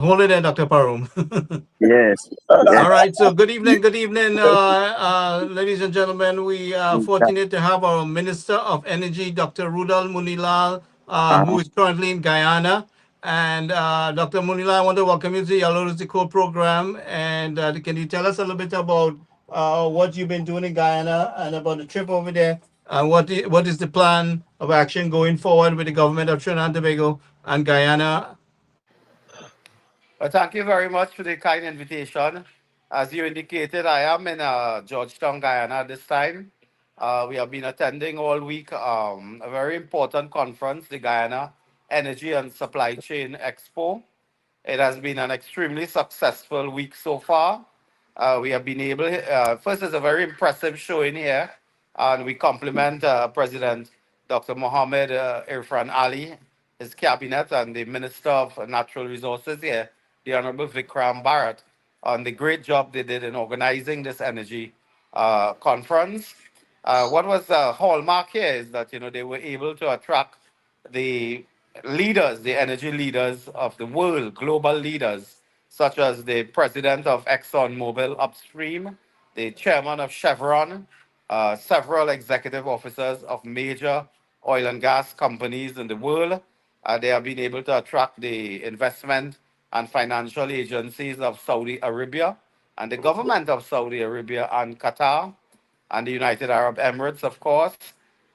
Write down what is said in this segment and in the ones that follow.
Hold it there, Dr. Parum. Yes, All yes. right, so good evening, ladies and gentlemen. We are fortunate to have our Minister of Energy, Dr. Rudal Munilal, who Uh-huh. is currently in Guyana. And Dr. Munilal, I want to welcome you to the Yellow Code program. And can you tell us a little bit about what you've been doing in Guyana and about the trip over there? And what is the plan of action going forward with the government of Trinidad and Tobago and Guyana? Well, thank you very much for the kind invitation. As you indicated, I am in Georgetown, Guyana this time. We have been attending all week a very important conference, the Guyana Energy and Supply Chain Expo. It has been an extremely successful week so far. We have been able, first, it's a very impressive showing here, and we compliment President Dr. Mohammed Irfan Ali, his cabinet, and the Minister of Natural Resources here, the Honorable Vikram Bharat, on the great job they did in organizing this energy conference. What was the hallmark here is that they were able to attract the leaders, the energy leaders of the world, global leaders, such as the president of ExxonMobil upstream, the chairman of Chevron, several executive officers of major oil and gas companies in the world. They have been able to attract the investment and financial agencies of Saudi Arabia and the government of Saudi Arabia and Qatar and the United Arab Emirates, of course.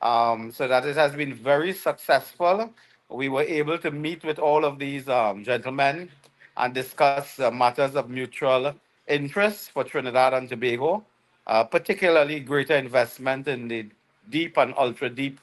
So that it has been very successful. We were able to meet with all of these gentlemen and discuss matters of mutual interest for Trinidad and Tobago, particularly greater investment in the deep and ultra deep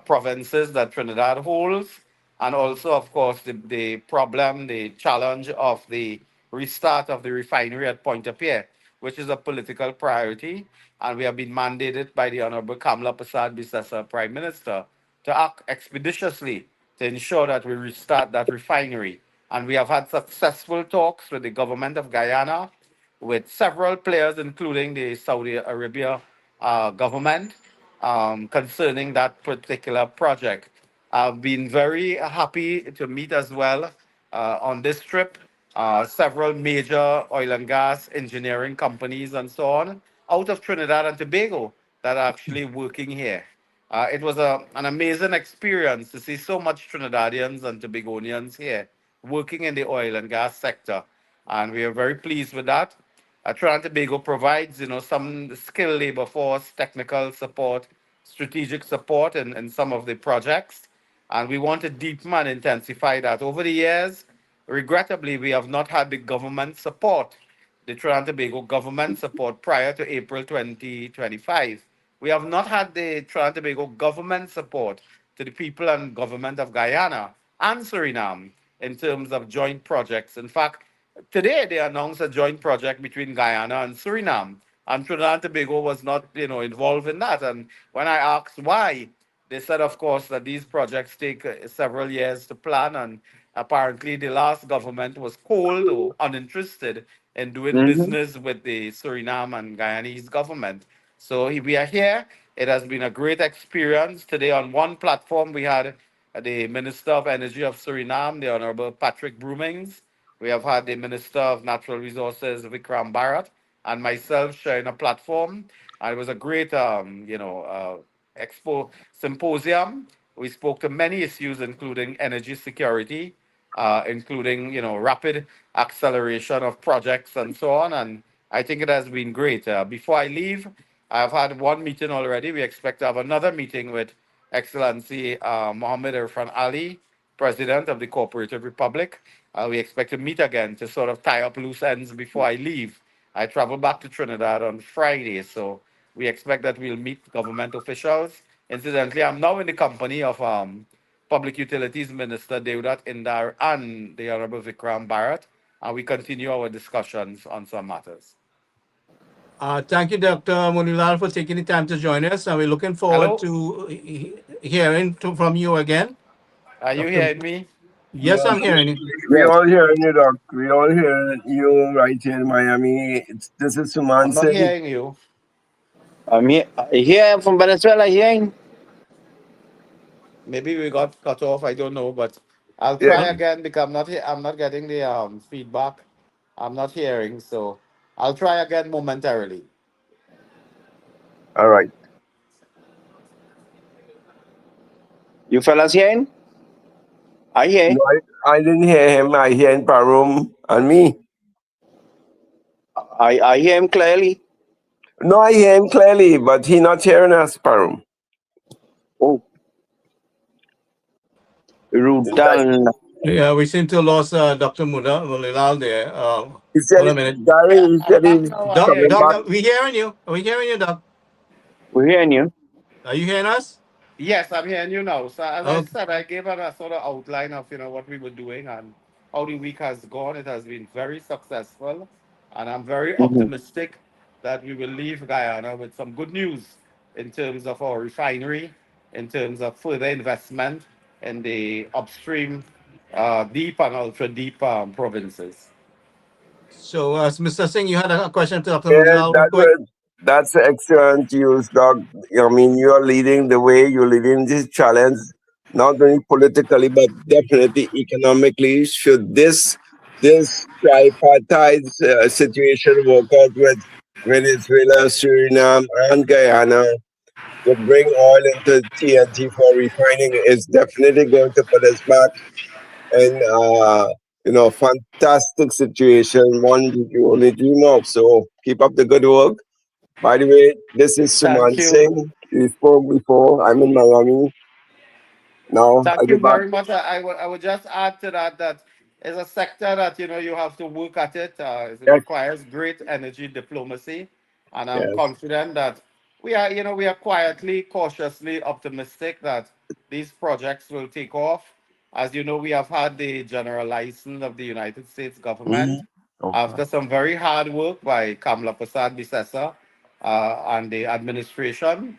provinces that Trinidad holds, and also, of course, the problem, the challenge of the restart of the refinery at Pointe-à-Pierre, which is a political priority. And we have been mandated by the Honorable Kamla Prasad Bisesa, Prime Minister, to act expeditiously to ensure that we restart that refinery. And we have had successful talks with the government of Guyana, with several players, including the Saudi Arabia government, concerning that particular project. I've been very happy to meet as well on this trip several major oil and gas engineering companies and so on out of Trinidad and Tobago that are actually working here. It was an amazing experience to see so much Trinidadians and Tobagonians here working in the oil and gas sector, and we are very pleased with that. Trinidad and Tobago provides, some skilled labor force, technical support, strategic support in some of the projects, and we want to deepen and intensify that. Over the years, regrettably, we have not had the government support, the Trinidad and Tobago government support prior to April 2025. We have not had the Trinidad and Tobago government support to the people and government of Guyana and Suriname in terms of joint projects. In fact, today they announced a joint project between Guyana and Suriname, and Trinidad and Tobago was not, involved in that. And when I asked why, they said, of course, that these projects take several years to plan, and apparently the last government was cold or uninterested in doing Mm-hmm. business with the Suriname and Guyanese government. So we are here. It has been a great experience. Today on one platform, we had the Minister of Energy of Suriname, the Honorable Patrick Broomings. We have had the Minister of Natural Resources, Vikram Bharat, and myself sharing a platform. And it was a great, expo symposium. We spoke to many issues, including energy security, including rapid acceleration of projects and so on. And I think it has been great. Before I leave, I've had one meeting already. We expect to have another meeting with Excellency Mohammed Irfan Ali, President of the Cooperative Republic. We expect to meet again to sort of tie up loose ends before I leave. I travel back to Trinidad on Friday, so we expect that we'll meet government officials. Incidentally, I'm now in the company of Public Utilities Minister Deodat Indar and the Honorable Vikram Bharat, and we continue our discussions on some matters. Thank you, Dr. Munilal, for taking the time to join us, and we're looking forward Hello, to hearing from you again. are you Dr. hearing me? Yes, Yes, I'm hearing you. we Yes, all hearing you, Doc. We all hear you right here in Miami. This is I'm Suman not saying. hearing you. Here I am from Venezuela. Here. Maybe we got cut off. I don't know, but I'll try Yeah. again because I'm not getting the feedback. I'm not hearing, so I'll try again momentarily. All right. You fellas hearing? I hear. No, I didn't hear him. I hear in Parum and me. I hear him clearly. No, I hear him clearly, but he not hearing us, Parum. Oh, Rudal. Yeah, we seem to have lost Dr. Mulilal there. He said, Hold a minute. Gary, he I'm said back he's now. I Doc, hear coming you. back. Doc, we hearing you. Are we hearing you, Doc? We're hearing you. Are you hearing us? Yes, I'm hearing you now. So as I Okay. said, I gave a sort of outline of what we were doing and how the week has gone. It has been very successful, and I'm very Hmm. optimistic that we will leave Guyana with some good news in terms of our refinery, in terms of further investment in the upstream, deep and ultra deep provinces. So, Mr. Singh, you had a question to Dr. Yes, Mulilal real quick? that's excellent news, Doc. I mean, you are leading the way. You're leading this challenge, not only politically but definitely economically. Should this tripartite situation work out with Venezuela, Suriname, and Guyana to bring oil into TNT for refining, is definitely going to put us back in fantastic situation, one that you only dream of. So keep up the good work. By the way, this is Thank Suman you. Singh. We spoke before. I'm in Miami. Now I Thank go you back. very much. I would just add to that that it's a sector that you have to work at it. It Yes, requires great energy diplomacy, and I'm yes. confident that we are quietly, cautiously optimistic that these projects will take off. As you know, we have had the general license of the United States government Mhm. Okay. after some very hard work by Kamla Prasad Bisesa and the administration.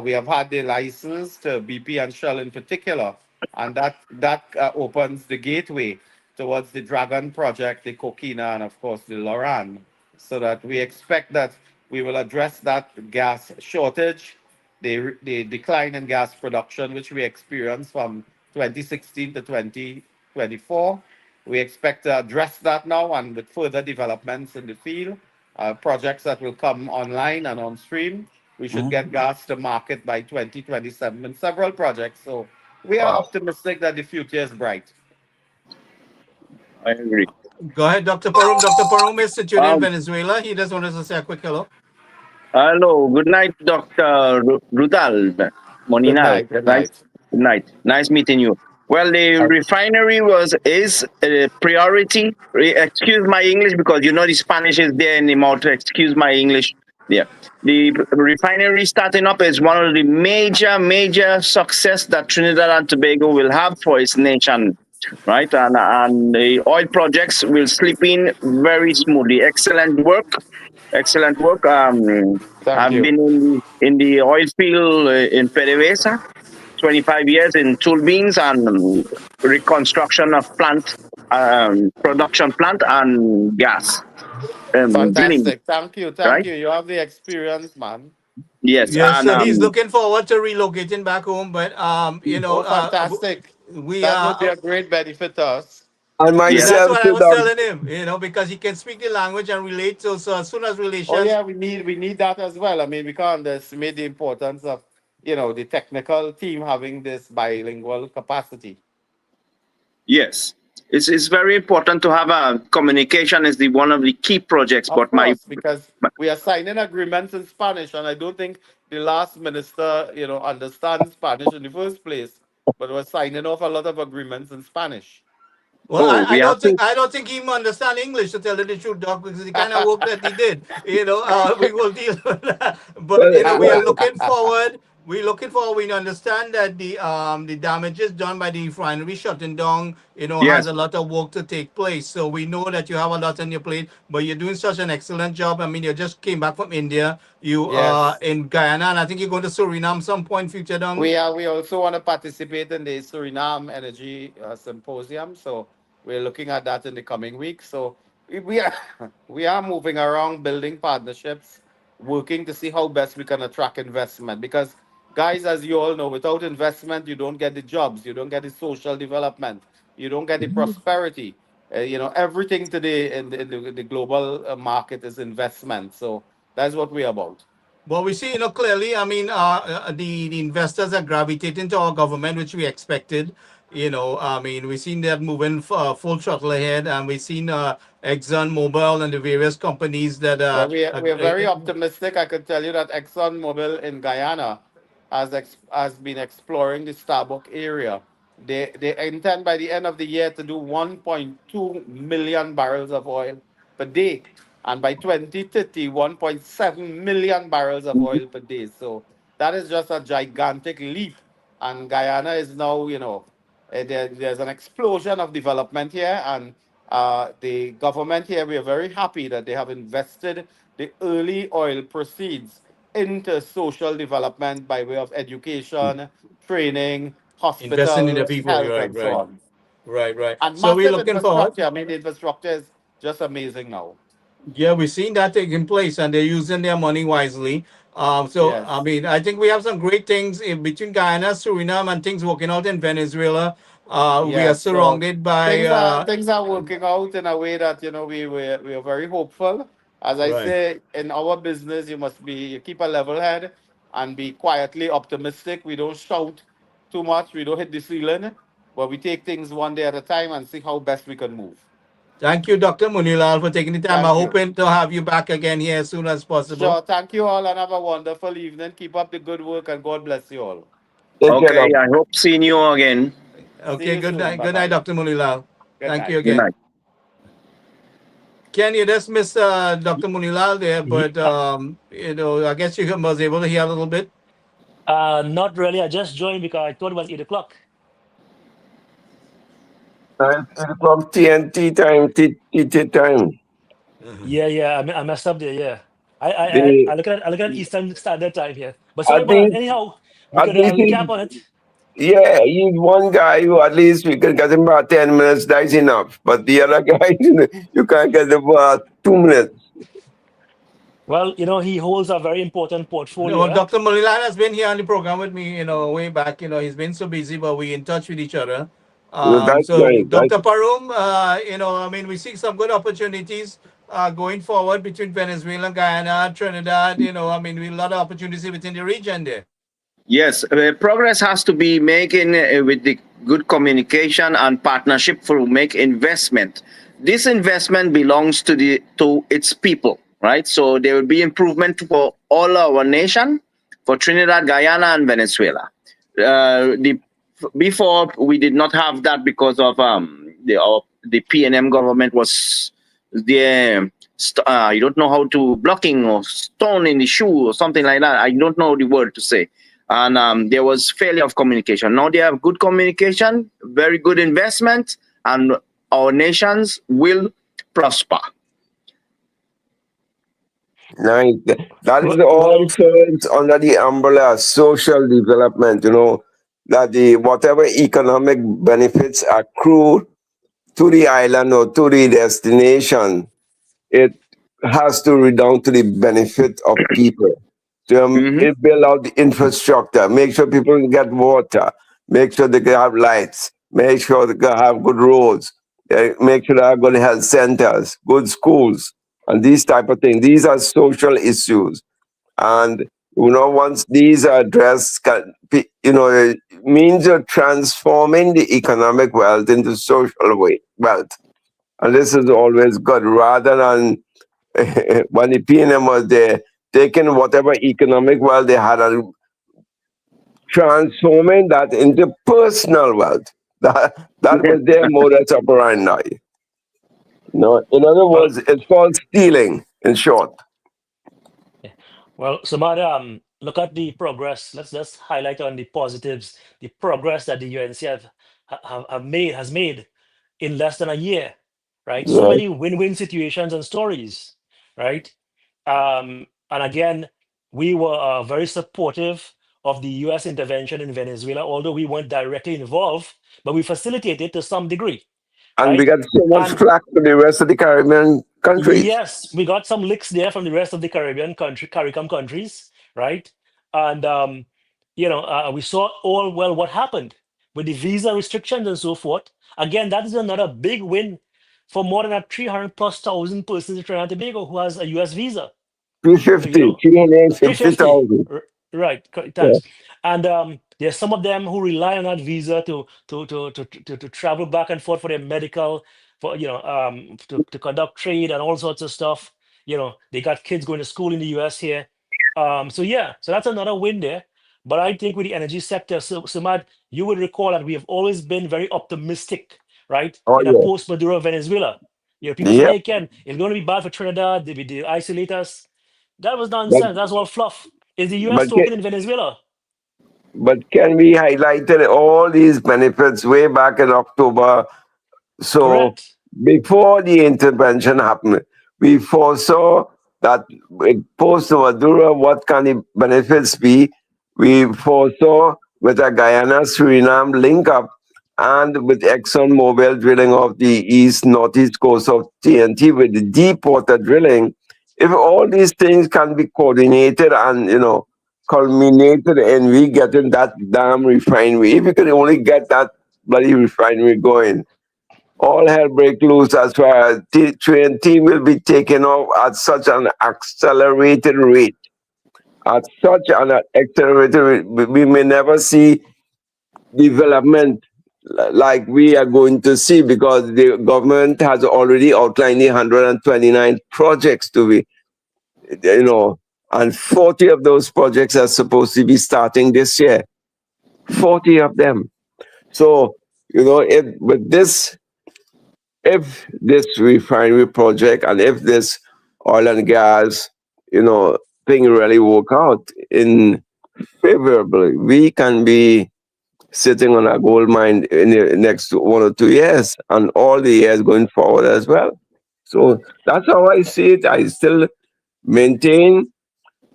We have had the license to BP and Shell in particular, and that opens the gateway towards the Dragon project, the Coquina, and of course the Loran, so that we expect that we will address that gas shortage, the decline in gas production which we experienced from 2016 to 2024. We expect to address that now, and with further developments in the field, projects that will come online and on stream, we should Mhm. get gas to market by 2027 in several projects. So we are Wow. optimistic that the future is bright. I agree. Go ahead, Dr. Parum. Dr. Parum is situated in Um, Venezuela. He just wanted to say a quick hello. Hello. Good night, Dr. Rudal Good Moninal. night. Good Nice. night. Good night. Nice meeting you. Well, the refinery is a priority. Excuse my English because the Spanish is there in the mouth. Excuse my English. Yeah. The refinery starting up is one of the major success that Trinidad and Tobago will have for its nation, right? And the oil projects will slip in very smoothly. Excellent work. Excellent work. Thank I've you. been in the oil field in PDVSA, 25 years in tool beans and reconstruction of plant, production plant and gas drilling, Fantastic. Thank you. Thank right? you. You have the experience, man. Yes, Yes, and so he's looking forward to relocating back home, but Oh, fantastic. we That would be are. a great benefit to us. And That's yes, myself what I too, was Doc. telling him, because he can speak the language and relate. So as soon as Oh relations, yeah, we need that as well. I mean, we can't underestimate the importance of the technical team having this bilingual capacity. yes. It's very important to have a communication is the one of the key projects. Of But my course, because we are signing agreements in Spanish, and I don't think the last minister, understands Spanish in the first place. But we're signing off a lot of agreements in Spanish. well, oh, we have to. I don't think he even understand English, to tell you the truth, Doc, because the kind of work that he did. We will deal with that. But Well, we are well, looking forward. We're looking forward. We understand that the damages done by the refinery shutting down, has Yes, a lot of work to take place. So we know that you have a lot on your plate, but you're doing such an excellent job. I mean, you just came back from India. You are Yes. in Guyana, and I think you're going to Suriname some point future down. We also want to participate in the Suriname Energy Symposium, so we're looking at that in the coming weeks. So we are we are moving around, building partnerships, working to see how best we can attract investment. Because guys, as you all know, without investment, you don't get the jobs, you don't get the social development. you don't get the prosperity. Everything today in the global market is investment. So that's what we're about. Well, we see, clearly, I mean, the investors are gravitating to our government, which we expected. I mean, we've seen that moving full throttle ahead, and we've seen Exxon Mobil and the various companies that Well, we are very optimistic. I could tell you that ExxonMobil in Guyana has been exploring the Starbuck area. They intend by the end of the year to do 1.2 million barrels of oil per day, and by 2030, 1.7 million barrels of oil per day. So that is just a gigantic leap. And Guyana is now, there's an explosion of development here, and the government here, we are very happy that they have invested the early oil proceeds into social development by way of education, training, investing in the hospitals, people. health, Right, and so right, on. right, right. And So we're massive looking forward. infrastructure. I mean, the infrastructure is just amazing now. Yeah, we've seen that taking place, and they're using their money wisely. So, Yes. I mean, I think we have some great things in between Guyana, Suriname, and things working out in Venezuela. We are Yes, so surrounded by, things are working out in a way that we are very hopeful. As I right. say, in our business, you keep a level head and be quietly optimistic. We don't shout too much. We don't hit the ceiling, but we take things one day at a time and see how best we can move. Thank you, Dr. Munilal, for taking the time. I'm Thank you. hoping to have you back again here as soon as possible. Sure. Thank you all and have a wonderful evening. Keep up the good work and God bless you all. Take care Okay, now. I hope seeing you again. See Okay, you good soon. night. Bye Good night, bye. Dr. Munilal. Good Thank you night. Good again. night. Ken, you just missed Dr. Munilal there, but Ye- I guess you was able to hear a little bit. Not really. I just joined because I thought it was 8 o'clock. It's 8 o'clock TNT time, TT time. Yeah. I messed up there. Yeah. The, I look at Eastern Standard Time here. But sorry at about that. least, Anyhow, we at could least, recap on it. yeah, he's one guy who at least we can get him about 10 minutes. That's enough. But the other guy, you can't get him about 2 minutes. Well, he holds a very important portfolio. No, Dr. Munilal has been here on the program with me, way back. He's been so busy, but we in touch with each other. That's So, nice. Dr. Parum, I mean, we see some good opportunities going forward between Venezuela, Guyana, Trinidad. I mean, we a lot of opportunities within the region there. Yes, progress has to be making with the good communication and partnership for make investment. This investment belongs to its people, right? So there will be improvement for all our nation, for Trinidad, Guyana, and Venezuela. Before we did not have that because of the PNM government was there. I don't know how to blocking or stone in the shoe or something like that. I don't know the word to say. And there was failure of communication. Now they have good communication, very good investment, and our nations will prosper. Nice. That is Well, all falls under the umbrella of social development, that the whatever economic benefits accrue to the island or to the destination, it has to redound to the benefit of people. To Mhm. it build out the infrastructure, make sure people can get water, make sure they can have lights, make sure they can have good roads, make sure they have good health centers, good schools, and these type of things. These are social issues, and once these are addressed, it means you're transforming the economic wealth into social wealth, and this is always good rather than when the PNM was there, taking whatever economic wealth they had and transforming that into personal wealth. That was their modus operandi. In other well, words, it's called stealing, in short. well, Samara, look at the progress. Let's just highlight on the positives, the progress that the UNC has made in less than a year, right? So Right. many win-win situations and stories, right? And again, we were very supportive of the US intervention in Venezuela, although we weren't directly involved, but we facilitated to some degree, And we right? got so much And flack to the rest of the Caribbean countries. yes, we got some licks there from the rest of the CARICOM countries, right? And we saw all well what happened. with the visa restrictions and so forth. Again, that is another big win for more than 300,000+ persons in Trinidad and Tobago who has a US visa. You 350, know, 350. 350,000. Right. Yeah. Thanks. And there's some of them who rely on that visa to travel back and forth for their medical, for to conduct trade and all sorts of stuff. They got kids going to school in the US here. So yeah, so that's another win there. But I think with the energy sector, so Samad, you would recall that we have always been very optimistic, right? Oh, In a yeah. post-Maduro Venezuela. People Yep. say, Ken, it's going to be bad for Trinidad, they isolate us. That was But, nonsense. That's all fluff. Is the US but, talking in Venezuela? can we highlighted all these benefits way back in October? So Correct. before the intervention happened, we foresaw that with post Maduro, what can the benefits be? We foresaw with a Guyana Suriname link up and with ExxonMobil drilling off the northeast coast of TNT with the deep water drilling. If all these things can be coordinated and culminated in we getting that damn refinery, if we could only get that bloody refinery going, all hell break loose as far as TNT will be taken off at such an accelerated rate. At such an accelerated rate, we may never see development like we are going to see because the government has already outlined the 129 projects to be, and 40 of those projects are supposed to be starting this year. 40 of them. So, if this refinery project and if this oil and gas, thing really work out in favorably, we can be sitting on a gold mine in the next 1 or 2 years and all the years going forward as well. So that's how I see it. I still maintain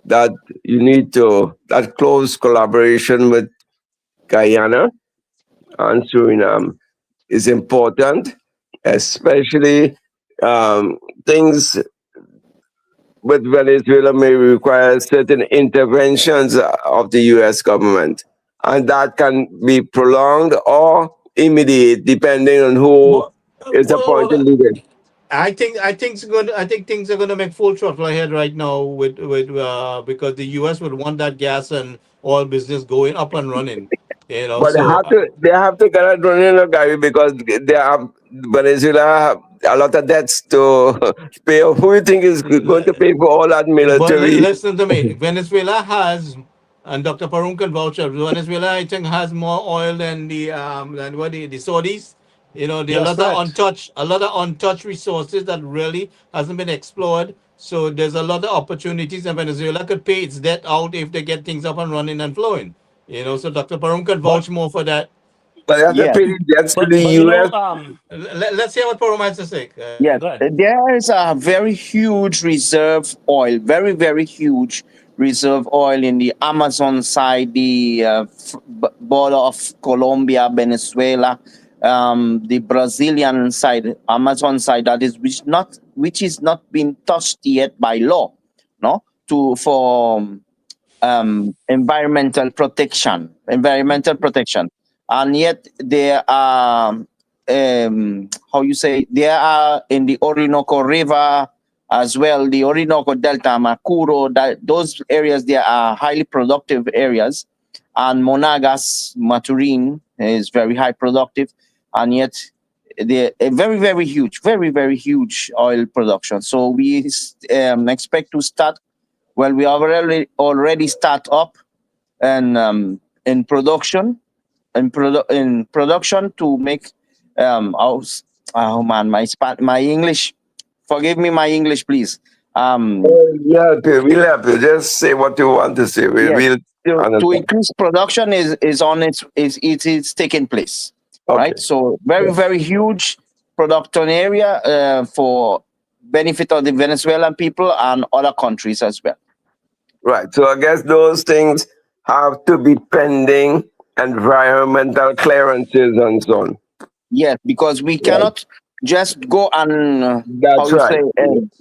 that you need that close collaboration with Guyana and Suriname is important, especially things with Venezuela may require certain interventions of the U.S. government, and that can be prolonged or immediate, depending on who Well, is appointed leader. I think things are going to make full throttle ahead right now with because the U.S. would want that gas and oil business going up and running. But So they have to get it running, Gary, because they have Venezuela have a lot of debts to pay. Who do you think is going to pay for all that but military? listen to me. Venezuela has, and Dr. Parun can vouch for, Venezuela, I think, has more oil than what the Saudis. There are Yes, correct. a lot of untouched resources that really hasn't been explored. So there's a lot of opportunities, and Venezuela could pay its debt out if they get things up and running and flowing. So Dr. Parun can But vouch more for that. But they have to Yes, pay the debts to but the but U.S. Let's hear what Parun has to say. yes. go ahead. There is a very huge reserve oil, very, very huge reserve oil in the Amazon side, the border of Colombia, Venezuela, the Brazilian side, Amazon side, that is which is not been touched yet by law, no, for environmental protection, and yet there are how you say, there are in the Orinoco River as well, the Orinoco Delta, Macuro, those areas, there are highly productive areas, and Monagas, Maturin is very high productive, and yet they're a very, very huge, very, very huge oil production. So we expect to start. Well, we already start up and in production, in production to make oh man, my English. Forgive me, my English, please. We'll help you. Just say what you want to say. Yes, We'll to understand. increase production is taking place, Okay. right? So very, very huge production area for benefit of the Venezuelan people and other countries as well. Right. So I guess those things have to be pending environmental clearances and so on. Yes, because we cannot just go and That's right.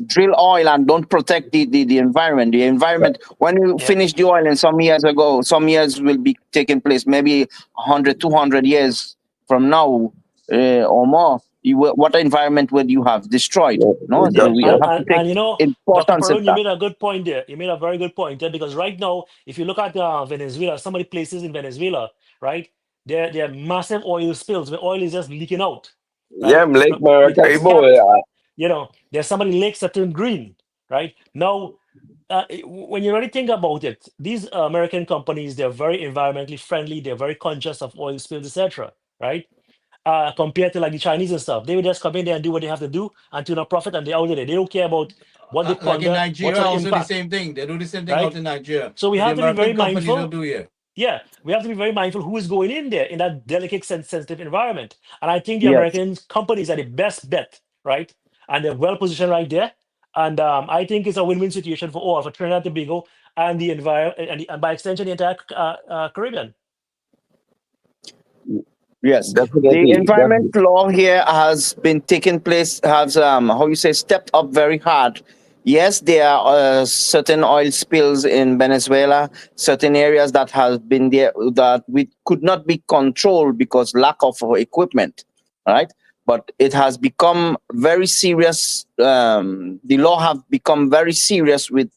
drill oil and don't protect the environment. The environment, when you Yeah. finish the oil, and some years ago, some years will be taking place, maybe 100, 200 years from now or more. What environment would you have destroyed? No, Yeah, we and, have to and, take and you know, Dr. importance of Perun, you that. made a good point there. You made a very good point there because right now, if you look at Venezuela, some of the places in Venezuela, right, there are massive oil spills where oil is just leaking out, Yeah, right? Lake It gets Maracaibo. capped. You know, there's some of the lakes that turn green, right? Now, when you really think about it, these American companies, they're very environmentally friendly. They're very conscious of oil spills, etc. Right? Compared to like the Chinese and stuff. They would just come in there and do what they have to do and turn a profit and they're out of there. They don't care about what they Like in plunder, what's Nigeria, the also the impact, same thing. They do the same thing out right? in Nigeria. So we But the have to be very American companies don't mindful. do here. Yeah, we have to be very mindful who is going in there in that delicate, sensitive environment. And I think the Yes. American companies are the best bet, right? And they're well positioned right there. And I think it's a win-win situation for all, for Trinidad and Tobago and the environment, and by extension, the entire Caribbean. Yes, the Definitely. environment law here has been taking place, has how you say, stepped up very hard. Yes, there are certain oil spills in Venezuela, certain areas that have been there that we could not be controlled because lack of equipment, right? But it has become very serious. The law have become very serious with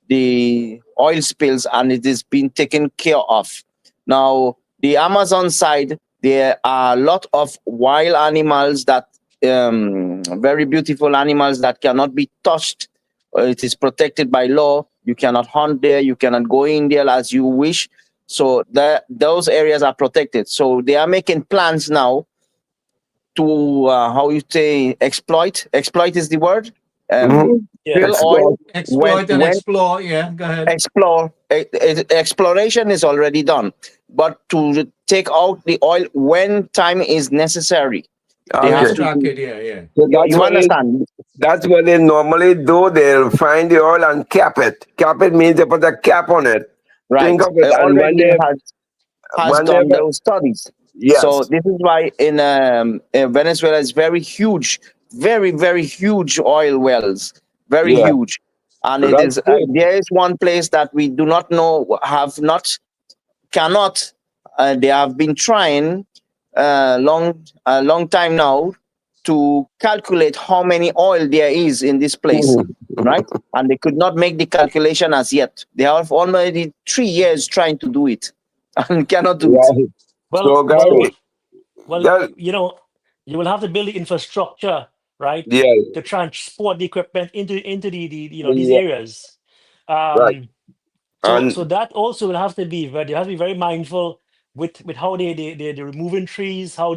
the oil spills, and it is being taken care of. Now, the Amazon side, there are a lot of wild animals that very beautiful animals that cannot be touched. It is protected by law. You cannot hunt there. You cannot go in there as you wish. So those areas are protected. So they are making plans now to how you say exploit. Exploit is the word. Mhm. Yeah. Drill oil Exploit and when explore. Yeah, go ahead. exploration is already done, but to take out the oil when time is necessary, they have Okay. to Extract do. it. Yeah, yeah. So You understand? that's what they normally do. They'll find the oil and cap it. Cap it means they put a cap on it. Right. Think of it. And when Already they has when they done those studies. yes, So this is why in Venezuela is very huge, very huge oil wells, very yeah. huge, and So it that's is good. there is one place that we do not know, have not, cannot. They have been trying a long time now to calculate how many oil there is in this place, right? And they could not make the calculation as yet. They have already 3 years trying to do it and cannot do it. Right. Well, So well, guys, well, that you know, you will have to build the infrastructure, right, yeah, to transport the equipment into these yeah, areas. right. So And that also will have to be very, they have to be very mindful with how they're removing trees, how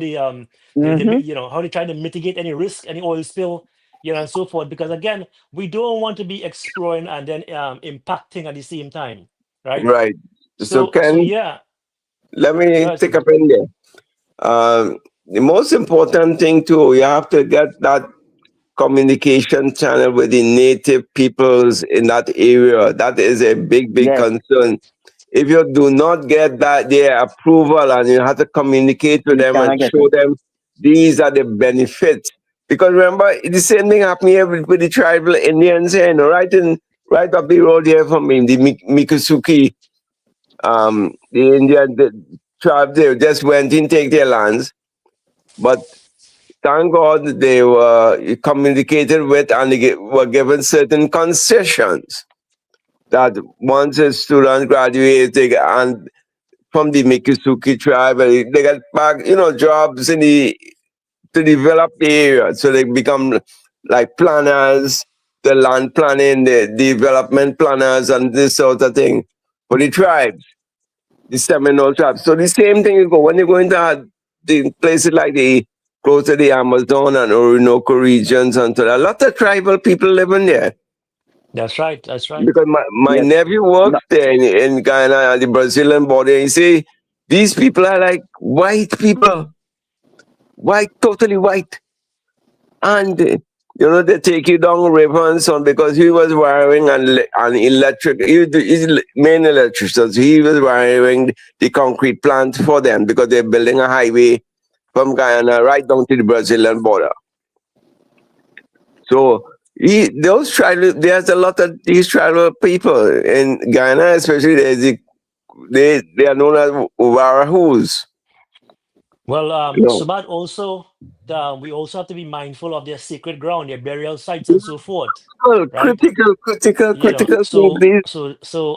Mm-hmm. how they try to mitigate any risk, any oil spill, and so forth. Because again, we don't want to be exploring and then impacting at the same time, right? right. So So Ken, yeah, let go me ahead, take Steve. up in there. The most important thing too, you have to get that communication channel with the native peoples in that area. That is a big Yes, concern. If you do not get that their approval and you have to communicate with you them and cannot get show it. them these are the benefits. Because remember, the same thing happened here with the tribal Indians here, right up the road here from me, the Miccosukee, the Indian tribe, they just went in, take their lands. But thank God they were communicated with and they were given certain concessions that once a student graduated and from the Miccosukee tribe, they get back, jobs to develop the area. So they become like planners, the land planning, the development planners, and this sort of thing for the tribes, the Seminole tribes. So the same thing you go when you go into the places like the close to the Amazon and Orinoco regions, and so a lot of tribal people living there. That's right. That's right. Because my Yes. nephew works there in Guyana at the Brazilian border. And he say these people are like white people, white, totally white, and they take you down river and so on because he was wiring an electric. He's main electrician, so he was wiring the concrete plant for them because they're building a highway from Guyana right down to the Brazilian border. So there's a lot of these tribal people in Ghana, especially they are known as Warahus. Well, You know, Sumat also, we also have to be mindful of their sacred ground, their burial sites, and so forth, well, right? critical So things.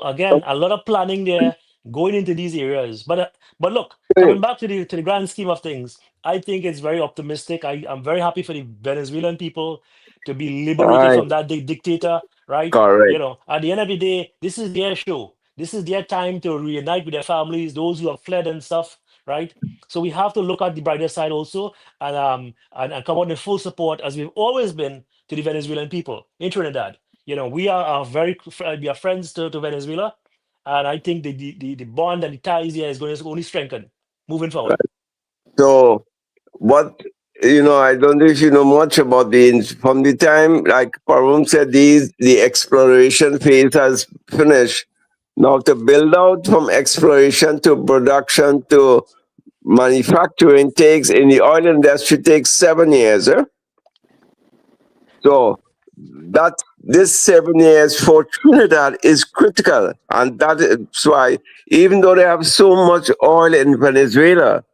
again, a lot of planning there going into these areas. But look, coming back to the grand scheme of things, I think it's very optimistic. I'm very happy for the Venezuelan people to be liberated Right, from that dictator, right? correct. At the end of the day, this is their show. This is their time to reunite with their families, those who have fled and stuff, right? So we have to look at the brighter side also, and come out in full support, as we've always been, to the Venezuelan people in Trinidad. We are we are friends to Venezuela, and I think the bond and the ties here is going to only strengthen moving forward. So what I don't know if you know much about from the time, like Parum said, the exploration phase has finished. Now to build out from exploration to production to manufacturing takes in the oil industry takes 7 years. So that this 7 years for Trinidad is critical, and that is why even though they have so much oil in Venezuela,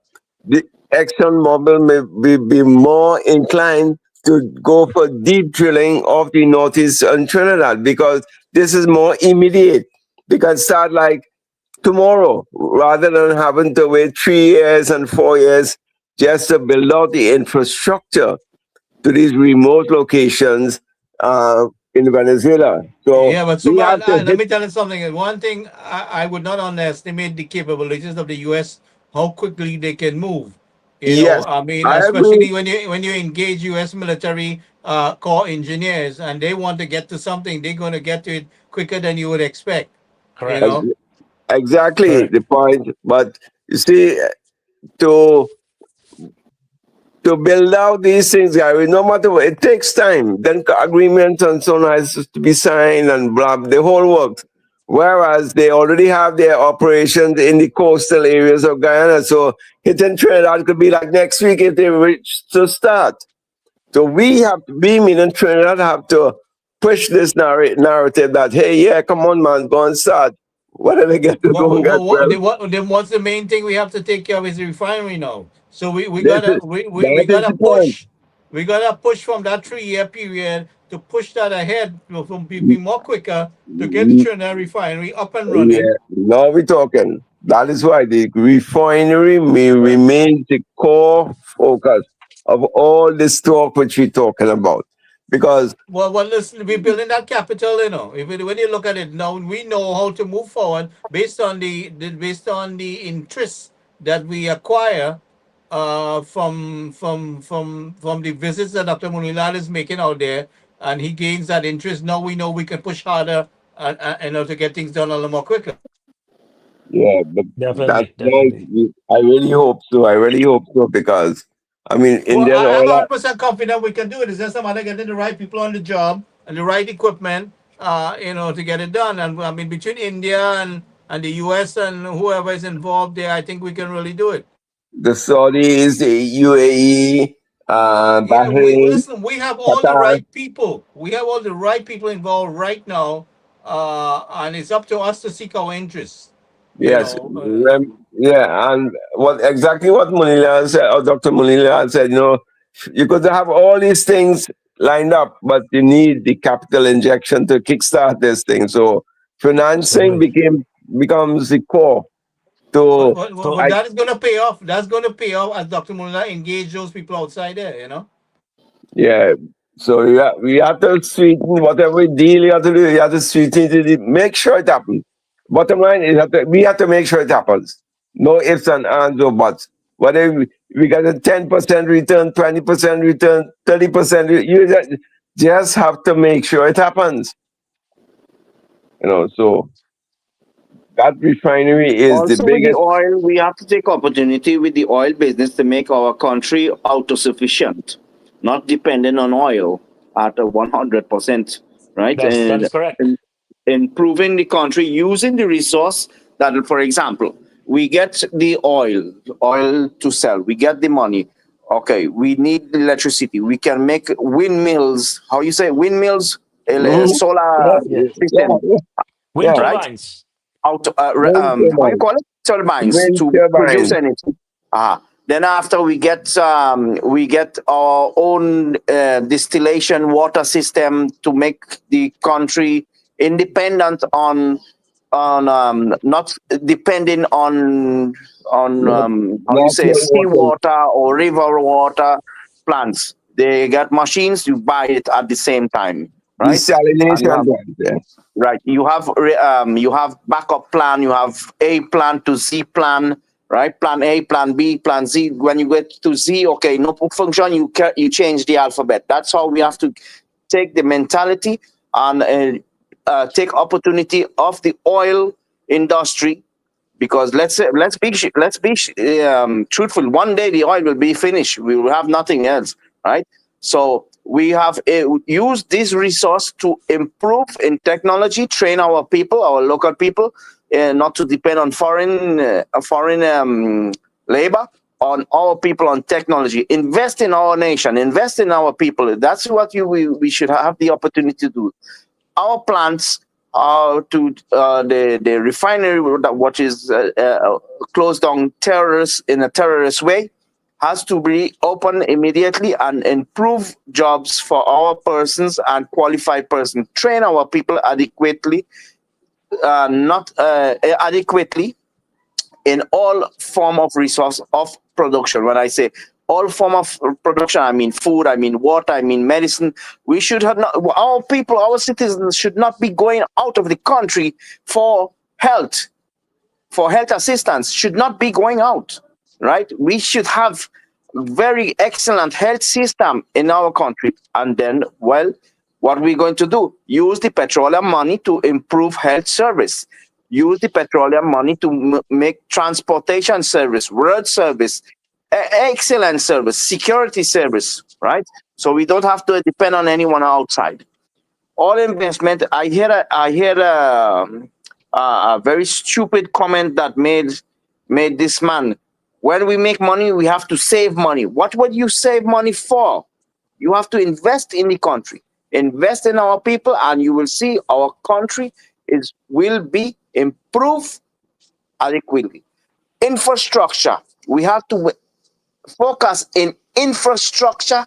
the ExxonMobil may be more inclined to go for deep drilling of the northeastern Trinidad because this is more immediate. They can start like tomorrow rather than having to wait 3 years and 4 years just to build out the infrastructure to these remote locations in Venezuela. So Yeah, but we Suman, have to let hit. me tell you something. One thing I would not underestimate the capabilities of the U.S. How quickly they can move. Yes, I mean, I agree. especially when you engage U.S. military core engineers and they want to get to something, they're going to get to it quicker than you would expect. You Correct. know. Exactly the Correct. point. But you see, to to build out these things, Gary, no matter what, it takes time. Then agreements and so on has to be signed and blah, the whole works. Whereas they already have their operations in the coastal areas of Guyana. So hitting Trinidad could be like next week if they reach to start. So we meaning Trinidad, have to push this narrative that, hey, yeah, come on, man, go and start. What are they get to go and get well? What's the main thing we have to take care of is the refinery now. So This is, we that is gotta the point. push. We gotta push from that 3 year period to push that ahead from be more quicker to get the Trinidad refinery up and running. Yeah, now we're talking. That is why the refinery may Right. remain the core focus of all this talk which we're talking about. Because Well, listen, we're building that capital, when you look at it now, we know how to move forward based on based on the interest that we acquire from the visits that Dr. Munilal is making out there, and he gains that interest. Now we know we can push harder and to get things done a little more quicker. yeah, but that's Definitely. nice. Definitely. I really hope so. I really hope so because I mean Well, Indian I'm oil. 100% confident we can do it. It's just a matter of getting the right people on the job and the right equipment, to get it done. And I mean, between India and the US and whoever is involved there, I think we can really do it. The Saudis, the UAE, Yeah, Bahrain, we have all the Qatar. right people. We have all the right people involved right now, and it's up to us to seek our interests. You Yes, know, yeah, and what Munila said, or Dr. Munila said, you could have all these things lined up, but you need the capital injection to kickstart this thing. So financing Absolutely. becomes the core but, to, but, So but I, that is going to pay off. That's going to pay off as Dr. Mullah engage those people outside there. yeah. So we have to sweeten whatever deal you have to do. You have to sweeten it. Make sure it happens. Bottom line is we have to make sure it happens. No ifs and ands or buts. Whether we get a 10% return, 20% return, 30%, you just have to make sure it happens. So that refinery is the Also, with the biggest. oil, we have to take opportunity with the oil business to make our country autosufficient, not dependent on oil at a 100%, right? that And is correct. improving the country using the resource that, for example, we get the oil to sell, we get the money. Okay, we need electricity. We can make windmills. How you say windmills? Mhm. Solar Yeah. system, Wind Yeah. right? turbines. Wind How you turbine. call it? Turbines Wind to produce turbine. energy. Then after we get our own distillation water system to make the country independent on not depending on Not, how you say natural water. seawater or river water plants. They got machines. You buy it at the same time, right? And you Desalination have plant. Yeah. right. You have backup plan. You have A plan to Z plan. Right, plan A, plan B, plan Z. When you get to Z, okay, no function. You change the alphabet. That's how we have to take the mentality and take opportunity of the oil industry, because let's be truthful. One day the oil will be finished. We will have nothing else, right? So we have used this resource to improve in technology, train our people, our local people, not to depend on foreign labor, on our people, on technology. Invest in our nation, invest in our people. That's what we should have the opportunity to do. Our plants to the refinery, what is closed down terrorists in a terrorist way, has to be open immediately and improve jobs for our persons and qualified persons. Train our people adequately, not adequately in all form of resource of production. When I say all form of production, I mean food, I mean water, I mean medicine. We should have not, our people, our citizens should not be going out of the country for health assistance, should not be going out, right? We should have very excellent health system in our country. And then, well, what we're going to do? Use the petroleum money to improve health service. Use the petroleum money to make transportation service, road service, excellent service, security service, right? So we don't have to depend on anyone outside. All investment. I hear a very stupid comment that made this man. When we make money, we have to save money. What would you save money for? You have to invest in the country, invest in our people, and you will see our country will be improved adequately. Infrastructure. We have to focus in infrastructure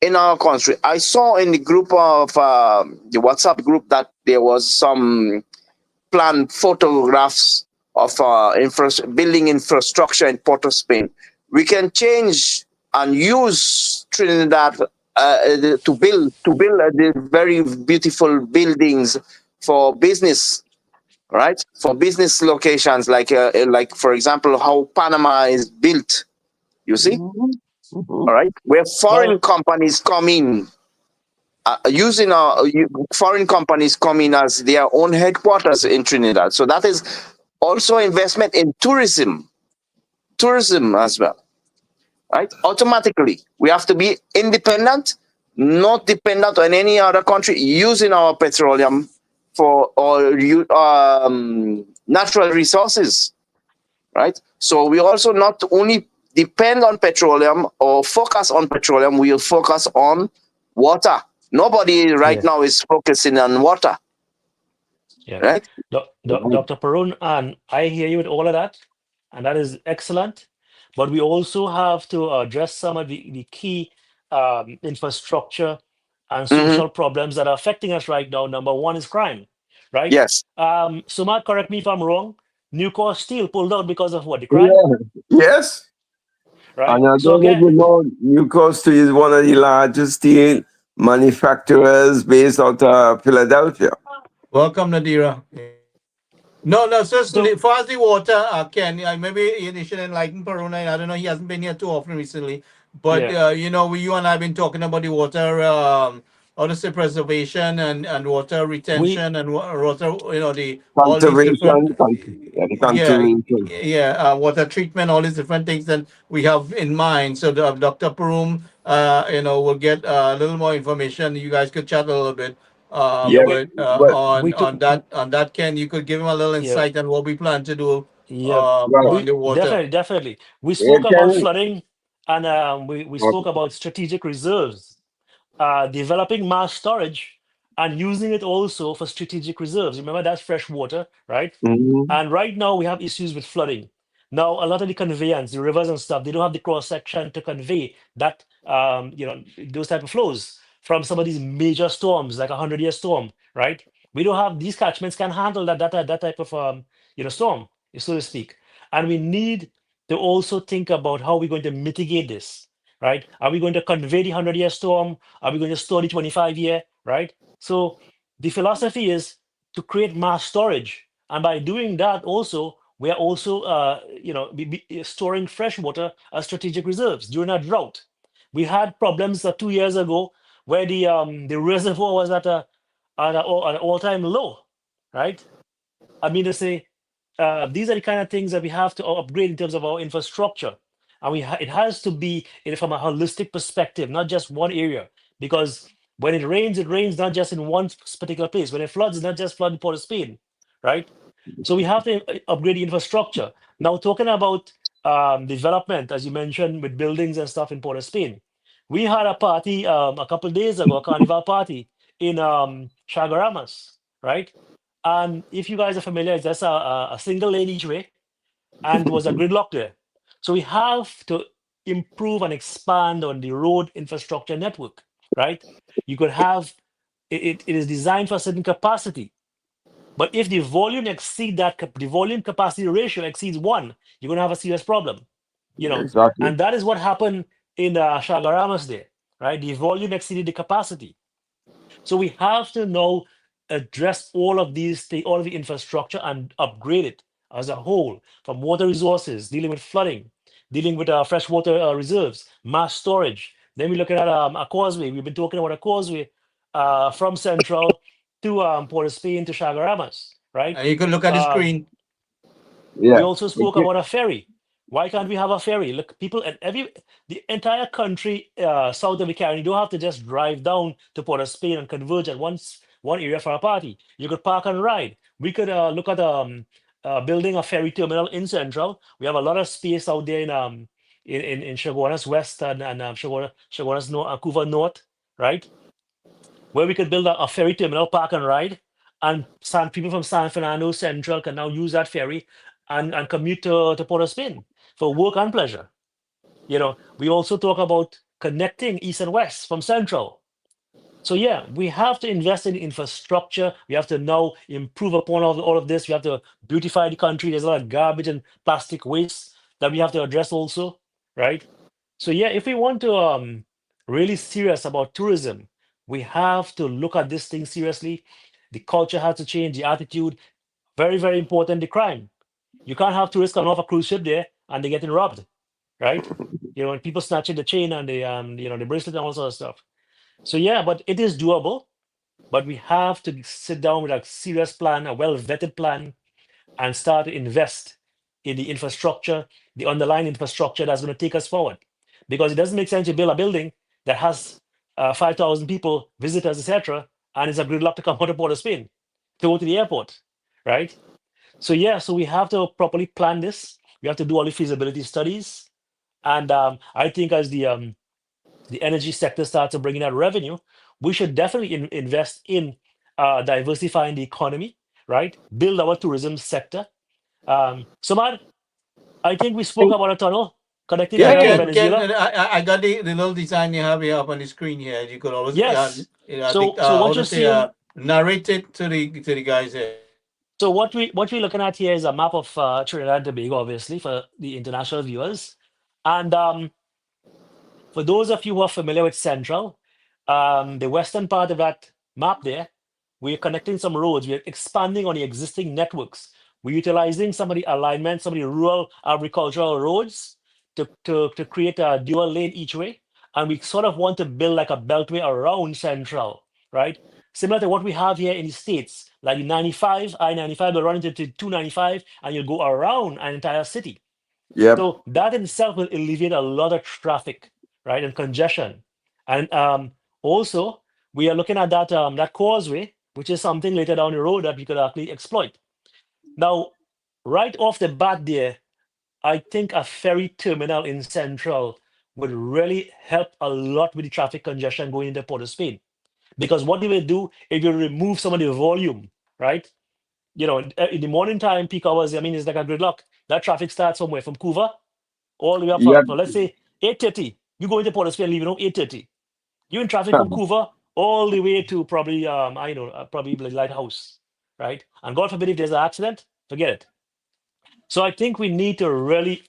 in our country. I saw in the group of the WhatsApp group that there was some planned photographs of building infrastructure in Port of Spain. We can change and use Trinidad to build the very beautiful buildings for business, right? For business locations, like for example, how Panama is built. You see, all right, where foreign Well, companies come in. Using foreign companies come in as their own headquarters in Trinidad. So that is also investment in tourism as well, right? Automatically, we have to be independent, not dependent on any other country, using our petroleum for natural resources, right? So we also not only depend on petroleum or focus on petroleum, we'll focus on water. Nobody right yeah, now is focusing on water, yeah. right? Dr. Perun, and I hear you with all of that, and that is excellent. But we also have to address some of the key infrastructure and Hmm. social problems that are affecting us right now. Number one is crime, right? Yes. Sumat, correct me if I'm wrong. Newcore Steel pulled out because of what? The crime, Yeah. Yes. right? And I So don't know if again, you know, Newcastle is one of the largest steel manufacturers based out of Philadelphia. Welcome, Nadira. No, no, certainly. so For us, the water, Ken, maybe you should enlighten Peruna. I don't know, he hasn't been here too often recently. But, yeah, you and I have been talking about the water, how to say, preservation and water we retention and water, all these different, Conservation, yeah, the yeah, conservation. yeah, water treatment, all these different things that we have in mind. So Dr. Perum, will get a little more information. You guys could chat a little bit. yeah Yeah, we But but on we took on that, Ken, you could give him a little yeah insight on what we plan to do yeah well, on we the water. definitely we you spoke about can, flooding. And we spoke about strategic reserves, developing mass storage and using it also for strategic reserves. Remember, that's fresh water, right? Mhm. And right now we have issues with flooding. Now, a lot of the conveyance, the rivers and stuff, they don't have the cross section to convey that, those type of flows from some of these major storms, like a 100-year storm, right? We don't have these catchments can handle that type of storm, so to speak. And we need to also think about how we're going to mitigate this, right? Are we going to convey the 100-year storm? Are we going to store the 25-year, right? So the philosophy is to create mass storage. And by doing that also, we are also storing fresh water as strategic reserves during a drought. We had problems 2 years ago where the reservoir was at an all-time low, right? I mean to say, these are the kind of things that we have to upgrade in terms of our infrastructure, and it has to be from a holistic perspective, not just one area. Because when it rains not just in one particular place. When it floods, it's not just flood in Port of Spain, right? So we have to upgrade the infrastructure. Now, talking about development, as you mentioned, with buildings and stuff in Port of Spain, we had a party a couple of days ago, a carnival party in Chagaramas, right? And if you guys are familiar, it's just a single lane each way, and there was a gridlock there. So we have to improve and expand on the road infrastructure network, right? You could have it is designed for a certain capacity, but if the volume exceed the volume capacity ratio exceeds one, you're gonna have a serious problem, Exactly. and that is what happened in Chagaramas there, right? The volume exceeded the capacity. So we have to now address all of these things, all of the infrastructure, and upgrade it as a whole, from water resources, dealing with flooding, dealing with freshwater reserves, mass storage. Then we're looking at a causeway. We've been talking about a causeway from Central to Port of Spain to Chagaramas, right? And you can look at the Um, screen. Yeah. we also spoke about a ferry. Why can't we have a ferry? Look, people and the entire country south of the Caribbean, you don't have to just drive down to Port of Spain and converge at one area for a party. You could park and ride. We could look at building a ferry terminal in Central. We have a lot of space out there in Chaguanas West and Chaguanas North, Vancouver North, right? Where we could build a ferry terminal, park and ride, and people from San Fernando Central can now use that ferry and commute to Port of Spain for work and pleasure. We also talk about connecting East and West from Central. So yeah, we have to invest in infrastructure. We have to now improve upon all of this. We have to beautify the country. There's a lot of garbage and plastic waste that we have to address also, right? So yeah, if we want to really serious about tourism, we have to look at this thing seriously. The culture has to change, the attitude. Very, very important, the crime. You can't have tourists coming off a cruise ship there and they're getting robbed, right? When people snatching the chain and the bracelet and all sorts of stuff. So yeah, but it is doable. But we have to sit down with a serious plan, a well-vetted plan, and start to invest in the infrastructure, the underlying infrastructure that's going to take us forward. Because it doesn't make sense to build a building that has 5,000 people, visitors, etc., and it's a gridlock to come out of Port of Spain to go to the airport, right? So yeah, so we have to properly plan this. We have to do all the feasibility studies, and I think as the energy sector starts to bring in that revenue, we should definitely invest in diversifying the economy, right? Build our tourism sector. Samad, I think we spoke about a tunnel connecting Yeah, Nigeria and Ken, Venezuela. I got the little design you have here up on the screen here. You could always, Yes. I think, So how what to you're say, seeing, narrate it to the guys here. so what we're looking at here is a map of Trinidad and Tobago, obviously for the international viewers, and for those of you who are familiar with Central, the western part of that map there, we're connecting some roads. We're expanding on the existing networks. We're utilizing some of the alignment, some of the rural agricultural roads to create a dual lane each way. And we sort of want to build like a beltway around Central, right? Similar to what we have here in the States, like the 95, I-95 will run into 295 and you'll go around an entire city. Yep. So that in itself will alleviate a lot of traffic, right, and congestion. And also, we are looking at that causeway, which is something later down the road that we could actually exploit. Now, right off the bat there, I think a ferry terminal in Central would really help a lot with the traffic congestion going into Port of Spain. Because what you will do if you remove some of the volume, right? In the morning time, peak hours, I mean, it's like a gridlock. That traffic starts somewhere from Cuba all the way up Yep. for let's say 8:30. You go into Port of Spain, leaving home 8:30. You're in traffic from Uh-huh. Cuba all the way to probably probably the lighthouse, right? And God forbid if there's an accident, forget it. So I think we need to really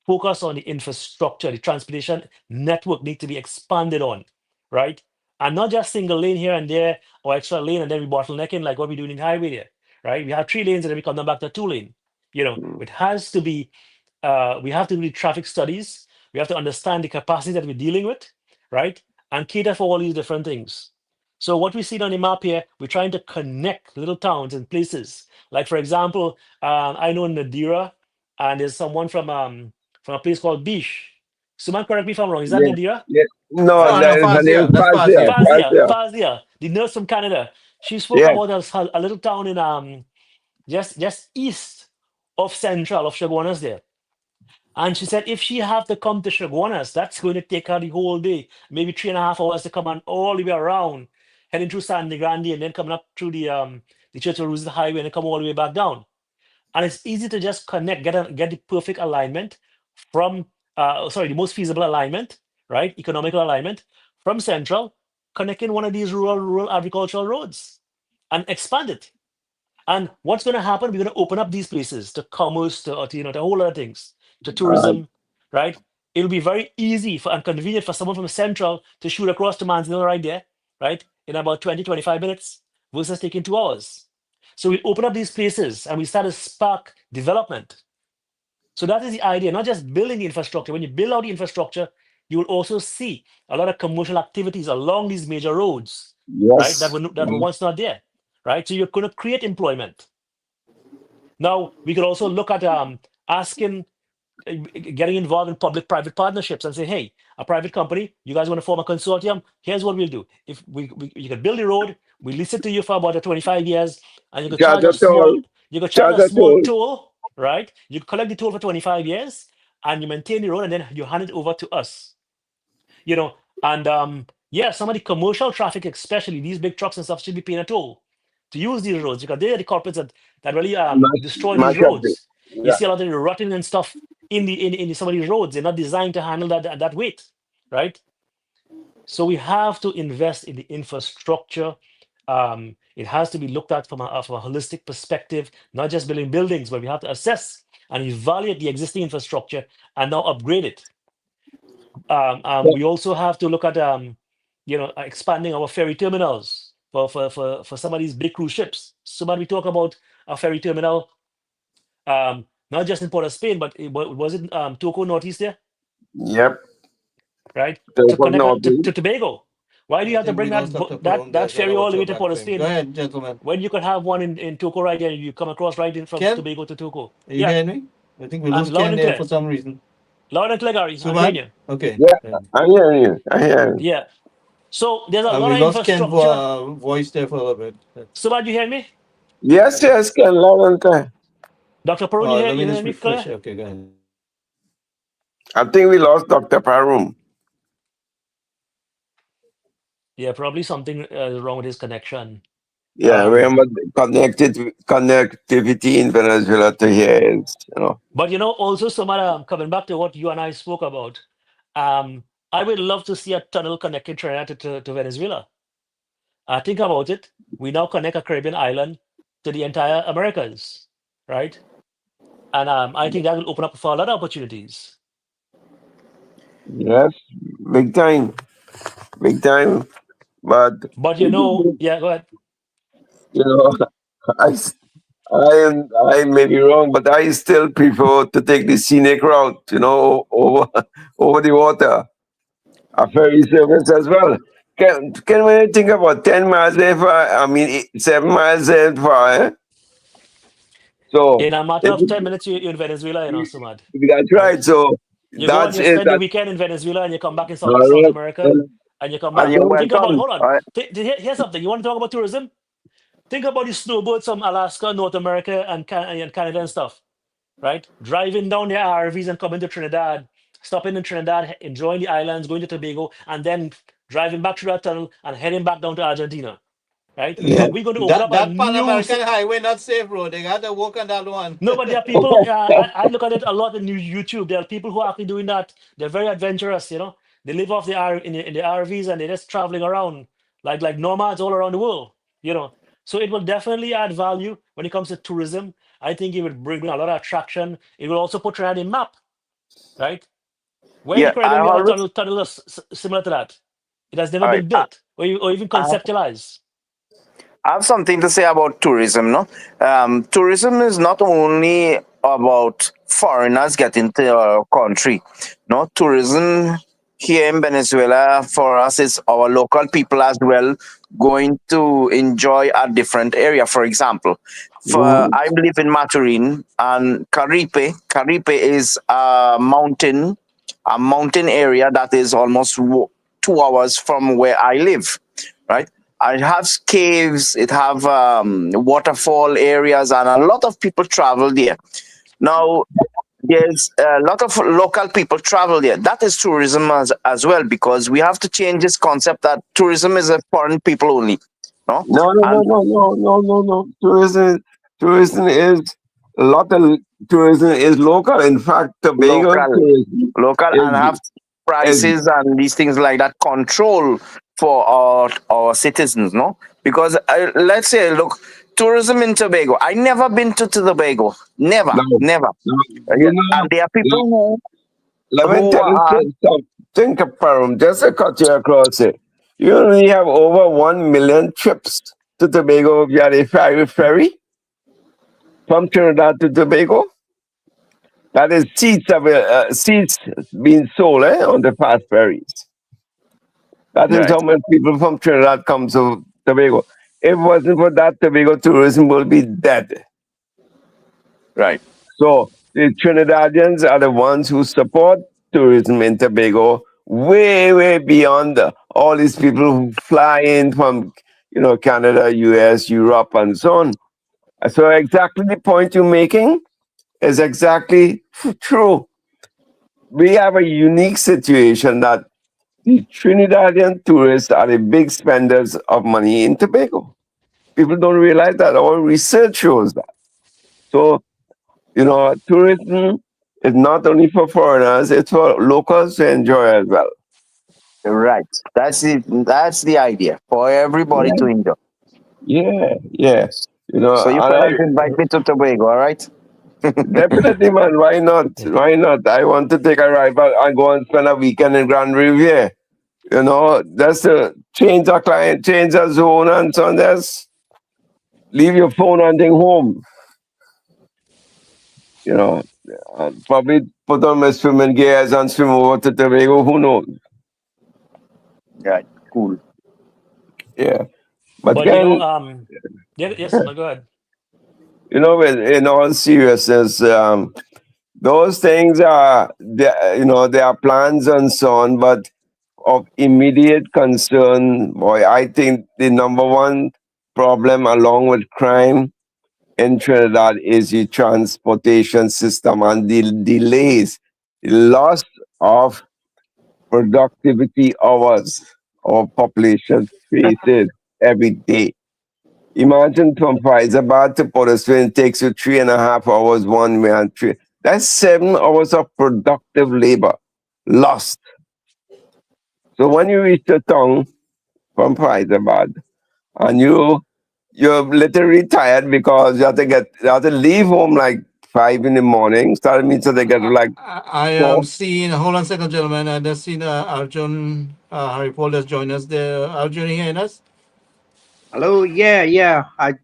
focus on the infrastructure. The transportation network need to be expanded on, right? And not just single lane here and there or extra lane and then we bottlenecking like what we do in the highway there, right? We have 3 lanes and then we come down back to 2 lane. It has to be. We have to do the traffic studies. We have to understand the capacity that we're dealing with, right? And cater for all these different things. So what we see on the map here, we're trying to connect little towns and places. Like for example, I know Nadira, and there's someone from a place called Bish. Someone correct me if I'm wrong. Is that Yeah. Nadira? Yeah. No, No, Right? no, her name is Fazia. That's Fazia. Fazia. Fazia, Fazia. Fazia, the nurse from Canada. She spoke Yeah. about a little town in just east of central of Chaguanas there. And she said if she have to come to Chaguanas, that's going to take her the whole day, maybe 3.5 hours to come on all the way around, heading through San Grande and then coming up through the Church of Roses Highway and then come all the way back down. And it's easy to just connect, get the perfect alignment from the most feasible alignment, right? Economical alignment from central, connecting one of these rural agricultural roads and expand it. And what's going to happen? We're going to open up these places to commerce, to a whole other things, to tourism, right? It'll be very easy and convenient for someone from Central to shoot across to Manzanillo right there, right? In about 20, 25 minutes versus taking 2 hours. So we open up these places and we start to spark development. So that is the idea, not just building the infrastructure. When you build out the infrastructure, you will also see a lot of commercial activities along these major roads, right? That were once not there, right? So you're going to create employment. Now we could also look at asking, getting involved in public-private partnerships and say, hey, a private company, you guys want to form a consortium? Here's what we'll do. If you can build the road, we lease it to you for about 25 years, and you could charge a small, toll, right? You collect the toll for 25 years, and you maintain the road, and then you hand it over to us. And some of the commercial traffic, especially these big trucks and stuff, should be paying a toll to use these roads because they're the corporates that really destroy these roads. You Yeah. see a lot of the rotting and stuff in some of these roads. They're not designed to handle that weight, right? So we have to invest in the infrastructure. It has to be looked at from a holistic perspective, not just building buildings, but we have to assess and evaluate the existing infrastructure and now upgrade it. We also have to look at expanding our ferry terminals for some of these big cruise ships. So when we talk about a ferry terminal, not just in Port of Spain, but was it Toco Northeast there, Yep. right? So To for connect Northeast. to Tobago. Why do you I have to think bring we lost Dr. Perun. that There's one ferry all about the way your to back Port of frame. Go Spain ahead, gentlemen. when you could have one in Toco right there? You come across right in from Ken, Tobago to Toco. are you Yeah, hearing me? I think we I'm lost loud Ken and there clear. for some reason. Loud and clear, Gary. I'm Suman? hearing you. Okay. Yeah, I hear you. I hear you. Yeah. So there's a lot We of lost Ken infrastructure. voice there for a little bit. So you hear me? Yes, Ken, loud and clear. Dr. Perun, Let me you hear just me refresh. clear? Okay, go ahead. I think we lost Dr. Parum. Yeah, probably something wrong with his connection. Yeah, remember connectivity in Venezuela to here is, But also Samara, coming back to what you and I spoke about, I would love to see a tunnel connecting Trinidad to Venezuela. Think about it. We now connect a Caribbean island to the entire Americas, right? And I think that will open up for a lot of opportunities. yes, big time. Big time. But But yeah, go ahead. I, I may be wrong, but I still prefer to take the scenic route, over the water. A ferry service as well. Can we think about 10 miles there I mean 7 miles there far, So In a matter of 10 minutes, you're in Venezuela, Sumad. that's right. So You go and that's you it. spend your weekend in Venezuela and you come back in South All right. America and you come back. And you're Think about, welcome. hold on. Here's something. You want to talk about tourism? Think about the snowboards from Alaska, North America, and Canada and stuff, right? Driving down their RVs and coming to Trinidad stopping in Trinidad, enjoying the islands, going to Tobago, and then driving back through that tunnel and heading back down to Argentina. Right? Yeah. We're going to open That up a that Pan new. American Highway not safe road. They got to work on that one. No, but there are people. I look at it a lot in YouTube. There are people who are actually doing that. They're very adventurous. They live off the in the RVs and they're just traveling around like nomads all around the world. So it will definitely add value when it comes to tourism. I think it would bring a lot of attraction. It will also put Trinidad in map, right? Where in the Yeah, I Caribbean we have a always tunnel similar to that? It has never all right. been built or even I conceptualized. I have something to say about tourism. No, tourism is not only about foreigners getting to our country. No, tourism here in Venezuela for us is our local people as well going to enjoy a different area. For example, for Mhm. I live in Maturin and Caripe. Caripe is a mountain area that is almost 2 hours from where I live. Right, it has caves, it have waterfall areas, and a lot of people travel there. Now, there's a lot of local people travel there. That is tourism as well, because we have to change this concept that tourism is a foreign people only. No, No, no, no, and no, no, no, no, no. Tourism is a lot of tourism is local. In fact, Tobago local, tourism local, is and have is prices and these things like that control for our citizens. No, because let's say, look, tourism in Tobago. I never been to Tobago. Never, no, never. no. Yeah, and there are people Let me who tell you are think of Param, just to cut you across it. You only have over 1 million trips to Tobago via the ferry from Trinidad to Tobago. That is seats being sold on the fast ferries. That is right, how many people from Trinidad come to Tobago. If it wasn't for that, Tobago tourism will be dead. right. So the Trinidadians are the ones who support tourism in Tobago way, way beyond all these people who fly in from, Canada, US, Europe, and so on. So exactly the point you're making is exactly true. We have a unique situation that the Trinidadian tourists are the big spenders of money in Tobago. People don't realize that. All research shows that. So tourism is not only for foreigners, it's for locals to enjoy as well. Right. That's it. That's the idea for everybody to Yeah, enjoy. yeah, yeah. So you And fellas invite me to Tobago, all right? definitely, man, why not? Yeah. Why not? I want to take a ride back and go and spend a weekend in Grand Riviera. Just to change our client, change our zone and so on. Just leave your phone and thing home. You know, probably put on my swimming gears and swim over to Tobago. Who knows? Right. Cool. Yeah. But But again, yeah, yes, no, go ahead. in all seriousness, those things are, there are plans and so on, but of immediate concern, boy, I think the number one problem along with crime in Trinidad is the transportation system and the delays, the loss of productivity hours our population faces every day. Imagine from Faizabad to Portsmouth takes you 3.5 hours one way and three. That's 7 hours of productive labor lost. So when you reach the town from Faizabad and you're literally tired because you have to leave home like 5 in the morning. Start means so they get like I am four. seeing. Hold on a second, gentlemen. I just seen Arjun Harry Paul has joined us there. Arjun, you hearing us? Hello, yeah, yeah. I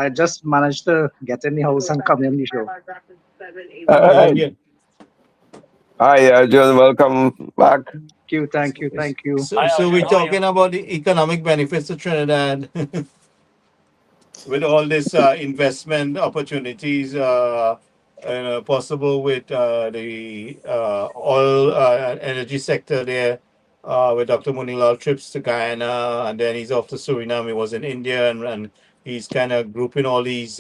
just managed to get in the house and come in the show. All Yeah, right. yeah. Hi, John. Welcome back. Thank you, thank you. So, Hi, so Arjun. we're How are you? talking about the economic benefits of Trinidad with all this investment opportunities possible with the oil energy sector there. With Dr. Munilal trips to Guyana, and then he's off to Suriname. He was in India, and he's kind of grouping all these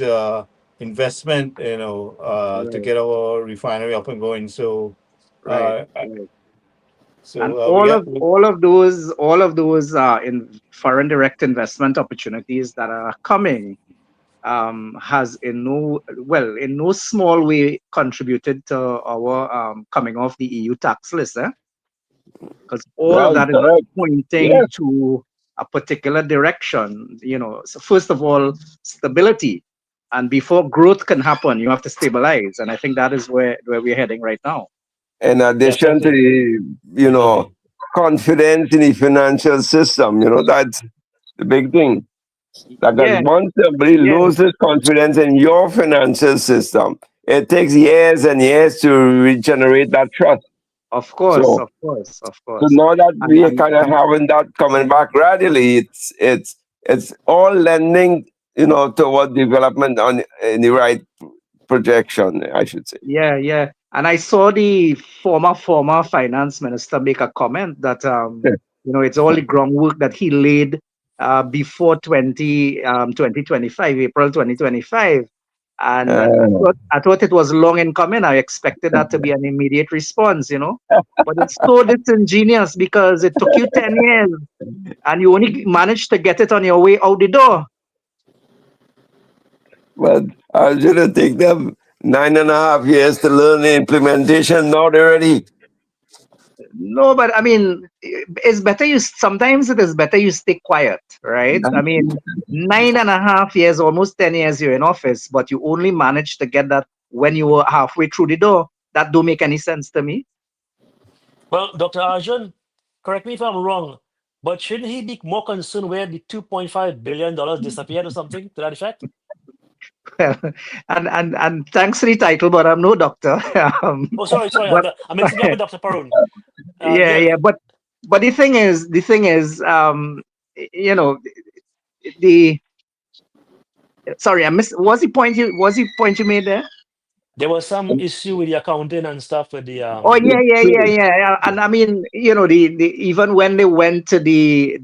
investment, to Right. get our refinery up and going. So right, Uh, right. And so we got. all of those in foreign direct investment opportunities that are coming has in no small way contributed to our coming off the EU tax list, because all of Right, that is correct. pointing Yes. to a particular direction. So first of all, stability, and before growth can happen, you have to stabilize, and I think that is where we're heading right now. In addition to Definitely. the, Definitely. confidence in the financial system, that's the big thing. Like Yeah, once somebody yeah, loses confidence in your financial system, it takes years and years to regenerate that trust. of course, So, of course, of so course. now that And we are kind of having that coming back gradually, it's all lending, toward development on in the right projection, I should say. yeah, yeah. And I saw the former finance minister make a comment that it's all the groundwork that he laid before 2025, April 2025. And Uh, I thought it was long in coming. I expected that to be an immediate response. But it's so disingenuous because it took you 10 years and you only managed to get it on your way out the door. but I was going to take them 9.5 years to learn the implementation. Now they're ready. No, but I mean, it's better sometimes it is better you stay quiet, right? I mean, 9.5 years, almost 10 years you're in office, but you only managed to get that when you were halfway through the door. That don't make any sense to me. Well, Dr. Arjun, correct me if I'm wrong, but shouldn't he be more concerned where the $2.5 billion disappeared or something to that effect? And thanks for the title, but I'm no doctor. Oh, sorry, But I'm mixing up with Dr. Parun. yeah, Yeah, yeah, but the thing is, you know, the sorry, I missed. Was the point you made there? there was some issue with the accounting and stuff with the Oh yeah, yeah, yeah, yeah, yeah. And I mean, the even when they went to the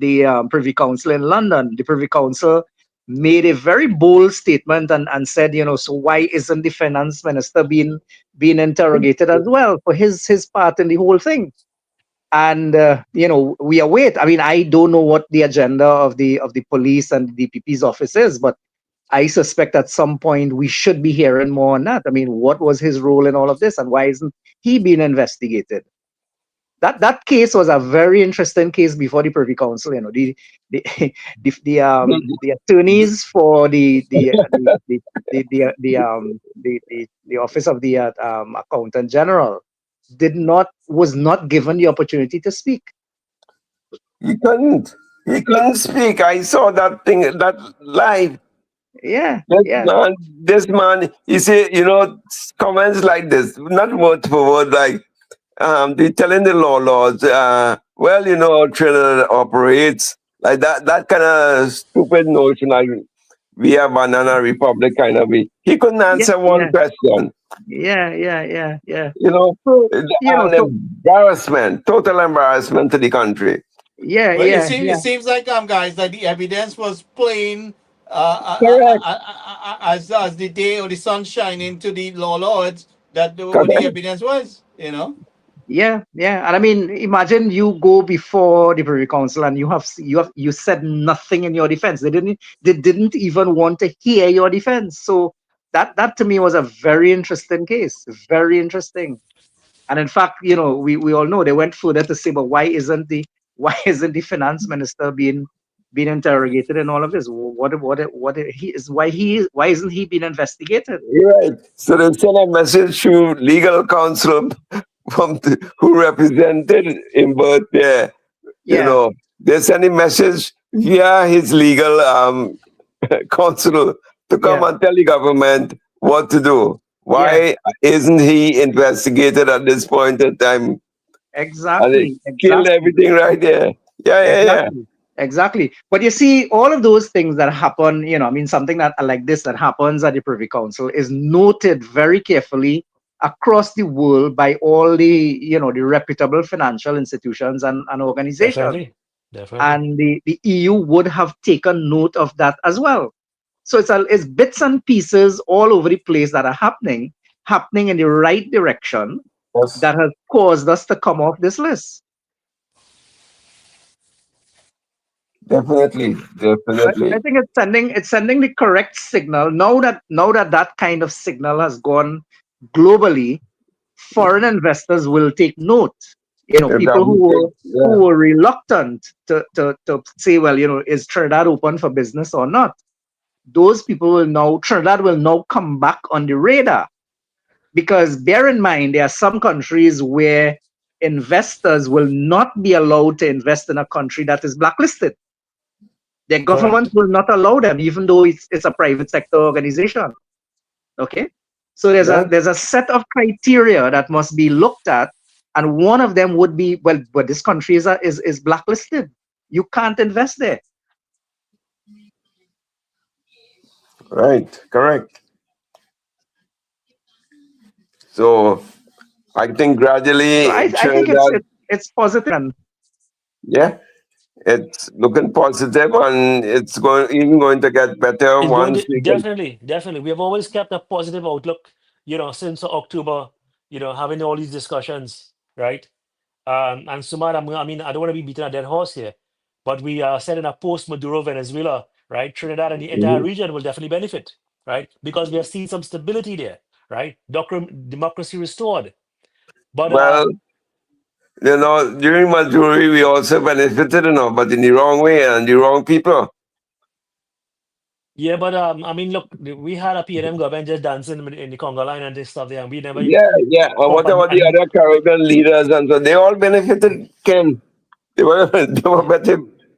Privy Council in London, the Privy Council made a very bold statement and said, so why isn't the finance minister being interrogated as well for his part in the whole thing? And we await. I mean, I don't know what the agenda of the police and the DPP's office is, but I suspect at some point we should be hearing more on that. I mean, what was his role in all of this, and why isn't he being investigated? That case was a very interesting case before the Privy Council. The the attorneys for the office of the accountant general was not given the opportunity to speak. He couldn't. He couldn't speak. I saw that thing, that live. Yeah, This yeah, man, you see, comments like this, not word for word, like they telling the lords, well, how Trinidad operates, like that kind of stupid notion, like we are banana republic kind of way. He couldn't yeah, answer one yeah, question. yeah, yeah, yeah, yeah. You know, So an embarrassment, total embarrassment to the country. yeah, Well, yeah, it yeah, seems like guys that the evidence was plain Correct. as the day or the sun shining to the lords that what the Correct. evidence was. yeah, yeah. And I mean, imagine you go before the Privy Council and you said nothing in your defense. They didn't even want to hear your defense. So that to me was a very interesting case, very interesting. And in fact, we all know they went further to say, but why isn't the finance minister being interrogated in all of this? Why isn't he being investigated? Right. So they sent a message to legal counsel who represented him, but Yeah, they sent a message via his legal counsel to come yeah, and tell the government what to do. yeah, Why isn't he investigated at this point in time? And they exactly, killed exactly. everything right there. Yeah, yeah, yeah. Exactly. Exactly. But you see, all of those things that happen, I mean, something that like this that happens at the Privy Council is noted very carefully across the world by all the reputable financial institutions and organizations. definitely. Definitely. And the EU would have taken note of that as well. So it's bits and pieces all over the place that are happening in the right direction, Yes, that has caused us to come off this list. definitely, I definitely. think it's sending the correct signal. Now that kind of signal has gone globally, foreign investors will take note. If People that who we were take, yeah, who were reluctant to say, well, is Trinidad open for business or not? Those people will now Trinidad will now come back on the radar, because bear in mind there are some countries where investors will not be allowed to invest in a country that is blacklisted. Their government Correct. will not allow them, even though it's a private sector organization. Okay, so there's a yeah, there's a set of criteria that must be looked at, and one of them would be, well, but this country is blacklisted. You can't invest there. right, correct. So I think So I, gradually I think it's Trinidad, it's it's positive, and yeah, it's looking positive, and it's going to get better It's going once to we can. definitely. We have always kept a positive outlook, since October, having all these discussions, right? And Sumar, I mean, I don't want to be beating a dead horse here, but we are set in a post-Maduro Venezuela, right? Trinidad and the entire Mhm. region will definitely benefit, right? Because we are seeing some stability there, right? Democracy restored. But Well, during Majuri, we also benefited, but in the wrong way and the wrong people. yeah, but I mean, look, we had a PNM government just dancing in the Congo line and this stuff there, and we never Yeah, yeah. And what proper about the and other Caribbean leaders? And so they all benefited, Ken. They were, they were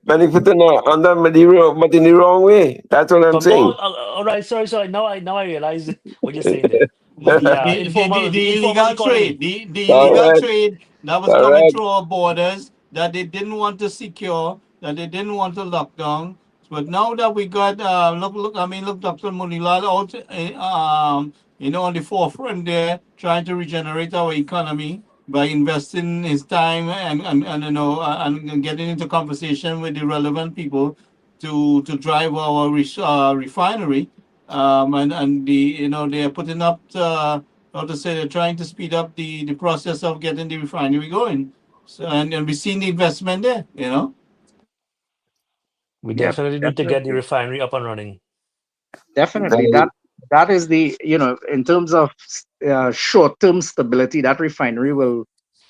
benefiting under Maduro, but in the wrong way. That's what I'm from all, saying. all right, sorry. Now I realize what you're saying there. With the The informal illegal trade, economy. the illegal Correct, trade that was coming correct. through our borders that they didn't want to secure, that they didn't want to lock down. But now that we got, look, Dr. Munilal out, on the forefront there, trying to regenerate our economy by investing his time and getting into conversation with the relevant people to drive our refinery, and they are putting up, how to say, they're trying to speed up the process of getting the refinery going. So and we've seen the investment there. We yeah, definitely need to get the definitely. refinery up and running. Definitely, Very, that is in terms of short-term stability, that refinery will,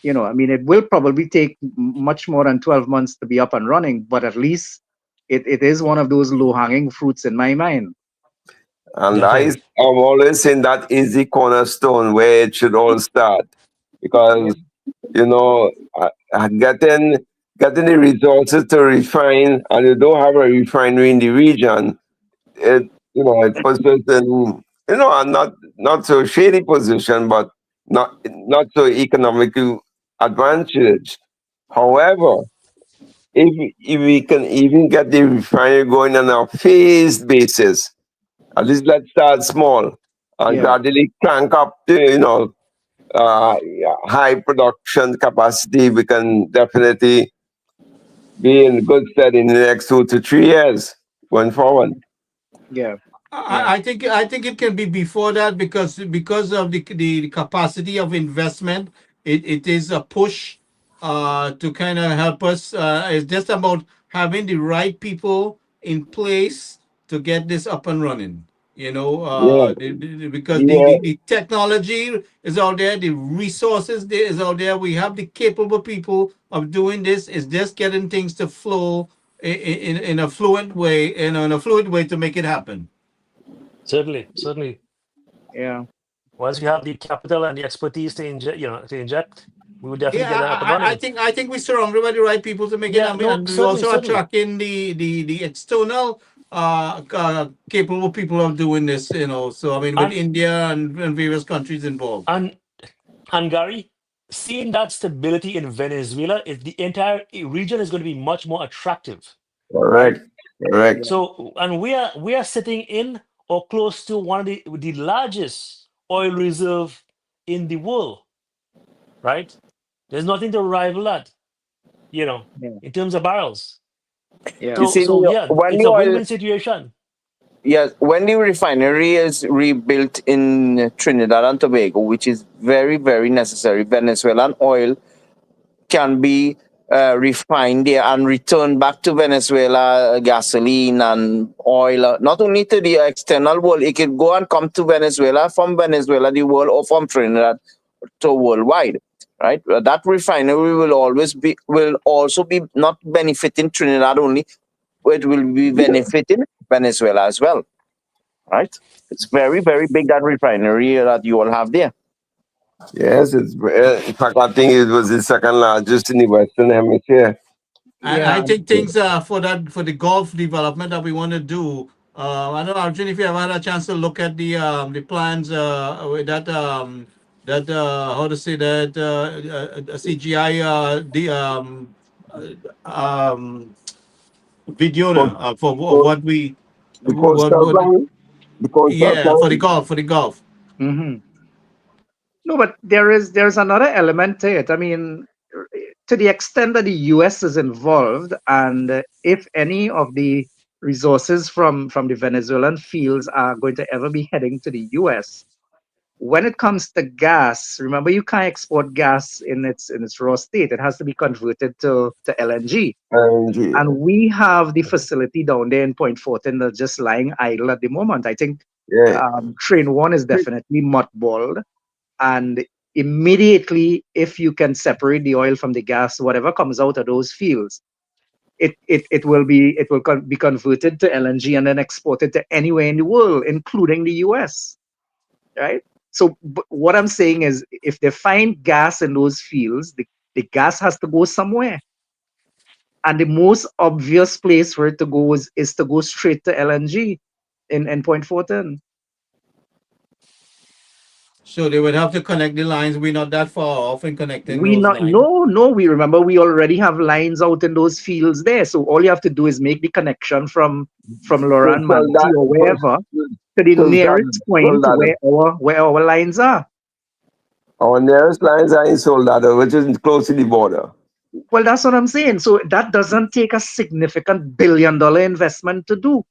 I mean, it will probably take much more than 12 months to be up and running, but at least it is one of those low-hanging fruits in my mind. and I'm Definitely. always saying that is the cornerstone where it should all start. Yeah, Because, you know, getting the resources to refine, and you don't have a refinery in the region, it puts us in, a not so shady position, but not so economically advantaged. However, if we can even get the refinery going on a phased basis, at least let's start small and yeah, gradually crank up to, high production capacity, we can definitely be in good stead in the next 2 to 3 years going forward. yeah, yeah, I think it can be before that, because of the capacity of investment. It is a push to kind of help us. It's just about having the right people in place to get this up and running. Yeah, Because the, yeah, the the technology is out there, the resources there is out there. We have the capable people of doing this. It's just getting things to flow in a fluent way, and in a fluid way to make it happen. Certainly. yeah. Once we have the capital and the expertise to inject, we will definitely Yeah, get that up and I running. think we're surrounded by the right people to make it. Yeah, I mean, no, and we certainly, also certainly. attracting the external capable people of doing this. So I mean, with And India and various countries involved. and and Gary, seeing that stability in Venezuela, the entire region is going to be much more attractive, right? correct, correct. So, and we are sitting in or close to one of the largest oil reserve in the world, right? There's nothing to rival that, Yeah, in terms of barrels. yeah. You So see, so yeah, when it's the a oil win-win situation. yes, when the refinery is rebuilt in Trinidad and Tobago, which is very, very necessary, Venezuelan oil can be refined there and returned back to Venezuela, gasoline and oil, not only to the external world, it can go and come to Venezuela, from Venezuela, the world, or from Trinidad to worldwide, right? That refinery will also be not benefiting Trinidad only, it will be benefiting Venezuela as well, right? It's very, very big, that refinery that you all have there. Yes, in fact, I think it was the second largest in the Western Hemisphere. Yeah. I think things for the golf development that we want to do. I don't know, Arjun, if you ever had a chance to look at the plans with that how to say that CGI video for So what we the coastal what plan, the coastal yeah for the plan, golf for the golf. Hmm. No, but there's another element to it. I mean, to the extent that the US is involved, and if any of the resources from the Venezuelan fields are going to ever be heading to the US, when it comes to gas, remember you can't export gas in its raw state. It has to be converted to LNG. LNG. And we have the facility down there in Point Fortin that's just lying idle at the moment. I think Yeah. Train 1 is definitely mothballed. And immediately, if you can separate the oil from the gas, whatever comes out of those fields, it will be be converted to LNG and then exported to anywhere in the world, including the US, right? So what I'm saying is, if they find gas in those fields, the gas has to go somewhere. And the most obvious place for it to go is to go straight to LNG in Point Fortin. So they would have to connect the lines. We're not that far off in connecting We those not lines. no, we remember we already have lines out in those fields there. So all you have to do is make the connection from Laura and Manatee or wherever to the nearest point Soldado. where our lines are. Our nearest lines are in Soldado, which is close to the border. Well, that's what I'm saying. So that doesn't take a significant billion-dollar investment to do.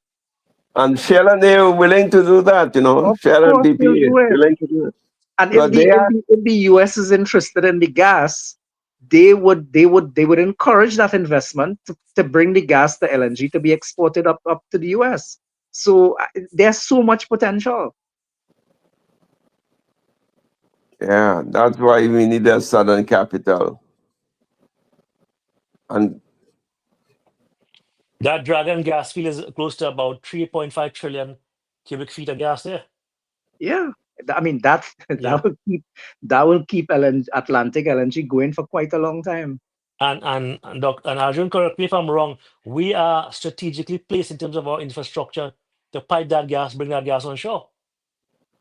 And Shell and they are willing to do that, Of Shell and course they'll BP do it. willing to do it. And But they are, if the US is interested in the gas, they would encourage that investment to bring the gas, the LNG, to be exported up to the US. So there's so much potential. yeah, that's why we need a southern capital. And That Dragon gas field is close to about 3.5 trillion cubic feet of gas there. Yeah. I mean that Yeah. that will keep Atlantic LNG going for quite a long time. And Arjun, correct me if I'm wrong, we are strategically placed in terms of our infrastructure to pipe that gas, bring that gas on shore.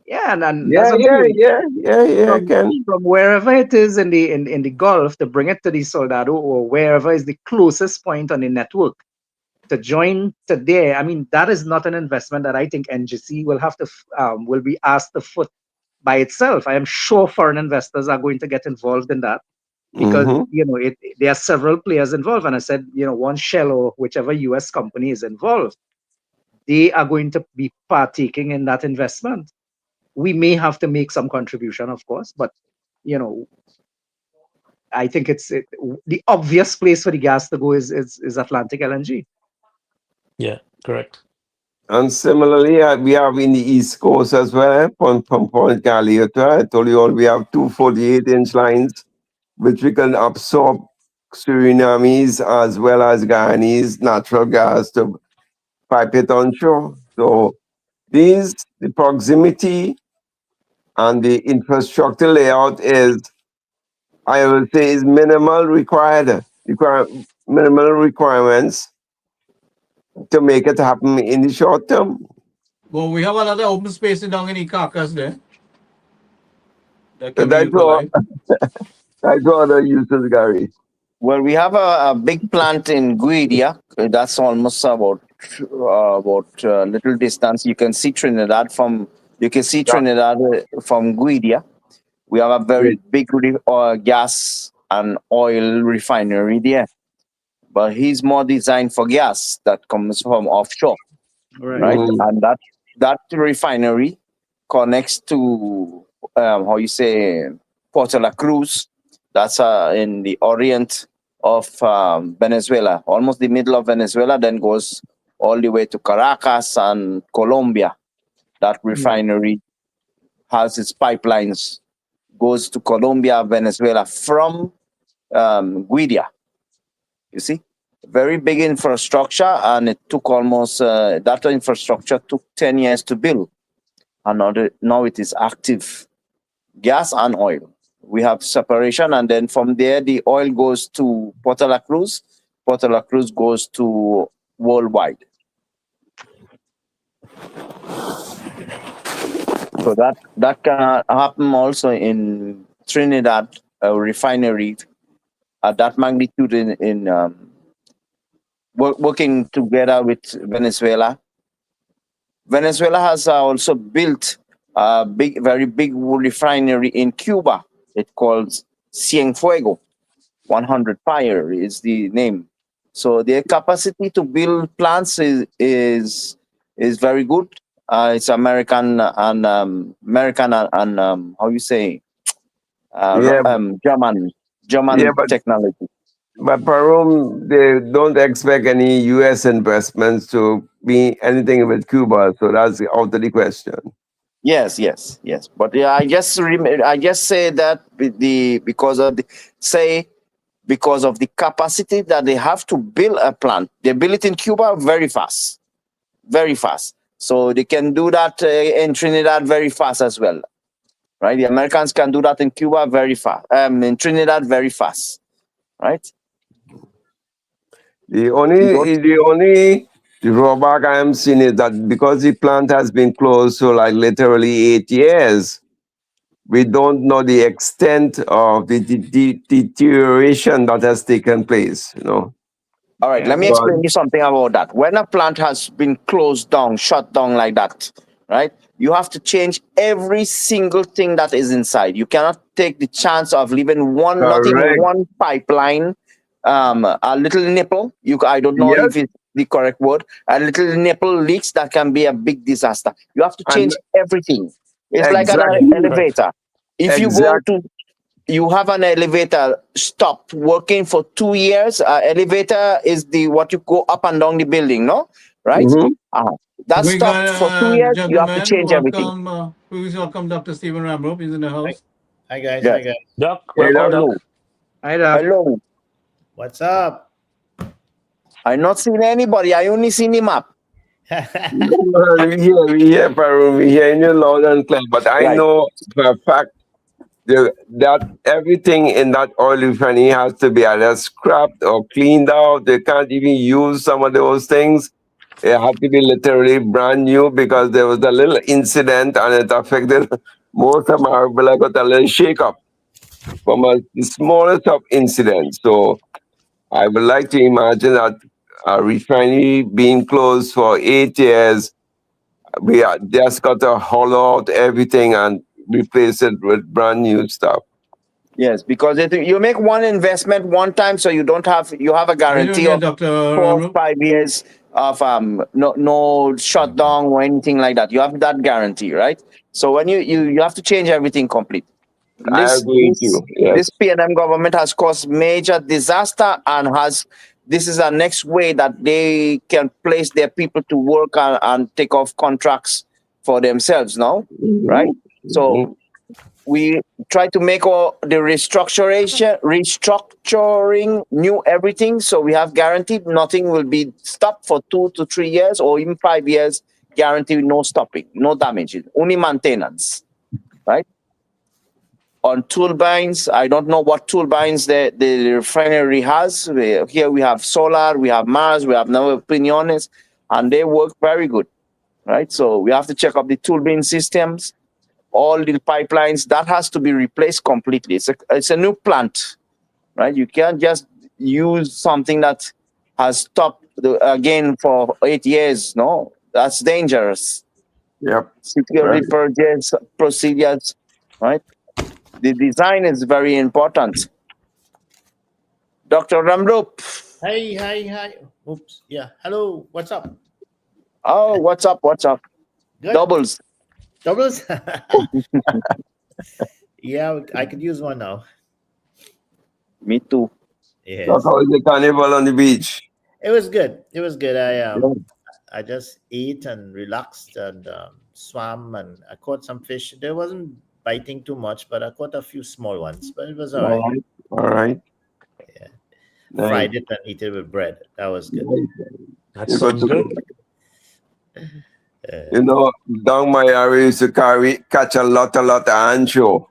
Yeah, and yeah, that's what I'm saying. Ken. From wherever it is in the Gulf, to bring it to the Soldado or wherever is the closest point on the network to join to there. I mean, that is not an investment that I think NGC will have to will be asked to foot by itself. I am sure foreign investors are going to get involved in that because Mhm. there are several players involved. And I said, one Shell or whichever US company is involved, they are going to be partaking in that investment. We may have to make some contribution, of course, but I think the obvious place for the gas to go is Atlantic LNG. Yeah, correct. And similarly, we have in the East Coast as well, from Point Caliota. I told you all we have two 48-inch lines, which we can absorb Surinamese as well as Guyanese natural gas to pipe it onshore. So the proximity and the infrastructure layout is, I would say, is minimal minimal requirements to make it happen in the short term. Well, we have another open space down in Icacos there that can be That's all. utilized. That's all the uses, Gary. Well, we have a big plant in Guidia. That's almost about little distance. You can see Trinidad from Guidia. We have a very big gas and oil refinery there, but he's more designed for gas that comes from offshore. right? Mm. And that refinery connects to how you say Puerto La Cruz. That's in the orient of Venezuela, almost the middle of Venezuela. Then goes all the way to Caracas and Colombia. That refinery has its pipelines, goes to Colombia, Venezuela from Guidia. You see, very big infrastructure, and it took almost that infrastructure took 10 years to build, and now it is active, gas and oil. We have separation, and then from there the oil goes to Puerto La Cruz. Puerto La Cruz goes to worldwide. So that can happen also in Trinidad refinery at that magnitude in working together with Venezuela. Venezuela has also built a very big refinery in Cuba. It calls Cienfuego. 100 Fire is the name. So their capacity to build plants is very good. It's American and how you say Yeah, German yeah, but technology. Parum, they don't expect any U.S. investments to be anything with Cuba, so that's out of the question. Yes. But yeah, I just say that because of the capacity that they have to build a plant. They build it in Cuba very fast. So they can do that in Trinidad very fast as well, right? The Americans can do that in Cuba very fast. In Trinidad very fast, right? The only drawback I am seeing is that because the plant has been closed for like literally 8 years, we don't know the extent of the deterioration that has taken place. All right, let me explain you something about that. When a plant has been closed down, shut down like that, right? You have to change every single thing that is inside. You cannot take the chance of leaving Correct. one pipeline, a little nipple. I don't know Yes. if it's the correct word. A little nipple leaks, that can be a big disaster. You have to And change everything. It's like an exactly. elevator. If you go to you have an elevator stopped working for 2 years. Elevator is what you go up and down the building, no? Right? Mhm. That We stopped for 2 got years. You have to gentlemen. change everything. Welcome. Please welcome Dr. Stephen Ramrope. He's in the house. Hi guys. Yes. Hi guys. Doc, Hey, welcome, Doc. Hello. Hi, Doc. Hello. What's up? I not seen anybody. I only seen him up. We hear, Parum, we hear you loud and clear. But I Right. know for a fact that everything in that oil refinery has to be either scrapped or cleaned out. They can't even use some of those things. It had to be literally brand new because there was a little incident and it affected most of our, I got a little shake up from the smallest of incidents. So I would like to imagine that a refinery being closed for 8 years, we are just got to hollow out everything and replace it with brand new stuff. Yes, because you make one investment one time, so you have a How you doing guarantee there, of Dr. 4 or Ramrope? 5 years of no shutdown or anything like that. You have that guarantee, right? So when you have to change everything complete. I agree with you. Yes. This PNM government has caused major disaster, and this is the next way that they can place their people to work and take off contracts for themselves now, right? So we try to make all the restructuring, new everything. So we have guaranteed nothing will be stopped for 2 to 3 years or even 5 years. Guaranteed no stopping, no damage, only maintenance, right? On turbines, I don't know what turbines the refinery has. Here we have Solar, we have Mars, we have Nueva Opiniones, and they work very good, right? So we have to check up the turbine systems, all the pipelines. That has to be replaced completely. It's a new plant, right? You can't just use something that has stopped again for 8 years. No, that's dangerous. Yep. Security procedures, right? The design is very important. Dr. Ramrope. Hi. Oops. Yeah. Hello. What's up? Oh, what's up? What's up? Good. Doubles. Doubles? Yeah, I could use one now. Me too. Yes. That's how is the carnival on the beach. It was good. It was good. Yeah. I just ate and relaxed and swam and I caught some fish. There wasn't biting too much, but I caught a few small ones. But it was all All right. right. All right. Yeah. Nice. Fried it and eat it with bread. That was good. That You got sounds to- good. You know, down my area used to catch a lot of ancho.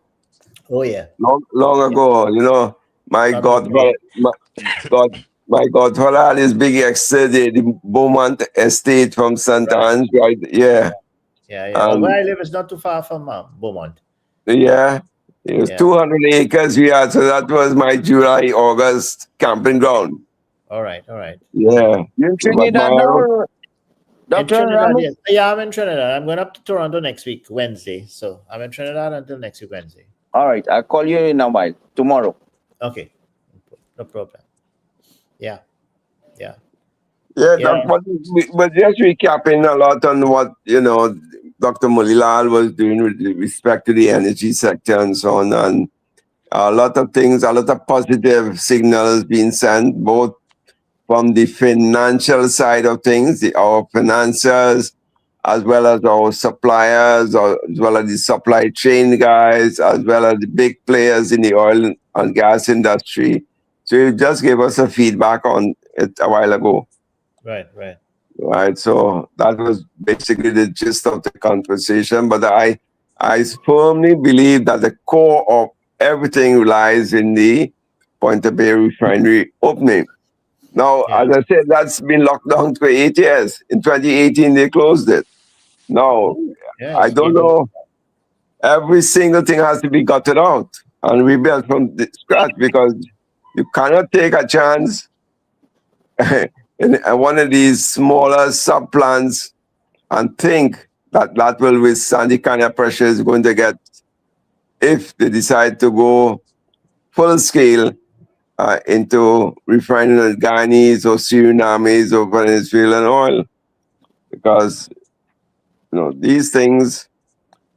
Oh yeah. Long ago, you know, my Not godfather, my godfather had his big estate, the Beaumont estate from St. Right. Anne's, right? Yeah, Yeah. Where I live is not too far from Beaumont. yeah. It was Yeah. 200 acres we had, so that was my July, August camping ground. All right. Yeah. You're in So, but Trinidad my- now, In Dr. Trinidad, Ramos? yes. Yeah, I'm in Trinidad. I'm going up to Toronto next week, Wednesday. So I'm in Trinidad until next week, Wednesday. All right, I'll call you in a while, tomorrow. Okay. No problem. Yeah. Yeah, Yeah. but just recapping a lot on what, you know, Dr. Mulilal was doing with respect to the energy sector and so on, and a lot of things, a lot of positive signals being sent, both from the financial side of things, our financiers, as well as our suppliers, as well as the supply chain guys, as well as the big players in the oil and gas industry. So you just gave us a feedback on it a while ago. Right. Right, so that was basically the gist of the conversation. But I firmly believe that the core of everything lies in the Point Bay refinery opening. Now, Yeah. as I said, that's been locked down for 8 years. In 2018, they closed it. Now, Yeah. I don't know. Every single thing has to be gutted out and rebuilt from the scratch, because you cannot take a chance in one of these smaller sub plants and think that that will withstand the kind of pressure it's going to get if they decide to go full scale into refining of Guyanese or Surinamese or Venezuelan oil. Because, you know, these things,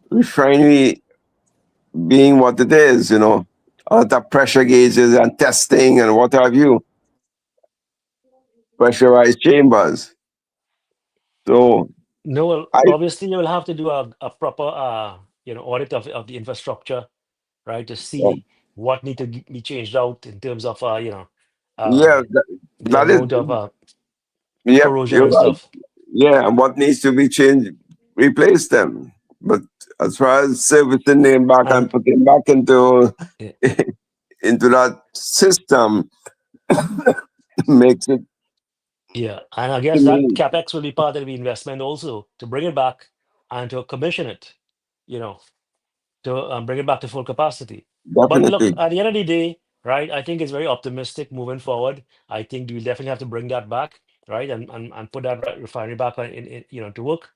refinery being what it is, you know, a lot of pressure gauges and testing and what have you, pressurized chambers. So, No, well, I- obviously you will have to do a proper audit of the infrastructure, right, to see what need to be changed out in terms of yeah, the that is, amount of yeah, corrosion you're and right. stuff. Yeah, and what needs to be changed, replace them. But as far as servicing them back and And- putting back into Yeah. into that system makes it. Yeah, and I guess to that me, capex will be part of the investment also to bring it back and to commission it, to bring it back to full capacity. But look, definitely. at the end of the day, right, I think it's very optimistic moving forward. I think we'll definitely have to bring that back, right, and put that refinery back to work,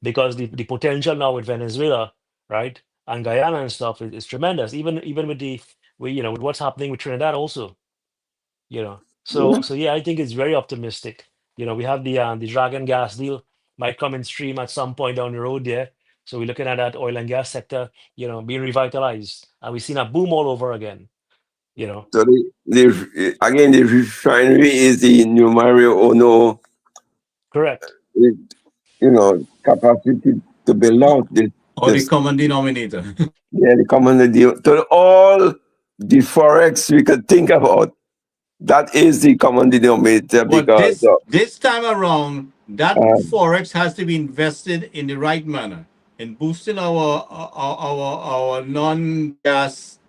because the potential now with Venezuela, right, and Guyana and stuff is tremendous. Even with what's happening with Trinidad also, So yeah, I think it's very optimistic. We have the Dragon gas deal might come in stream at some point down the road there. So we're looking at that oil and gas sector, being revitalized, and we've seen a boom all over again. So the refinery is the numero uno, Correct. capacity to build out this. Or the Yes. common denominator. Yeah, the common deal. To all the forex we could think about, that is the common denominator. But Because this time around, that Um, forex has to be invested in the right manner in boosting our non-gas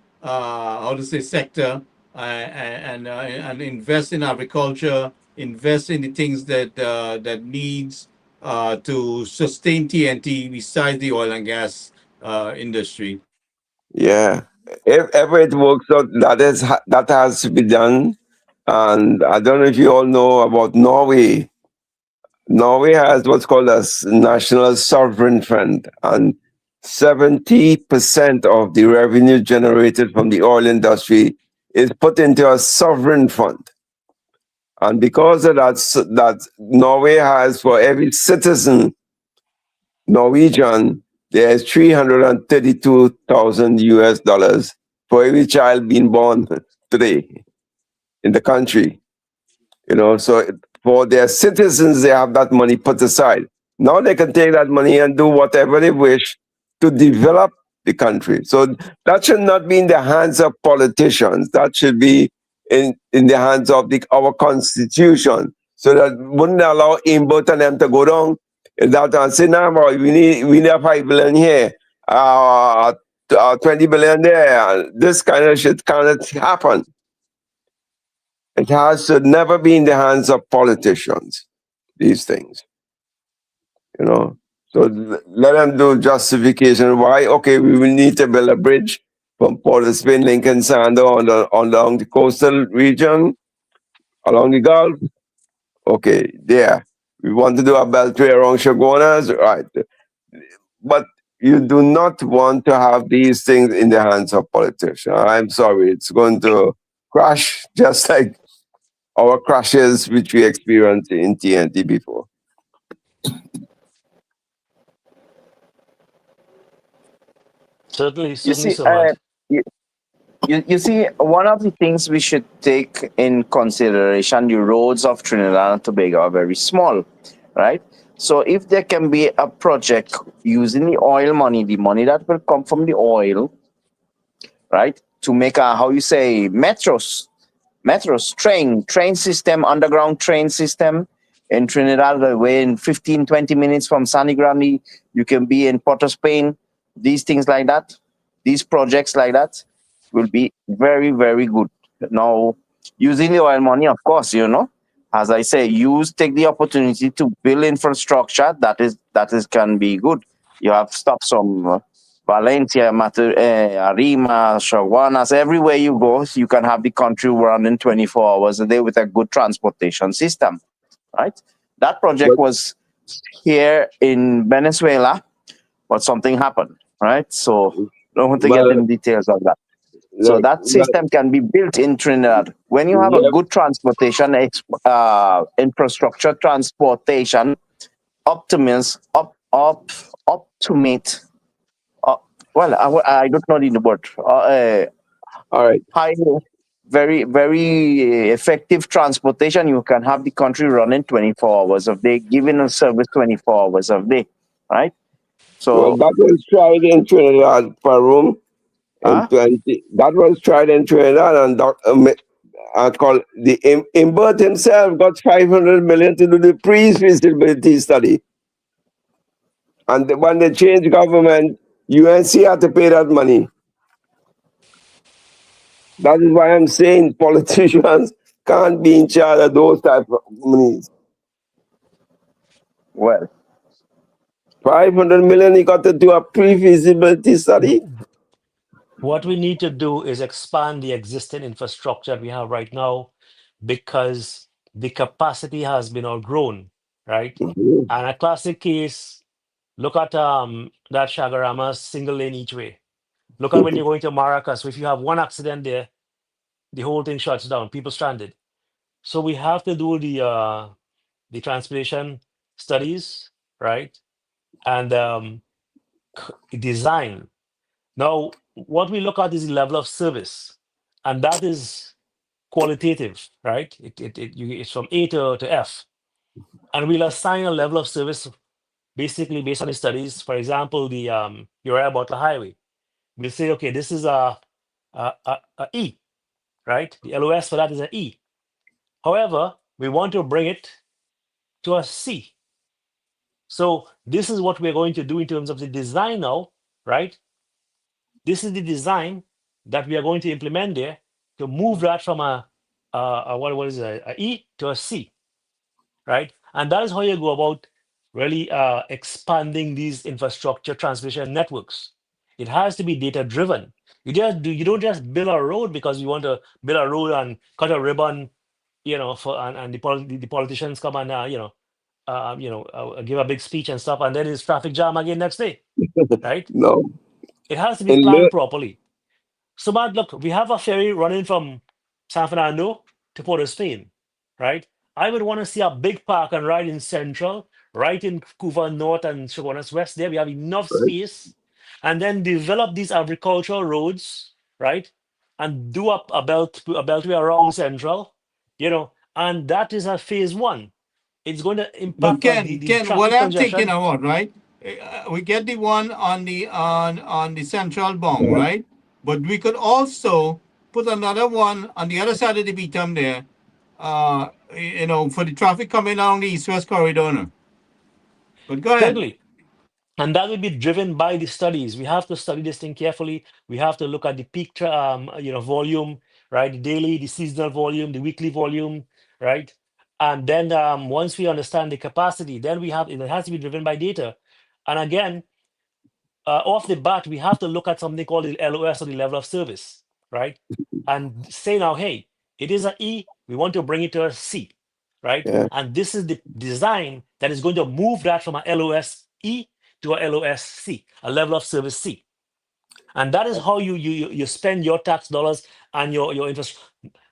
sector, and invest in agriculture, invest in the things that needs to sustain TNT besides the oil and gas industry. yeah, if ever it works out, that has to be done. And I don't know if you all know about Norway. Norway has what's called a national sovereign fund, and 70% of the revenue generated from the oil industry is put into a sovereign fund. And because of that Norway has, for every citizen Norwegian, there's $332,000 for every child being born today in the country. So for their citizens, they have that money put aside. Now they can take that money and do whatever they wish to develop the country. So that should not be in the hands of politicians. That should be in the hands of our constitution. So that wouldn't allow Imbot and them to go down in that and say, "No, boy, we need 5 billion here, 20 billion there." This kind of shit cannot happen. It has to never be in the hands of politicians, these things. So let them do justification why, okay, we will need to build a bridge from Port of Spain, Lincoln, Sander along the coastal region, along the Gulf. Okay, there. We want to do a beltway around Chaguanas, right. But you do not want to have these things in the hands of politicians. I'm sorry, it's going to crash just like our crashes which we experienced in TNT before. Certainly, You certainly, see, Samad. you see, one of the things we should take in consideration, the roads of Trinidad and Tobago are very small, right? So if there can be a project using the oil money, the money that will come from the oil, right, to make a, how you say, metros, train system, underground train system in Trinidad, where in 15, 20 minutes from Sangre Grande, you can be in Port of Spain. These things like that, these projects like that will be very, very good. Now, using the oil money, of course, as I say, take the opportunity to build infrastructure that can be good. You have stops from Valencia, Arima, Chaguanas, everywhere you go, you can have the country running 24 hours a day with a good transportation system, right? That project was here in Venezuela, but something happened, right? So don't want to get in details of that. So that system can be built in Trinidad. When you have a good transportation, infrastructure, transportation, optimate. Well, I don't know the word. All right. High, very, very effective transportation. You can have the country running 24 hours of day, giving a service 24 hours of day, right? So that was tried in Trinidad, Peru. That was tried in Trinidad, and called the Imbert himself got 500 million to do the pre-feasibility study. And when they changed government, UNC had to pay that money. That is why I'm saying politicians can't be in charge of those type of monies. Well, 500 million, he got to do a pre-feasibility study. What we need to do is expand the existing infrastructure we have right now, because the capacity has been outgrown, right? Mm-hmm. And a classic case, look at that Chaguarama single lane each way. Look at when you're going to Maracas. So if you have one accident there, the whole thing shuts down, people stranded. So we have to do the transportation studies, right? And design. Now, what we look at is the level of service, and that is qualitative, right? It's from A to F, and we'll assign a level of service basically based on the studies. For example, the Uriah Butler Highway, we'll say, okay, this is a E, right? The LOS for that is an E. However, we want to bring it to a C. So this is what we're going to do in terms of the design now, right? This is the design that we are going to implement there to move that from a E to a C, right? And that is how you go about really expanding these infrastructure transmission networks. It has to be data driven. You don't just build a road because you want to build a road and cut a ribbon, and the politicians come and give a big speech and stuff, and then it's traffic jam again next day, right? No. It has to be planned properly. So, but look, we have a ferry running from San Fernando to Port of Spain. right? I would want to see a big park and ride in Central, right in Vancouver North and Chaguanas West. There we have enough Right. space, and then develop these agricultural roads, right? And do up a beltway around Central, and that is a phase one. It's going to But impact on the, Ken, the what traffic I'm thinking congestion. about, right? We get the one on the central bong, right? But we could also put another one on the other side of the beacon there, for the traffic coming along the east-west corridor. No? But go ahead. Certainly. And that will be driven by the studies. We have to study this thing carefully. We have to look at the peak, volume, right? The daily, the seasonal volume, the weekly volume, right? And then once we understand the capacity, then it has to be driven by data. And again, off the bat, we have to look at something called the LOS, or the level of service, right? And say now, hey, it is an E, we want to bring it to a C, right? Yeah. And this is the design that is going to move that from a LOS E to a LOS C, a level of service C. And that is how you spend your tax dollars and your interest.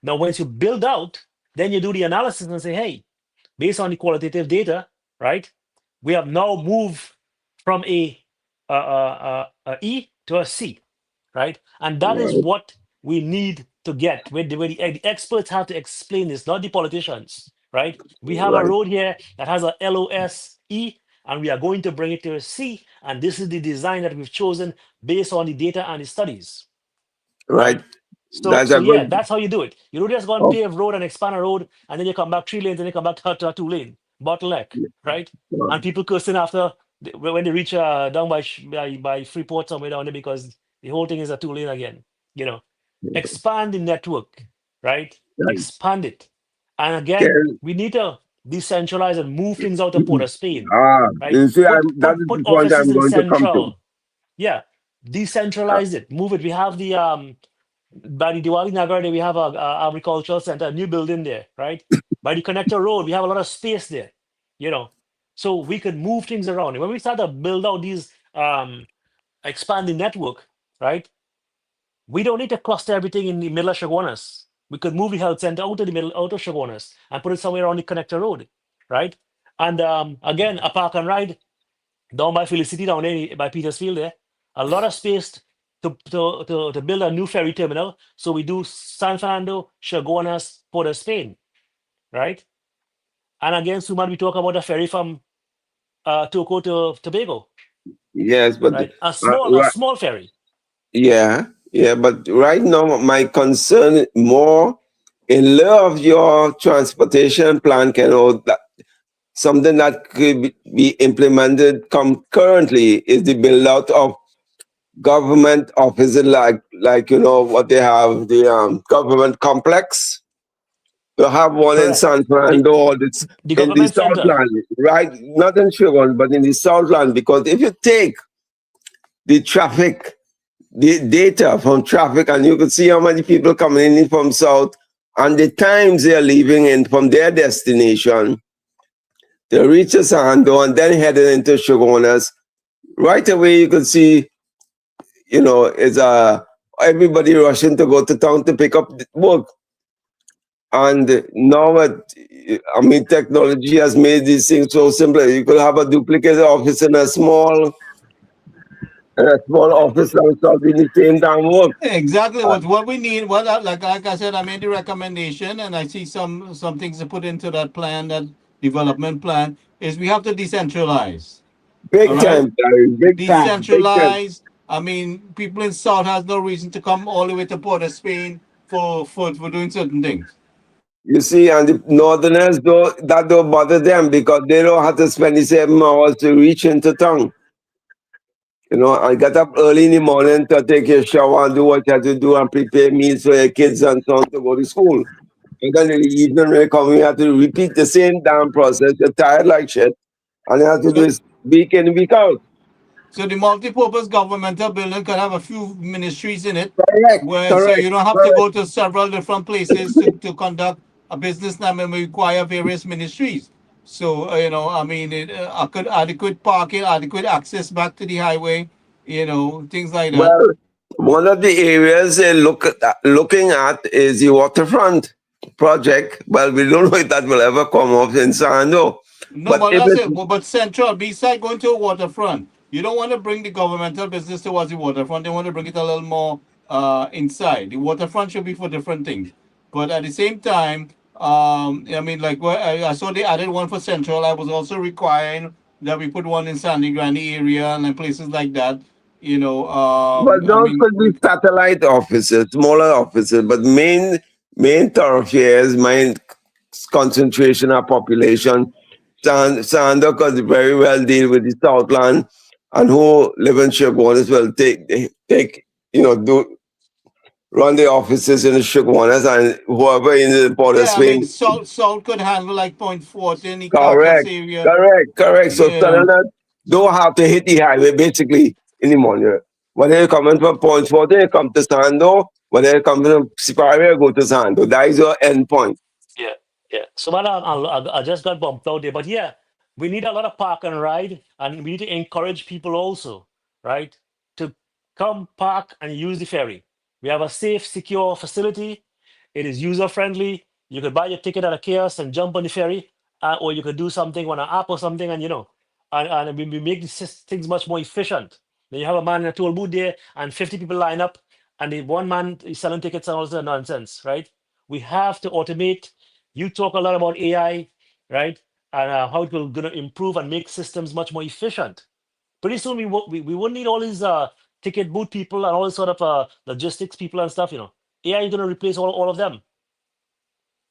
Now, once you build out, then you do the analysis and say, hey, based on the qualitative data, right? We have now moved from a E to a C, right? And that is what we need to get. Where the experts have to explain this, not the politicians, right? We have a Right. road here that has a LOS E, and we are going to bring it to a C, and this is the design that we've chosen based on the data and the studies, Right. right? So, That's so a yeah, good. that's how you do it. You don't just go and Oh, pave road and expand a road, and then you come back 3 lanes, and then you come back to a 2 lane bottleneck, right? And people cursing after when they reach down by Freeport somewhere down there, because the whole thing is a 2 lane again. Expand the network, right? right. Expand it, and again, Ken, we need to decentralize and move things out of Port of Spain, right? you see, that Put is the point offices I'm in going to come to. Central. Yeah, decentralize it, move it. We have the by the Diwali Nagar, we have a agricultural center, a new building there, right? By the connector road, we have a lot of space there, so we could move things around. And when we start to build out these expand the network, right? We don't need to cluster everything in the middle of Chaguanas. We could move the health center out of the middle, out of Chaguanas, and put it somewhere on the connector road, right? And again, a park and ride down by Felicity, down there by Petersfield there. A lot of space to build a new ferry terminal. So we do San Fernando, Chaguanas, Port of Spain, right? And again, Suman, we talk about a ferry from Toco to Tobago, Yes, but right? A right, small ferry. yeah, but right now my concern more in lieu of your transportation plan, that something that could be implemented concurrently is the build out of government offices like what they have, the government complex. You have one in Correct. San Fernando, or it's The in the government center. Southland, right? Not in Sugar, but in the Southland, because if you take the traffic, the data from traffic, and you could see how many people coming in from South and the times they are leaving in from their destination, they reach San Fernando and then heading into Chaguanas. Right away, you could see, it's everybody rushing to go to town to pick up work. And now, technology has made these things so simple. You could have a duplicate office in a small office and start doing the same damn work. Exactly what we need. Well, like I said, I made the recommendation, and I see some things to put into that plan, that development plan. Is we have to decentralize. Big All right? time, Barry. Big time. Decentralize. I mean, people in South has no reason to come all the way to Port of Spain for doing certain things. You see, and the Northerners, that don't bother them because they don't have to spend the 7 hours to reach into town. I get up early in the morning to take your shower and do what you have to do and prepare meals for your kids and so on to go to school. And then in the evening, when you come, you have to repeat the same damn process. You're tired like shit. And you have to do this week in, week out. So the multi-purpose governmental building can have a few ministries in it. Correct. So you don't have to go to several different places to conduct a business that may require various ministries. So, adequate parking, adequate access back to the highway, things like that. Well, one of the areas they're looking at is the waterfront. project. Well, we don't know if that will ever come up in Sando. No, But but if that's it, it. But central, beside going to a waterfront, you don't want to bring the governmental business towards the waterfront. They want to bring it a little more inside. The waterfront should be for different things. But at the same time, I mean, like I saw they added one for central. I was also requiring that we put one in Sandy Grande area and then places like that. You know, but I those mean, could be satellite offices, smaller offices, but main thoroughfares, main concentration of population. Sando could very well deal with the Southland, and who live in Sugarwaners will take do run the offices in the Sugarwaners, and whoever in the Port of yeah, I mean, Spain. South could handle like Point Fortin, the Carcass Correct, area. correct. So You know. Southerners don't have to hit the highway basically in the morning. When they come in from Point 14, they come to Sando. When they come from Superior, go to Sando. That is your end point. Yeah, yeah. So, man, I just got bumped out there, but yeah, we need a lot of park and ride, and we need to encourage people also, right, to come park and use the ferry. We have a safe, secure facility. It is user friendly. You could buy your ticket at a kiosk and jump on the ferry, or you could do something on an app or something, and and we make these things much more efficient. Then you have a man in a toll booth there, and 50 people line up, and the one man is selling tickets and all that nonsense, right? We have to automate. You talk a lot about AI, right? And how it will gonna improve and make systems much more efficient. Pretty soon we won't need all these ticket booth people and all this sort of logistics people and stuff. AI is gonna replace all of them.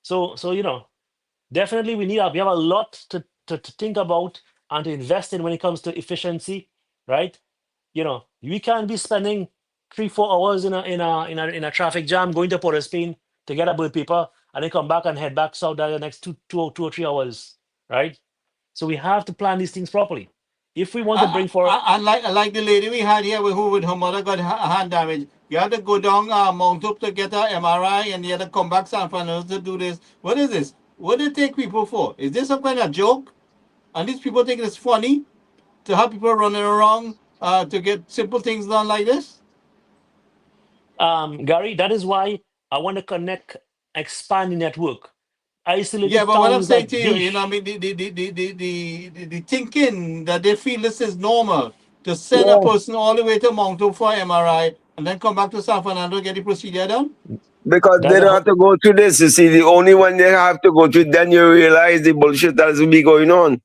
So definitely we have a lot to think about and to invest in when it comes to efficiency, right? We can't be spending 3-4 hours in a traffic jam going to Port of Spain to get a bird paper and then come back and head back south the next 2 or 3 hours, right? So we have to plan these things properly. If we want to bring for Like the lady we had here who with her mother got hand damage. You had to go down Mount Hope to get her MRI and you had to come back San Fernando to do this. What is this? What do they take people for? Is this some kind of joke? And these people think it's funny to have people running around to get simple things done like this? Gary, that is why I want to connect, expand the network. Yeah, Isolated but what I'm towns saying like to you, I Gish. mean, the thinking that they feel this is normal to send a Yeah. person all the way to Mount Hope for MRI and then come back to San Fernando to get the procedure done. Because That's they a don't have to go through this. You see, the only one they have to go through, then you realize the bullshit that is be going on.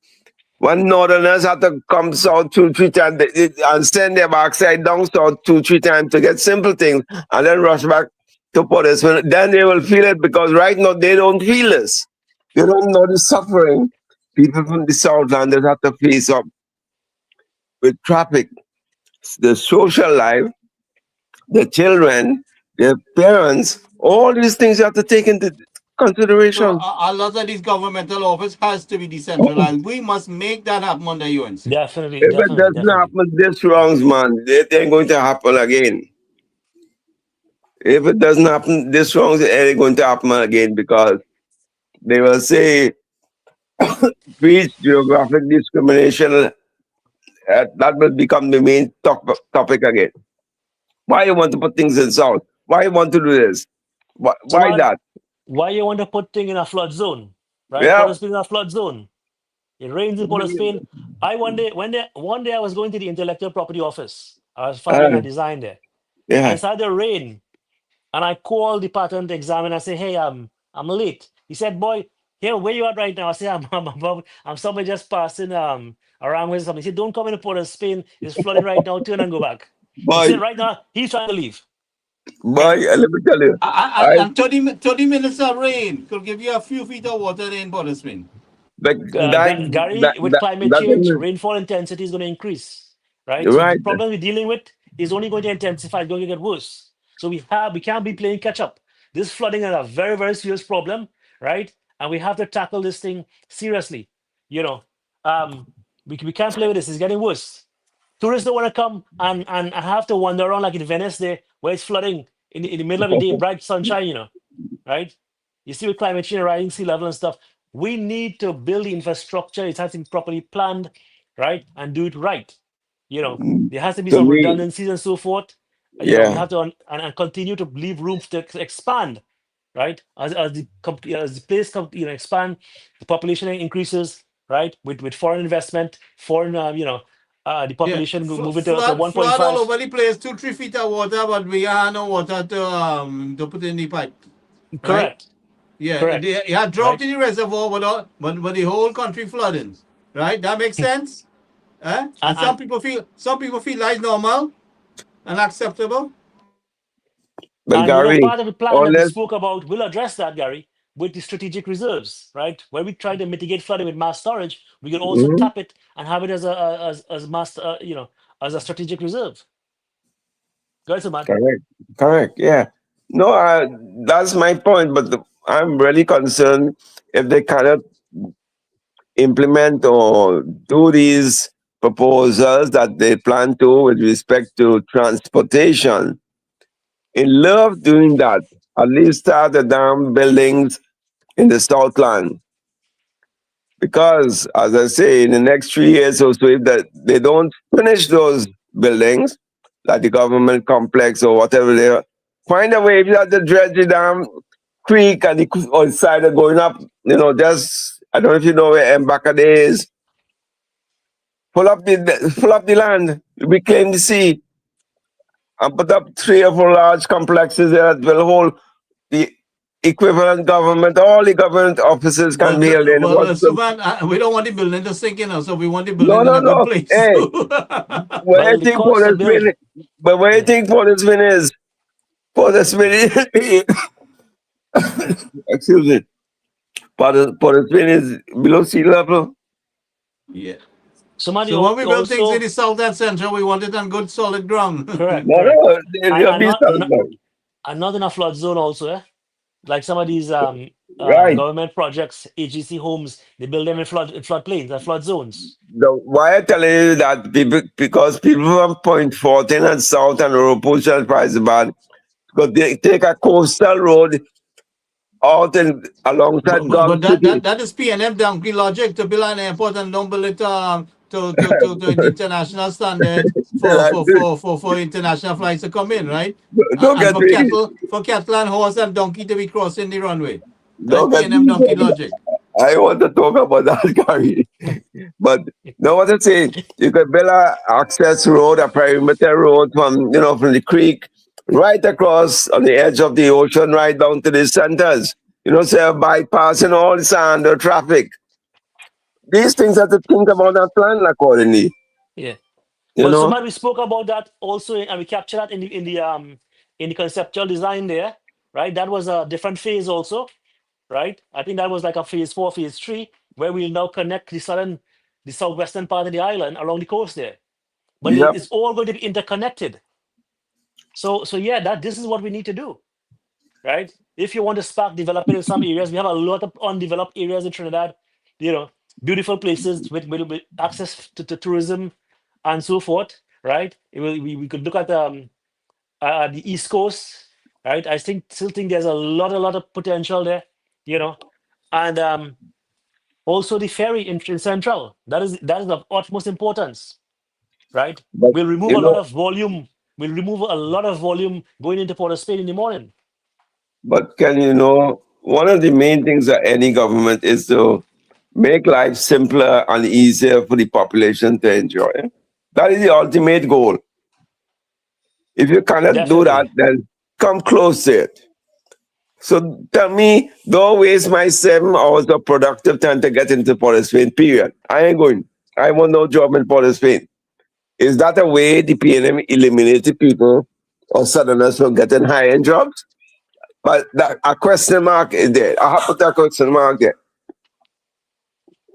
When Northerners have to come south 2-3 times and send their backside down south 2-3 times to get simple things and then rush back to Port of Spain, then they will feel it because right now they don't feel this. They don't know the suffering people from the Southlanders have to face up with traffic, the social life, the children, their parents, all these things you have to take into So consideration. a lot of these governmental office has to be decentralized. We must make that happen under UNC. definitely, If it definitely, doesn't definitely. happen this wrongs, man, it ain't going to happen again. If it doesn't happen this wrongs, it ain't going to happen again because they will say preach geographic discrimination. That will become the main topic again. Why you want to put things in south? Why you want to do this? So, Why man, that? why you want to put thing in a flood zone, right? Yeah. Port of Spain in a flood zone. It rains in Port of Spain. One day I was going to the intellectual property office. I was filing a design there, and Yeah. it started to rain. And I called the patent examiner. I say, "Hey, I'm late." He said, "Boy, here where you at right now?" I say, I'm somewhere just passing around with something." He said, "Don't come in the Port of Spain. It's flooding right now. Turn and go back." He Boy, said, "Right now he's trying to leave." boy, let me tell you. I And 30 minutes of rain could give you a few feet of water in Port of Spain. like that Gary, with climate that change, rainfall intensity is going to increase, right? So the right. problem we're dealing with is only going to intensify, it's going to get worse. So we can't be playing catch up. This flooding is a very, very serious problem, right? And we have to tackle this thing seriously. You know, um, we can't play with this. It's getting worse. Tourists don't want to come and have to wander around like in Venice there, where it's flooding in the middle of the day in bright sunshine, right? You see with climate change, rising sea level and stuff, we need to build the infrastructure. It has to be properly planned, right? And do it right. There has to be To some me, redundancies and so forth. We yeah. have to and continue to leave room to expand. right? As the place expand, the population increases, right? With foreign investment, foreign the Yeah, population will move into to flood all 1.5. over the place, 2-3 feet of water, but we have no water to put in the pipe, right? Correct, Yeah, correct, it had dropped right? in the reservoir, but the whole country flooding, right? That makes sense. And And some people feel like normal and acceptable. But And Gary, part of the plan that we unless spoke about will address that, Gary, with the strategic reserves, right? Where we try to mitigate flooding with mass storage, we can also Mhm. tap it and have it as mass, as a strategic reserve. Go ahead, Sumant. Correct, correct, yeah. No, that's my point. But I'm really concerned if they cannot implement or do these proposals that they plan to with respect to transportation. In lieu of doing that, at least start the damn buildings in the Southland. Because, as I say, in the next 3 years or so, if they don't finish those buildings, like the government complex or whatever they are, find a way, if you have to dredge the damn creek and or side of going up, just, I don't know if you know where Mbakade is, pull up the land, reclaim the sea, and put up 3 or 4 large complexes there that will hold the equivalent government. All the government offices can be held in. Suvan, we don't want the building to sink in, so we want the No, building in no, a good no. place. Hey, where Well, you the think cost to build. Portersville? But where you Yeah. think Portersville is? Portersville is, excuse me. Portersville is below sea level. Yeah. Somebody So when we build things in also the south and central, we want it on good solid ground. correct, No, correct, no, they'll and be southern. not in a flood zone also, like some of these Right. government projects, HGC homes, they build them in floodplains and flood zones. Why I telling you that because people from Point 14 and South and Europe shall price bad because they take a coastal road out and alongside But Gulf City. that is PNM donkey logic to build an airport and don't build it to the international standard for international flights to come in, right? Don't And get me. for cattle and horse and donkey to be crossing the runway. That's Don't get PNM me. donkey logic. I want to talk about that, Gary. But no, what I'm saying, you could build a access road, a perimeter road from the creek right across on the edge of the ocean, right down to the centers. So bypassing all the sand or traffic. These things have to think about and plan accordingly. Yeah. You Well, know, somebody we spoke about that also, and we captured that in the conceptual design there, right? That was a different phase also, right? I think that was like a phase 4, phase 3, where we'll now connect the southwestern part of the island along the coast there. But yep. it's all going to be interconnected. So yeah, this is what we need to do, right? If you want to spark development in some areas, we have a lot of undeveloped areas in Trinidad, beautiful places with access to tourism and so forth, right? We could look at the East Coast, right? I still think there's a lot of potential there, and also the ferry in Central. That is of utmost importance, right? But We'll remove you a lot know, of volume. We'll remove a lot of volume going into Port of Spain in the morning. but one of the main things that any government is to make life simpler and easier for the population to enjoy. That is the ultimate goal. If you cannot do that, Definitely. then come close to it. So tell me, don't waste my 7 hours of productive time to get into Port of Spain, period. I ain't going. I want no job in Port of Spain. Is that a way the PNM eliminated people or southerners from getting high-end jobs? But a question mark is there. I have to put a question mark there.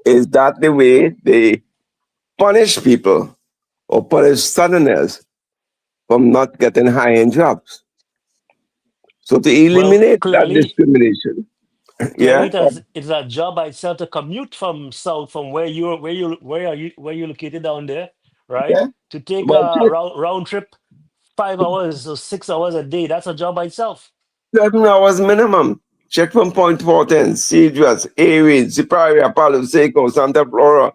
Is that the way they punish people or punish southerners from not getting high-end jobs? So to Well, eliminate that clearly, discrimination, yeah, it's a job by itself to commute from south, from where you're located down there, right? yeah. To take But a round trip, 5 hours or 6 hours a day. That's a job by itself. 7 hours minimum. Check from Point 14, Cedras, Erin, Ziparia, Palo Seco, Santa Flora.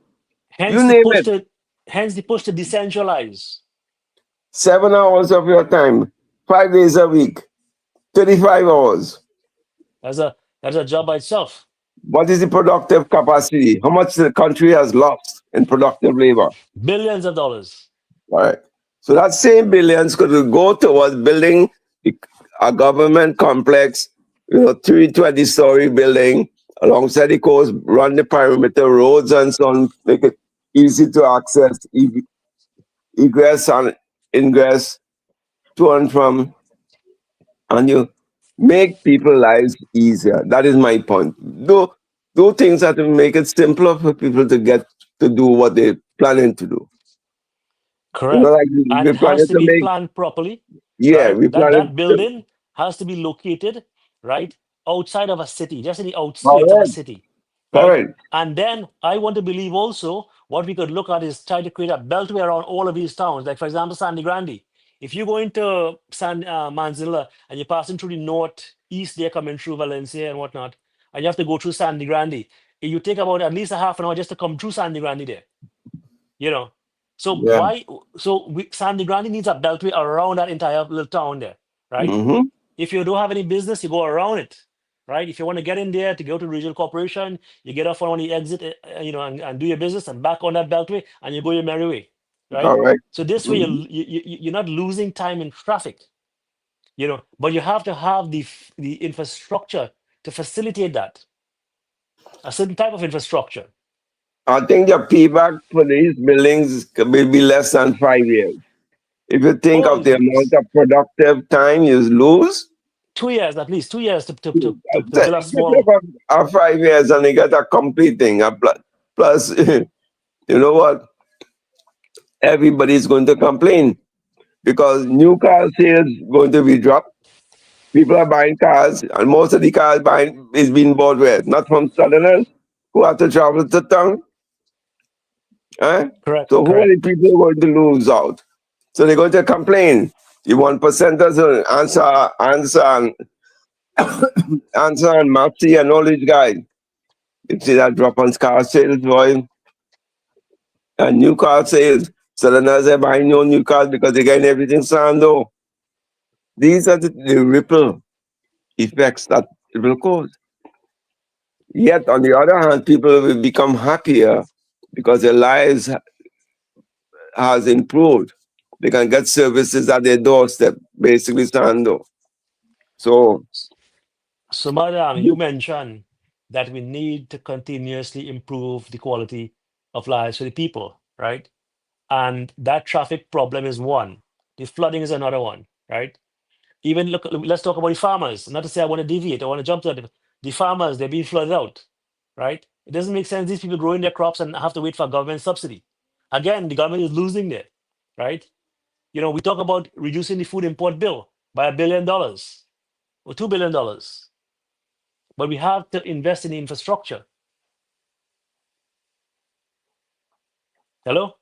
You Hence the name push it. to hence the push to decentralize. 7 hours of your time, 5 days a week, 35 hours. That's a job by itself. What is the productive capacity? How much the country has lost in productive labor? Billions of dollars. All right. So that same billions could go towards building a government complex, 320-story building alongside the coast, run the perimeter roads and so on, make it easy to access, egress and ingress to and from, and you make people's lives easier. That is my point. Do things that will make it simpler for people to get to do what they're planning to do. Correct. Like And we're it planning has to to be make, planned properly. yeah, Right? we That planning building has to be located, right, outside of a city, just in the outskirts of a correct, city. Right? correct. And then I want to believe also what we could look at is try to create a beltway around all of these towns. Like, for example, Sandy Grande. If you go into Manzanilla and you're passing through the northeast, they're coming through Valencia and whatnot, and you have to go through Sandy Grande, you take about at least a half an hour just to come through Sandy Grande there. So Yeah. Sandy Grande needs a beltway around that entire little town there, right? Mm-hmm. If you don't have any business, you go around it, right? If you want to get in there to go to regional corporation, you get off on the exit, and do your business and back on that beltway, and you go your merry way, right? All right. So this way, you're not losing time in traffic, but you have to have the infrastructure to facilitate that, a certain type of infrastructure. I think the payback for these buildings will be less than 5 years. If you think of the amount of productive time you lose, 2 years at least, 2 years to build a you small. take 5 years and you get a complete thing. Plus, you know what? Everybody's going to complain because new car sales going to be dropped. People are buying cars, and most of the cars is being bought where? Not from Southerners who have to travel to town. Correct. So who are the people going to lose out? So they're going to complain. You want percenters to answer and Maxi and all these guys. You see that drop on car sales, boy. And new car sales. Southerners are buying no new cars because they're getting everything Sando. These are the ripple effects that it will cause. Yet, on the other hand, people will become happier because their lives has improved. They can get services at their doorstep, basically Sando. So, Madam, you mentioned that we need to continuously improve the quality of lives for the people, right? And that traffic problem is one. The flooding is another one, right? Even let's talk about the farmers. Not to say I want to deviate, I want to jump to that. The farmers, they're being flooded out, right? It doesn't make sense. These people growing their crops and have to wait for government subsidy. Again, the government is losing there, right? We talk about reducing the food import bill by $1 billion or $2 billion. But we have to invest in the infrastructure. Hello?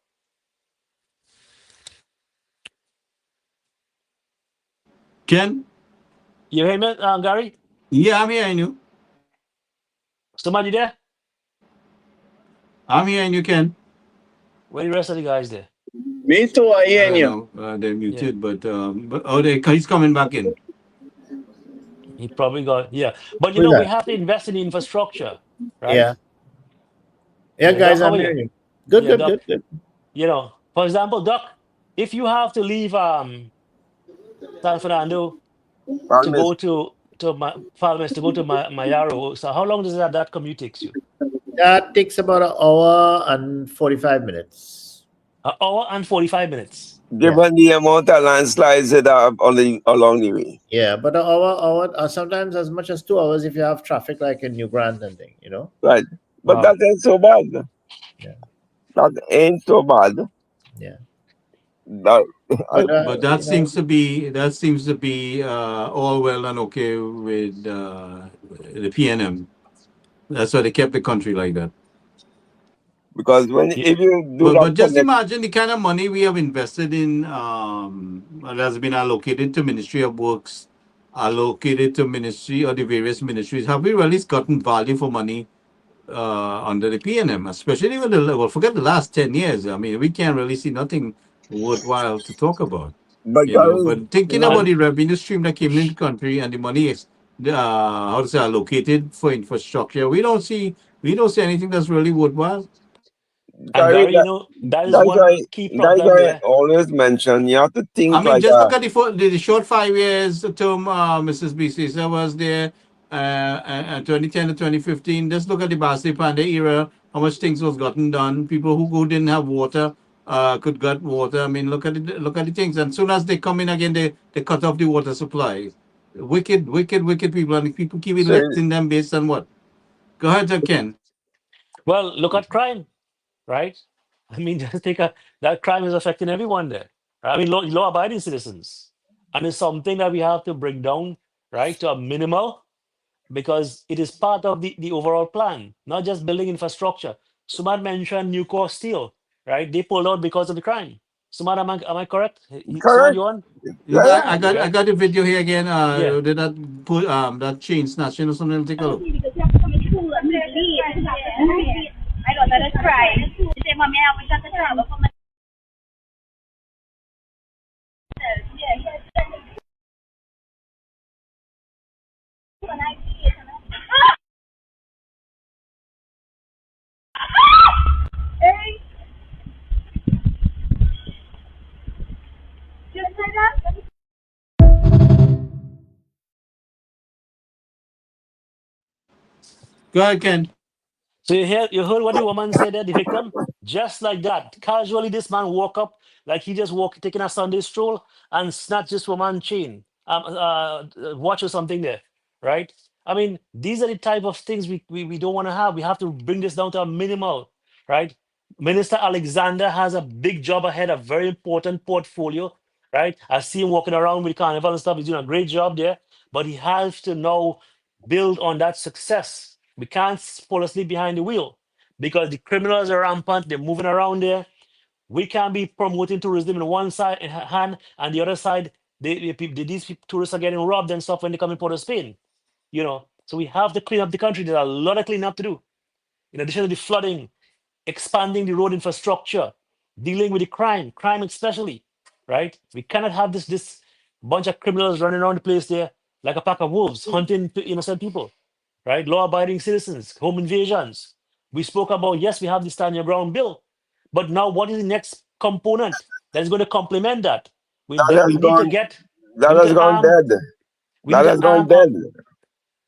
Ken? You hear me, Gary? Yeah, I'm hearing you. Somebody there? I'm hearing you, Ken. Where the rest of the guys there? Me too, I hear I you. know, they're muted, but he's coming back in. He probably got, yeah. But Who's we that? have to invest in the infrastructure, right? Yeah. Yeah, Yeah, guys, Doc, how I'm are you? hearing you. Good, Yeah, good, Doc. good, good. For example, Doc, if you have to leave San Fernando to go to Palmas, to go to Mayaro, so how long does that commute takes you? That takes about an hour and 45 minutes. An hour and 45 minutes. given the amount of landslides that are along the way. Yeah, but an hour, sometimes as much as 2 hours if you have traffic like in New Grand and thing, Right. But Wow. that ain't so bad. Yeah. That ain't so bad. Yeah. That, But that seems to be all well and okay with the PNM. That's why they kept the country like that. because if you do But just imagine the kind of money we have invested in that has been allocated to Ministry of Works, allocated to Ministry or the various ministries. Have we really gotten value for money under the PNM, especially with forget the last 10 years. I mean, we can't really see nothing worthwhile to talk about. but But thinking about the revenue stream that came into the country and the money how to say, allocated for infrastructure. We don't see anything that's really worthwhile. And Gary, Gary, you know, that is that's one why key that's problem why I there. always mention you have to I think mean, like just look at the short 5 years term Mrs. BC was there, 2010 to 2015. Just look at the Bassi Pandey era, how much things was gotten done. People who didn't have water could get water. I mean, look at the things. And soon as they come in again, they cut off the water supply. Wicked people, and people keep so electing them based on what? Go ahead, Ken. Well, look at crime, right? I mean, just take that crime is affecting everyone there. I mean, law-abiding citizens, and it's something that we have to bring down, right, to a minimal, because it is part of the overall plan, not just building infrastructure. Sumad mentioned Nucor Steel, right? They pulled out because of the crime. Sumad, am I correct? Sumad, correct. you on? Look, Yeah, I Yeah, got the video here again. yeah. Did that put that chain snatching or something? Take a look. I don't let us cry. She said, Mommy, I wish I could travel for myself. When I did, hey, just like that. Go ahead, Ken. So you heard what the woman said there, the victim? Just like that. Casually, this man walk up like he just walk, taking a Sunday stroll and snatch this woman chain, watch or something there, right? I mean, these are the type of things we don't want to have. We have to bring this down to a minimal, right? Minister Alexander has a big job ahead, a very important portfolio, right? I see him walking around with carnival and stuff. He's doing a great job there, but he has to now build on that success. We can't fall asleep behind the wheel because the criminals are rampant. They're moving around there. We can't be promoting tourism in one side hand and the other side. These tourists are getting robbed and stuff when they come in Port of Spain. You know, so we have to clean up the country. There's a lot of cleanup to do. In addition to the flooding, expanding the road infrastructure, dealing with the crime especially, right? We cannot have this bunch of criminals running around the place there like a pack of wolves hunting innocent people, right? Law-abiding citizens, home invasions. We spoke about, yes, we have the Stand Your Ground bill, but now what is the next component that is going to complement that? that has We need to gone get, that we need has to gone arm, dead. we need That to has gone arm dead.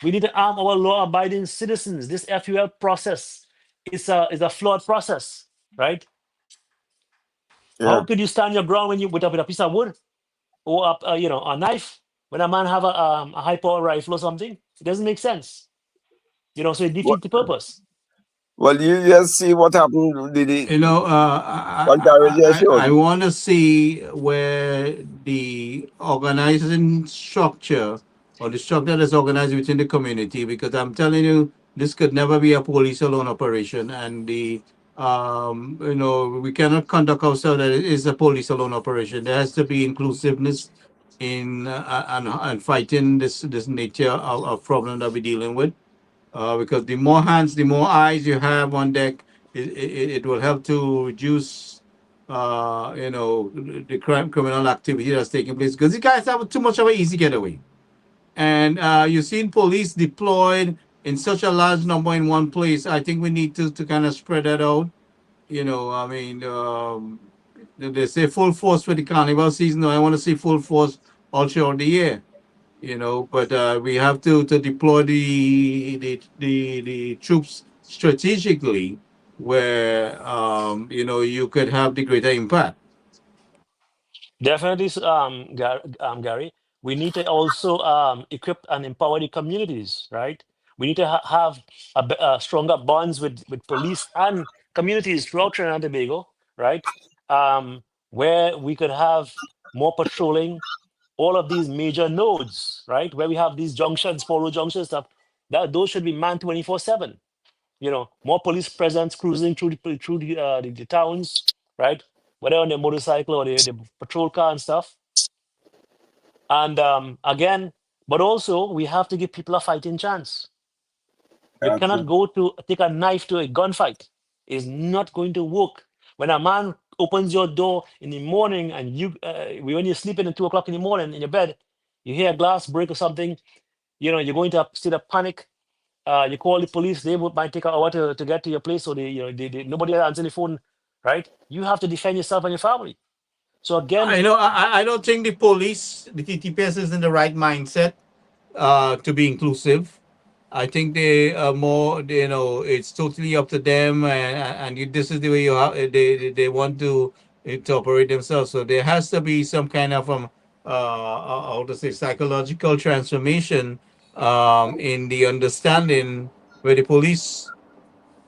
we need to arm our law-abiding citizens. This FUL process is a flawed process, right? Yeah. How could you stand your ground when you with a piece of wood or a knife when a man have a high power rifle or something? It doesn't make sense, so it Well, defeats the purpose. well, you just see what happened with the You know, Ontario I showed. want to see where the organizing structure or the structure that's organized within the community, because I'm telling you, this could never be a police alone operation, and we cannot conduct ourselves that it is a police alone operation. There has to be inclusiveness in and fighting this nature of problem that we're dealing with, because the more hands, the more eyes you have on deck, it will help to reduce, the criminal activity that's taking place. Because these guys have too much of an easy getaway, and you've seen police deployed in such a large number in one place. I think we need to kind of spread that out. I mean, they say full force for the carnival season. No, I want to see full force all throughout the year. But we have to deploy the troops strategically where you could have the greater impact. Definitely, Gary. We need to also equip and empower the communities, right? We need to have stronger bonds with police and communities throughout Trinidad and Tobago, right? Where we could have more patrolling, all of these major nodes, right? Where we have these junctions, 4 road junctions, stuff. Those should be manned 24/7. More police presence cruising through the towns, right? Whether on the motorcycle or the patrol car and stuff. And again, but also we have to give people a fighting chance. You That's it. cannot go to take a knife to a gunfight. It's not going to work. When a man opens your door in the morning and when you're sleeping at 2 o'clock in the morning in your bed, you hear a glass break or something, you're going to see the panic. You call the police, they might take an hour to get to your place, so nobody answer the phone, right? You have to defend yourself and your family. So again, I don't think the police, the TTPS, is in the right mindset to be inclusive. I think they are more, it's totally up to them, and this is the way they want to operate themselves. So there has to be some kind of how to say, psychological transformation in the understanding where the police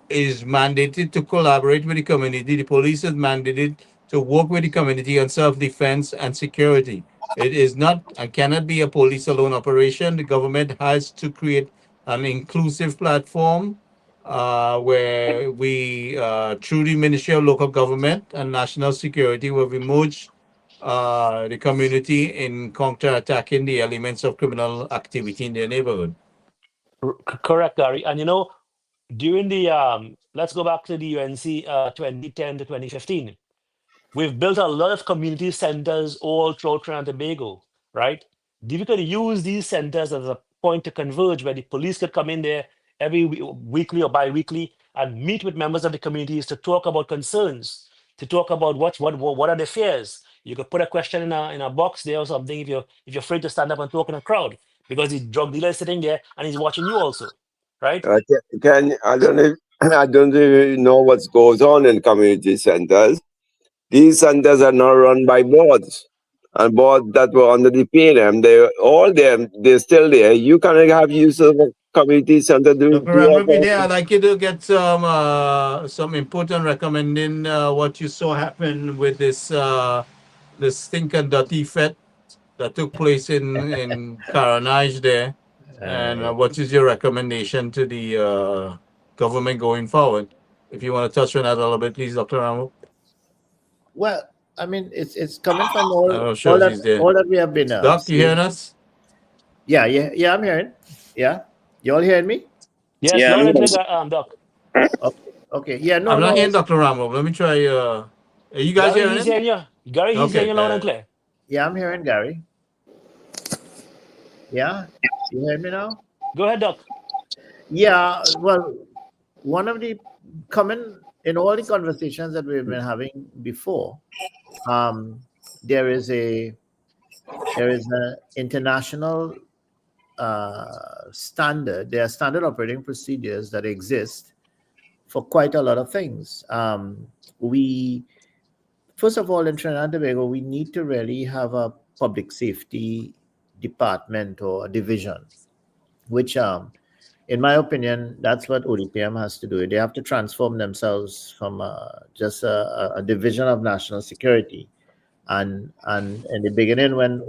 is mandated to collaborate with the community. The police is mandated to work with the community on self-defense and security. It is not and cannot be a police alone operation. The government has to create an inclusive platform where we, through the Ministry of Local Government and National Security, where we merge the community in counter-attacking the elements of criminal activity in their neighborhood. correct, Gary. And during the let's go back to the UNC 2010 to 2015. We've built a lot of community centers all throughout Trinidad and Tobago, right? We could use these centers as a point to converge where the police could come in there every weekly or bi-weekly and meet with members of the communities to talk about concerns, to talk about what are the fears. You could put a question in a box there or something if you're afraid to stand up and talk in a crowd because the drug dealer is sitting there and he's watching you also, right? I don't know. I don't really know what goes on in community centers. These centers are not run by boards, and boards that were under the PNM, they're all there. They're still there. You cannot have use of a community center. Dr. Ramapide, I'd like you to get some input on recommending what you saw happen with this Stink and Dirty Fete that took place in Caranage there, and what is your recommendation to the government going forward? If you want to touch on that a little bit, please, Dr. Ramo. Well, I mean, it's coming from all that we have been. Doc, you hearing us? Yeah, I'm hearing. Yeah, you all hearing me? Yes, Yeah, loud and clear, Doc. Okay. Yeah, I'm not hearing Dr. Ramo. Let me try. Are you guys Gary, hearing he's it? hearing you. Gary, he's hearing you loud and clear. Yeah, I'm hearing Gary. Yeah, you hear me now? Go ahead, Doc. Yeah, well, one of the common in all the conversations that we've been having before, there is an international standard. There are standard operating procedures that exist for quite a lot of things. First of all, in Trinidad and Tobago, we need to really have a public safety department or a division, which in my opinion, that's what ODPM has to do. They have to transform themselves from just a division of national security. And in the beginning, when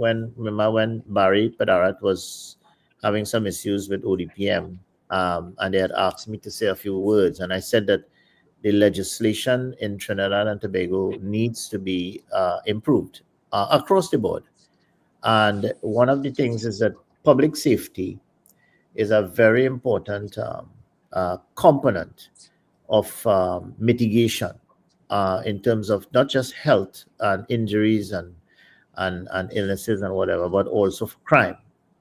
Barry Padarat was having some issues with ODPM, and they had asked me to say a few words, and I said that the legislation in Trinidad and Tobago needs to be improved across the board. And one of the things is that public safety is a very important component of mitigation in terms of not just health and injuries and illnesses and whatever, but also for crime.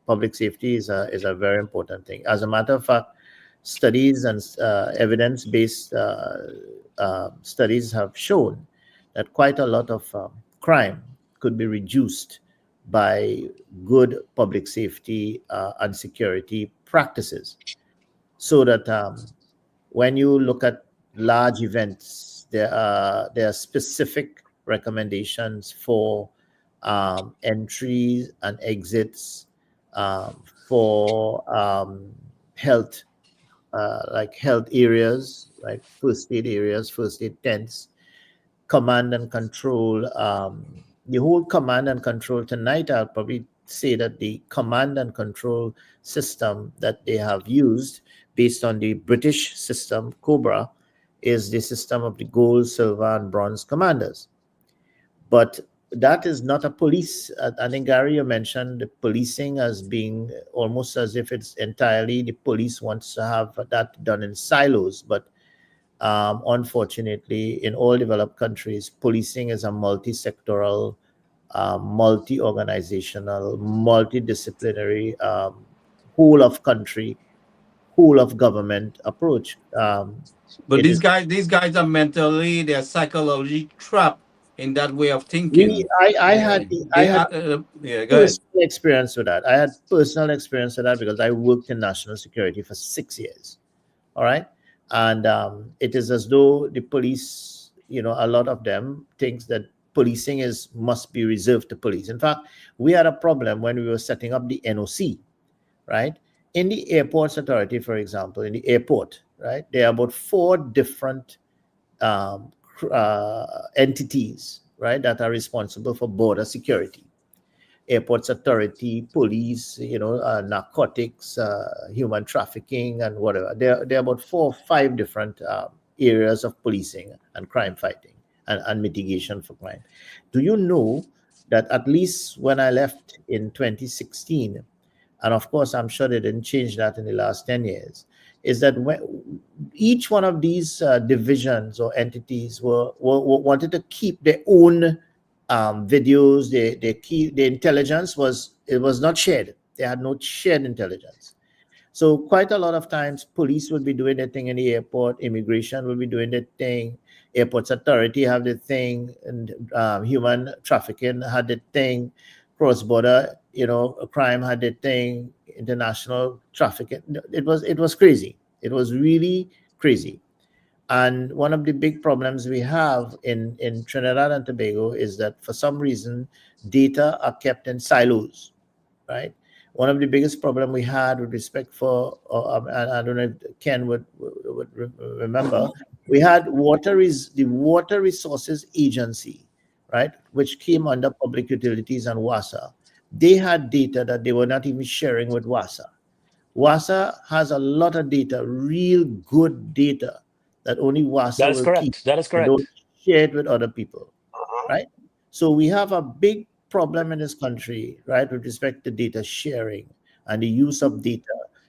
Public safety is a very important thing. As a matter of fact, studies and evidence-based studies have shown that quite a lot of crime could be reduced by good public safety and security practices. So that when you look at large events, there are specific recommendations for entries and exits for health, like health areas, like first aid areas, first aid tents, command and control. The whole command and control tonight, I'll probably say that the command and control system that they have used based on the British system, COBRA, is the system of the gold, silver, and bronze commanders. But that is not a police. I think, Gary, you mentioned the policing as being almost as if it's entirely the police wants to have that done in silos. But unfortunately, in all developed countries, policing is a multi-sectoral, multi-organizational, multidisciplinary whole of country, whole of government approach. But It these is guys are mentally, they're psychologically trapped in that way of thinking. I They had are, yeah, go ahead. personal experience with that. I had personal experience with that because I worked in national security for 6 years. All right, and it is as though the police, a lot of them thinks that policing must be reserved to police. In fact, we had a problem when we were setting up the NOC, right? In the Airports Authority, for example, in the airport, right, there are about 4 different entities, right, that are responsible for border security. Airports Authority, police, narcotics, human trafficking, and whatever. There are about 4 or 5 different areas of policing and crime fighting and mitigation for crime. Do you know that at least when I left in 2016, and of course I'm sure they didn't change that in the last 10 years, is that when each one of these divisions or entities wanted to keep their own videos, the intelligence was not shared. They had no shared intelligence. So quite a lot of times police will be doing their thing in the airport, immigration will be doing their thing, Airports Authority have their thing, and human trafficking had their thing, cross-border crime had their thing, international trafficking. It was crazy. It was really crazy. And one of the big problems we have in Trinidad and Tobago is that for some reason, data are kept in silos, right? One of the biggest problem we had with respect for, and I don't know if Ken would remember, we had the Water Resources Agency, right, which came under Public Utilities and WASA. They had data that they were not even sharing with WASA. WASA has a lot of data, real good data, that only WASA That is will keep. correct. That is They correct. don't share it with other people, right? So we have a big problem in this country, right, with respect to data sharing and the use of data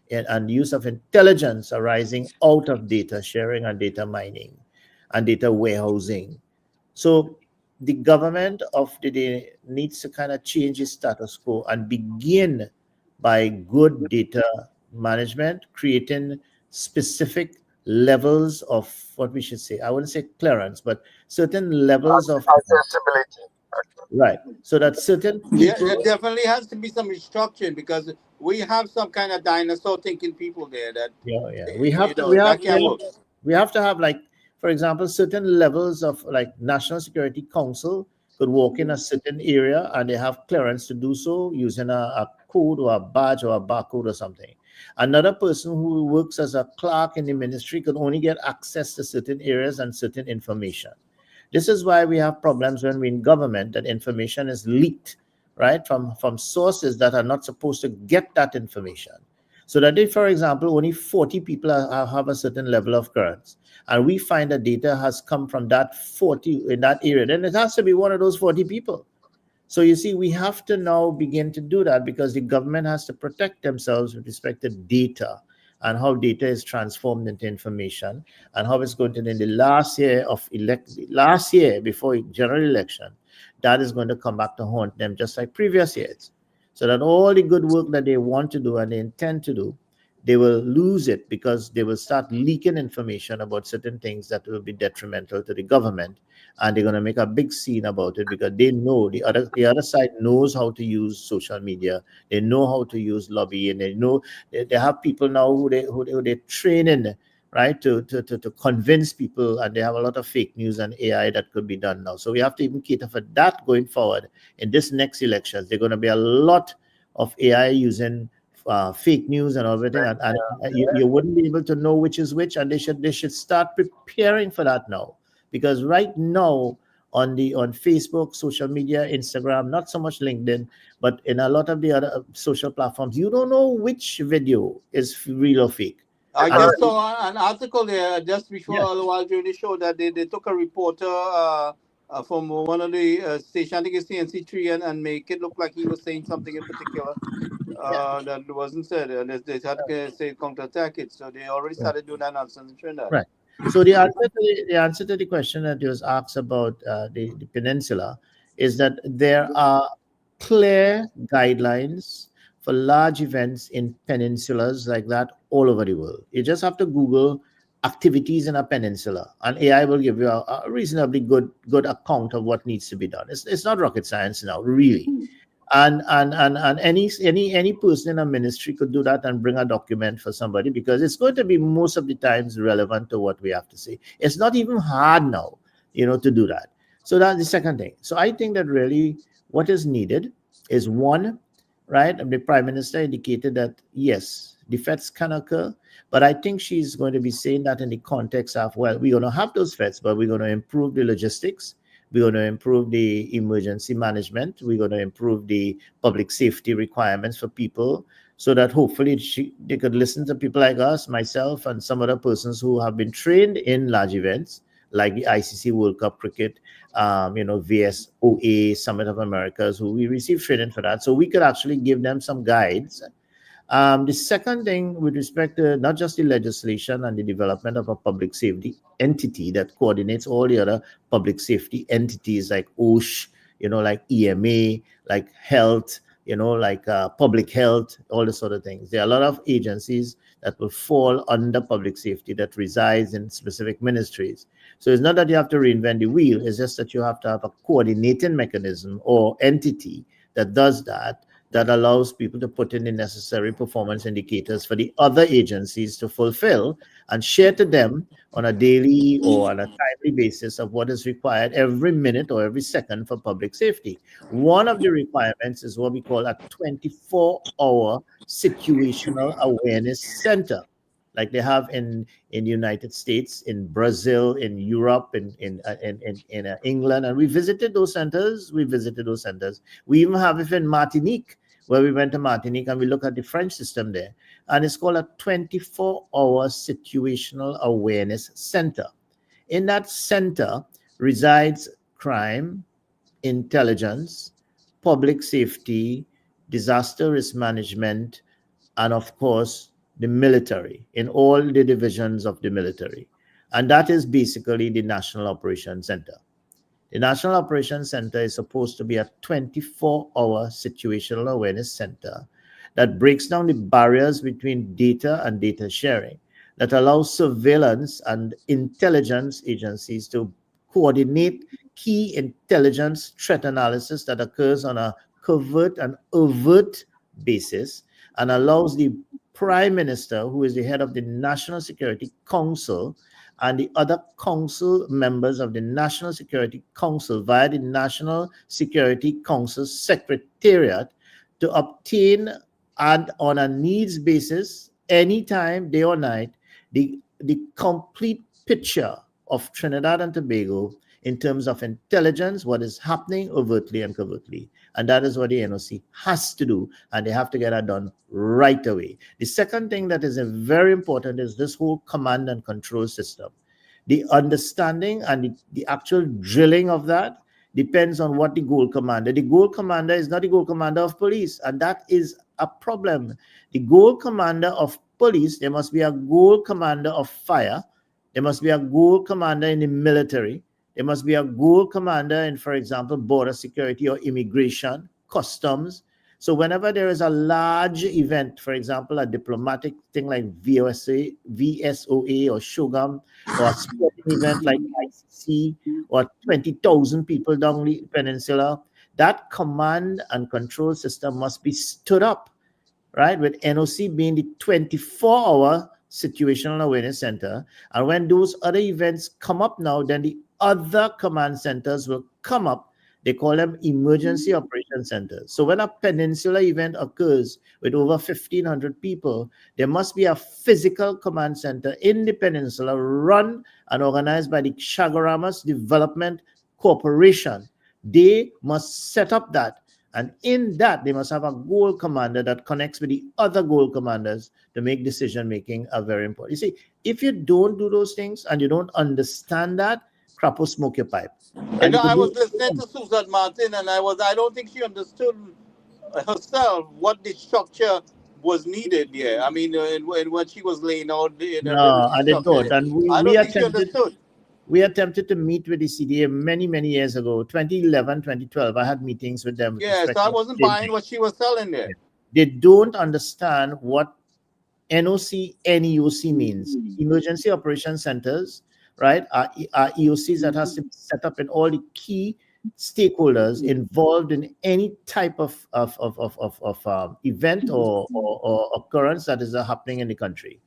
and use of intelligence arising out of data sharing and data mining and data warehousing. So the government of the day needs to kind of change its status quo and begin by good data management, creating specific levels of what we should say, I wouldn't say clearance, but certain levels of accessibility. right, so that certain Yeah, people, there definitely has to be some restructuring because we have some kind of dinosaur thinking people there that we have to that can't work. we have to have, like, for example, certain levels of, like, National Security Council could walk in a certain area and they have clearance to do so using a code or a badge or a barcode or something. Another person who works as a clerk in the ministry could only get access to certain areas and certain information. This is why we have problems when we're in government, that information is leaked, right, from sources that are not supposed to get that information. So that if, for example, only 40 people have a certain level of clearance, and we find that data has come from that 40 in that area, then it has to be one of those 40 people. So you see, we have to now begin to do that because the government has to protect themselves with respect to data and how data is transformed into information and how it's going to, in the last year before general election, that is going to come back to haunt them just like previous years. So that all the good work that they want to do and they intend to do, they will lose it because they will start leaking information about certain things that will be detrimental to the government, and they're going to make a big scene about it because they know the other side knows how to use social media, they know how to use lobbying, they know they have people now who they train in, right, to convince people, and they have a lot of fake news and AI that could be done now. So we have to even cater for that going forward in this next elections. There's going to be a lot of AI using fake news and everything, and you wouldn't be able to know which is which, and they should start preparing for that now, because right now on Facebook, social media, Instagram, not so much LinkedIn, but in a lot of the other social platforms, you don't know which video is real or fake. I just saw an article there just before a little while during the show that they took a reporter from one of the stations, I think it's CNC3, and make it look like he was saying something in particular that wasn't said. And they had to say counterattack it. So they already started doing that nonsense in Trinidad. Right. So the answer to the question that was asked about the peninsula is that there are clear guidelines for large events in peninsulas like that all over the world. You just have to Google activities in a peninsula, and AI will give you a reasonably good account of what needs to be done. It's not rocket science now, really. And any person in a ministry could do that and bring a document for somebody, because it's going to be most of the times relevant to what we have to say. It's not even hard now, to do that. So that's the second thing. So I think that really what is needed is one, right? The Prime Minister indicated that yes, defects can occur, but I think she's going to be saying that in the context of, well, we're going to have those threats, but we're going to improve the logistics. We're going to improve the emergency management. We're going to improve the public safety requirements for people, so that hopefully they could listen to people like us, myself, and some other persons who have been trained in large events like the ICC World Cup Cricket, VSOA, Summit of Americas, who we received training for that. So we could actually give them some guides. The second thing, with respect to not just the legislation and the development of a public safety entity that coordinates all the other public safety entities like OSH, like EMA, like health, like public health, all this sort of things. There are a lot of agencies that will fall under public safety that resides in specific ministries. So it's not that you have to reinvent the wheel, it's just that you have to have a coordinating mechanism or entity that does that allows people to put in the necessary performance indicators for the other agencies to fulfill and share to them on a daily or on a timely basis of what is required every minute or every second for public safety. One of the requirements is what we call a 24-hour situational awareness center, like they have in the United States, in Brazil, in Europe, in England, and we visited those centers. We even have it in Martinique, where we went to Martinique and we look at the French system there, and it's called a 24-hour situational awareness center. In that center resides crime, intelligence, public safety, disaster risk management, and of course, the military, in all the divisions of the military. And that is basically the National Operations Center. The National Operations Center is supposed to be a 24-hour situational awareness center that breaks down the barriers between data and data sharing, that allows surveillance and intelligence agencies to coordinate key intelligence threat analysis that occurs on a covert and overt basis, and allows the Prime Minister, who is the head of the National Security Council, and the other council members of the National Security Council via the National Security Council Secretariat to obtain, and on a needs basis, anytime, day or night, the complete picture of Trinidad and Tobago in terms of intelligence, what is happening overtly and covertly. And that is what the NOC has to do, and they have to get that done right away. The second thing that is very important is this whole command and control system. The understanding and the actual drilling of that depends on what the goal commander. The goal commander is not the goal commander of police, and that is a problem. The goal commander of police, there must be a goal commander of fire, there must be a goal commander in the military, there must be a goal commander in, for example, border security or immigration, customs. So whenever there is a large event, for example, a diplomatic thing like VSOA or Shogam, or a sporting event like ICC, or 20,000 people down the peninsula, that command and control system must be stood up, right? With NOC being the 24-hour situational awareness center. And when those other events come up now, then the other command centers will come up. They call them emergency operation centers. So when a peninsula event occurs with over 1,500 people, there must be a physical command center in the peninsula run and organized by the Chaguaramas Development Corporation. They must set up that. And in that, they must have a goal commander that connects with the other goal commanders to make decision-making are very important. You see, if you don't do those things and you don't understand that, crap will smoke your pipe. I was listening to Susan Martin, and I don't think she understood herself what the structure was needed here. I mean, when she was laying out no, I didn't thought. And we attempted to meet with the CDA many, many years ago, 2011, 2012. I had meetings with them. Yes, I wasn't buying what she was selling there. They don't understand what NOC, NEOC means. Emergency Operation Centers, right, are EOCs that has to be set up in all the key stakeholders involved in any type of event or occurrence that is happening in the country,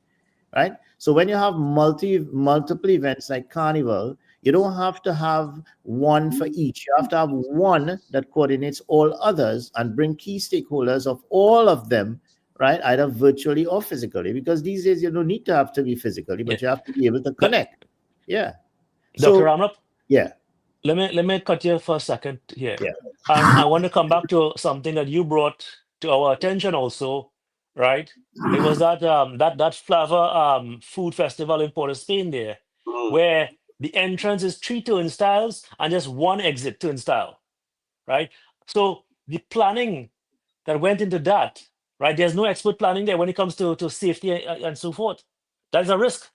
right? So when you have multiple events like Carnival, you don't have to have one for each. You have to have one that coordinates all others and bring key stakeholders of all of them, right? Either virtually or physically, because these days you don't need to have to be physically, but you have to be able to connect. Yeah. Dr. So Ramnap, yeah, let me cut you for a second here. yeah. I want to come back to something that you brought to our attention also, right? It was that that Flava food festival in Port of Spain there, where the entrance is 3 turnstiles and just one exit turnstile, right? So the planning that went into that, right? There's no expert planning there when it comes to safety and so forth. That's a risk.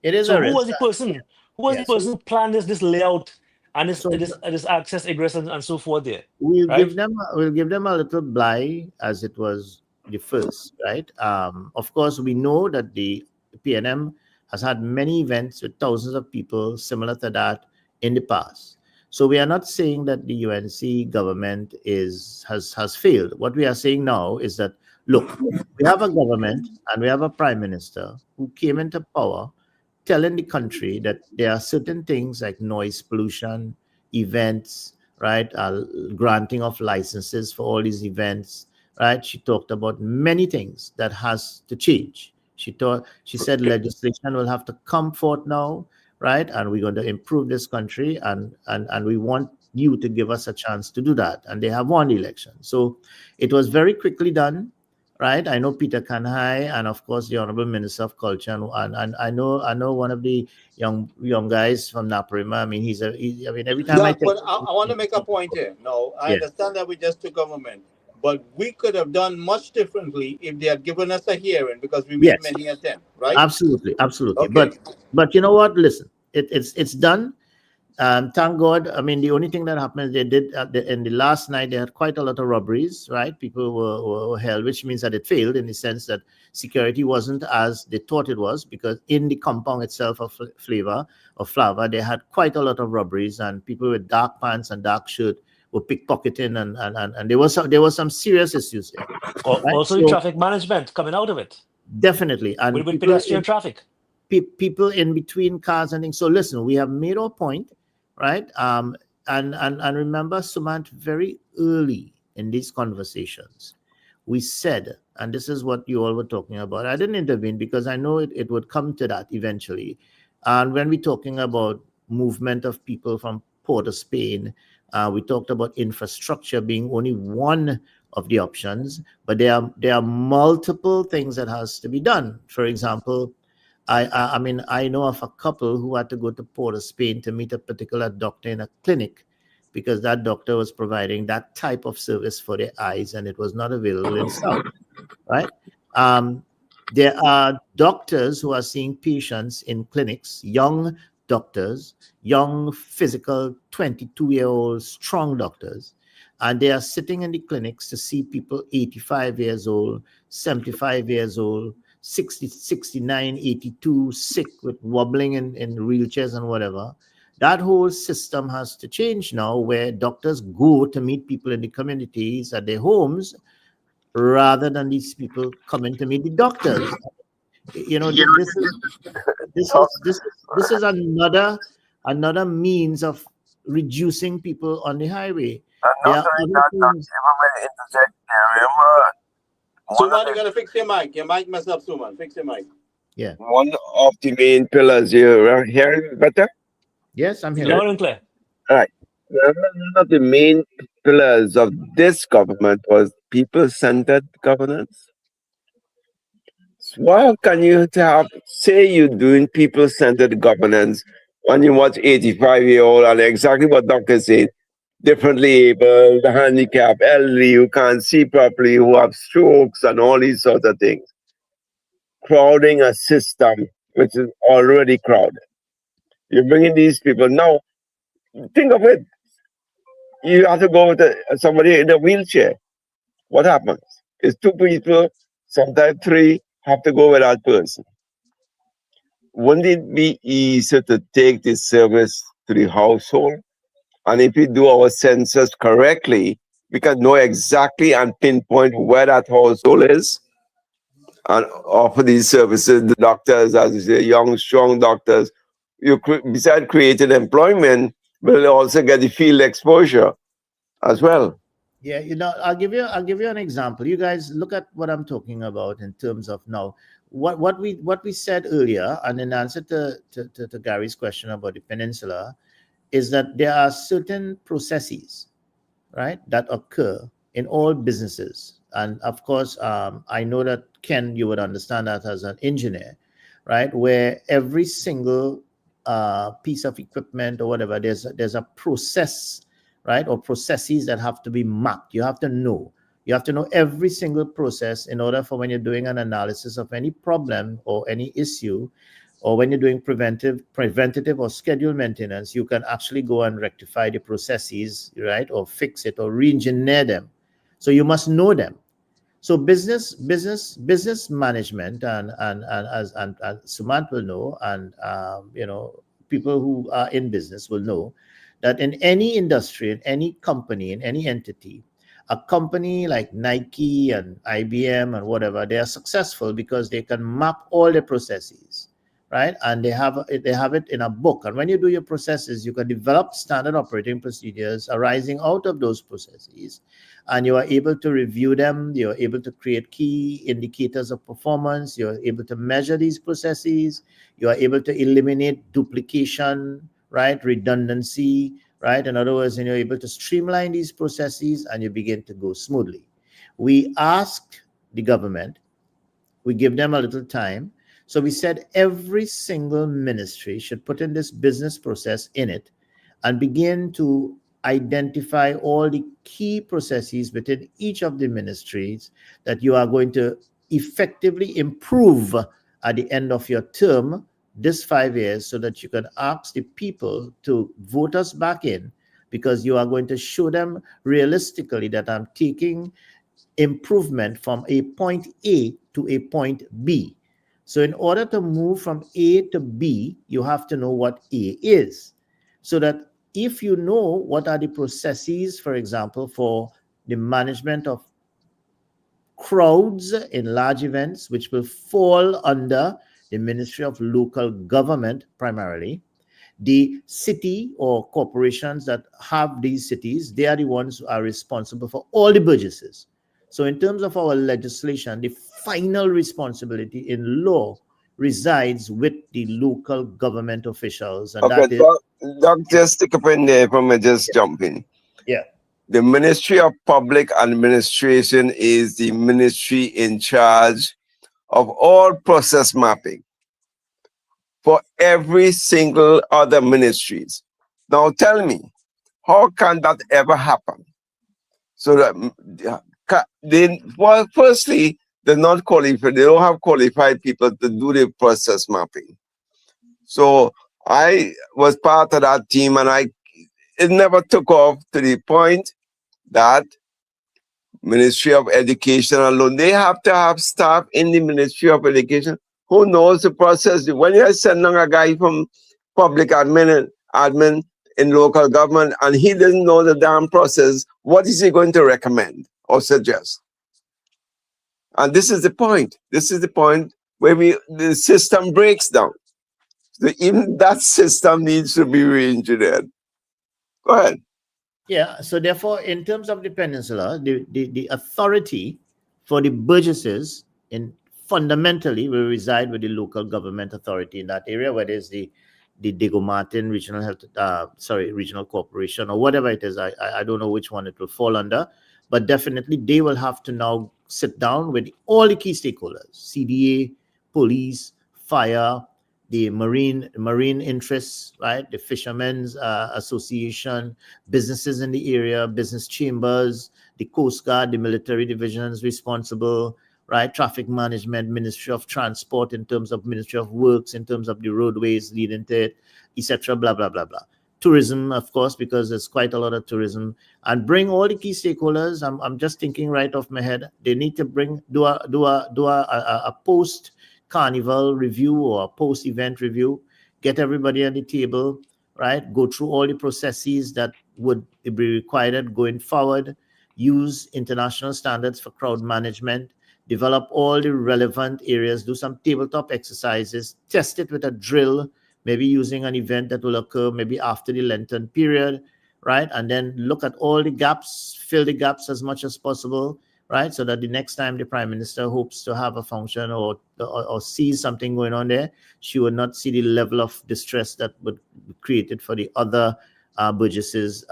It is So a who was risk. the person? Who was Yeah, the person who planned this layout and So this access, egress, and so forth there? we'll Right? give them a little bly as it was the first, right? Of course, we know that the PNM has had many events with thousands of people similar to that in the past. So we are not saying that the UNC government has failed. What we are saying now is that, look, we have a government and we have a prime minister who came into power telling the country that there are certain things like noise pollution, events, right? Granting of licenses for all these events, right? She talked about many things that has to change. She said legislation will have to come forth now, right? And we're going to improve this country, and we want you to give us a chance to do that. And they have won the election. So it was very quickly done, right? I know Peter Kanhai and of course the Honorable Minister of Culture, and I know one of the young guys from Naparima. I mean, I mean, every time I Doc, take, but I want to make a point here. No, I yeah, understand that we just took government, but we could have done much differently if they had given us a hearing because we made yes, many attempts, right? absolutely. Okay. But you know what? Listen, it's done. Thank God. I mean, the only thing that happened is they did in the last night, they had quite a lot of robberies, right? People were held, which means that it failed in the sense that security wasn't as they thought it was, because in the compound itself of Flava, they had quite a lot of robberies, and people with dark pants and dark shirt were pickpocketing, and there was some serious issues there, right? Also, the So traffic management coming out of it definitely, and with pedestrian traffic. people in between cars and things. So listen, we have made our point, right? And remember, Sumant, very early in these conversations, we said, and this is what you all were talking about. I didn't intervene because I know it would come to that eventually. And when we're talking about movement of people from Port of Spain, we talked about infrastructure being only one of the options, but there are multiple things that has to be done. For example, I mean, I know of a couple who had to go to Port of Spain to meet a particular doctor in a clinic because that doctor was providing that type of service for their eyes and it was not available in South, right? There are doctors who are seeing patients in clinics, young doctors, young physical 22-year-old strong doctors, and they are sitting in the clinics to see people 85 years old, 75 years old, 60, 69, 82, sick with wobbling in wheelchairs and whatever. That whole system has to change now, where doctors go to meet people in the communities at their homes rather than these people coming to meet the doctors. You know, this is another means of reducing people on the highway. There are other things. Suman, you gotta fix your mic. Your mic messed up, Suman. Fix your mic. Yeah. One of the main pillars here, hearing better? Yes, I'm here. Loud and clear. All right. One of the main pillars of this government was people-centered governance. Why can you say you're doing people-centered governance when you watch 85-year-old and exactly what Dr. said, differently able, the handicapped, elderly who can't see properly, who have strokes and all these sorts of things, crowding a system which is already crowded. You're bringing these people now. Think of it. You have to go with somebody in a wheelchair. What happens? It's two people, sometimes three, have to go with that person. Wouldn't it be easier to take this service to the household? And if we do our census correctly, we can know exactly and pinpoint where that household is and offer these services. The doctors, as you say, young, strong doctors, besides creating employment, will also get the field exposure as well. Yeah, I'll give you an example. You guys look at what I'm talking about in terms of now what we said earlier, and in answer to Gary's question about the peninsula, is that there are certain processes, right, that occur in all businesses. And of course, I know that Ken, you would understand that as an engineer, right, where every single piece of equipment or whatever, there's a process, right, or processes that have to be mapped. You have to know every single process in order for when you're doing an analysis of any problem or any issue, or when you're doing preventative or scheduled maintenance, you can actually go and rectify the processes, right, or fix it or re-engineer them. So you must know them. So business management and Sumant will know, and people who are in business will know that in any industry, in any company, in any entity, a company like Nike and IBM and whatever, they are successful because they can map all the processes, right? And they have it in a book. And when you do your processes, you can develop standard operating procedures arising out of those processes, and you are able to review them. You're able to create key indicators of performance. You're able to measure these processes. You are able to eliminate duplication, right? Redundancy, right? In other words, and you're able to streamline these processes, and you begin to go smoothly. We asked the government, we give them a little time. So we said every single ministry should put in this business process in it and begin to identify all the key processes within each of the ministries that you are going to effectively improve at the end of your term, this 5 years, so that you can ask the people to vote us back in, because you are going to show them realistically that I'm taking improvement from a point A to a point B. So in order to move from A to B, you have to know what A is, so that if you know what are the processes, for example, for the management of crowds in large events, which will fall under the Ministry of Local Government primarily, the city or corporations that have these cities, they are the ones who are responsible for all the burgesses. So in terms of our legislation, the final responsibility in law resides with the local government officials. And okay, that is... Doc, just stick up in there for me, just jump in. Yeah. The Ministry of Public Administration is the ministry in charge of all process mapping for every single other ministries. Now tell me, how can that ever happen? So that firstly, they're not qualified. They don't have qualified people to do the process mapping. So I was part of that team, and it never took off to the point that Ministry of Education alone, they have to have staff in the Ministry of Education who knows the process. When you're sending a guy from public admin in local government and he doesn't know the damn process, what is he going to recommend or suggest? And this is the point. This is the point where the system breaks down. So even that system needs to be re-engineered. Go ahead. Yeah, so therefore, in terms of the peninsula, the authority for the burgesses fundamentally will reside with the local government authority in that area, whether it's the Diego Martin Regional Regional Corporation or whatever it is. I don't know which one it will fall under, but definitely they will have to now sit down with all the key stakeholders: CDA, police, fire, the marine interests, right? The Fishermen's Association, businesses in the area, business chambers, the Coast Guard, the military divisions responsible, right? Traffic management, Ministry of Transport in terms of Ministry of Works, in terms of the roadways leading to it, etc. Blah, blah, blah, blah. tourism, of course, because there's quite a lot of tourism, and bring all the key stakeholders. I'm just thinking right off my head. They need to do a post carnival review or a post event review. Get everybody on the table, right? Go through all the processes that would be required going forward. Use international standards for crowd management. Develop all the relevant areas. Do some tabletop exercises. Test it with a drill, maybe using an event that will occur maybe after the Lenten period, right? And then look at all the gaps, fill the gaps as much as possible, right? So that the next time the Prime Minister hopes to have a function or sees something going on there, she would not see the level of distress that would be created for the other burgesses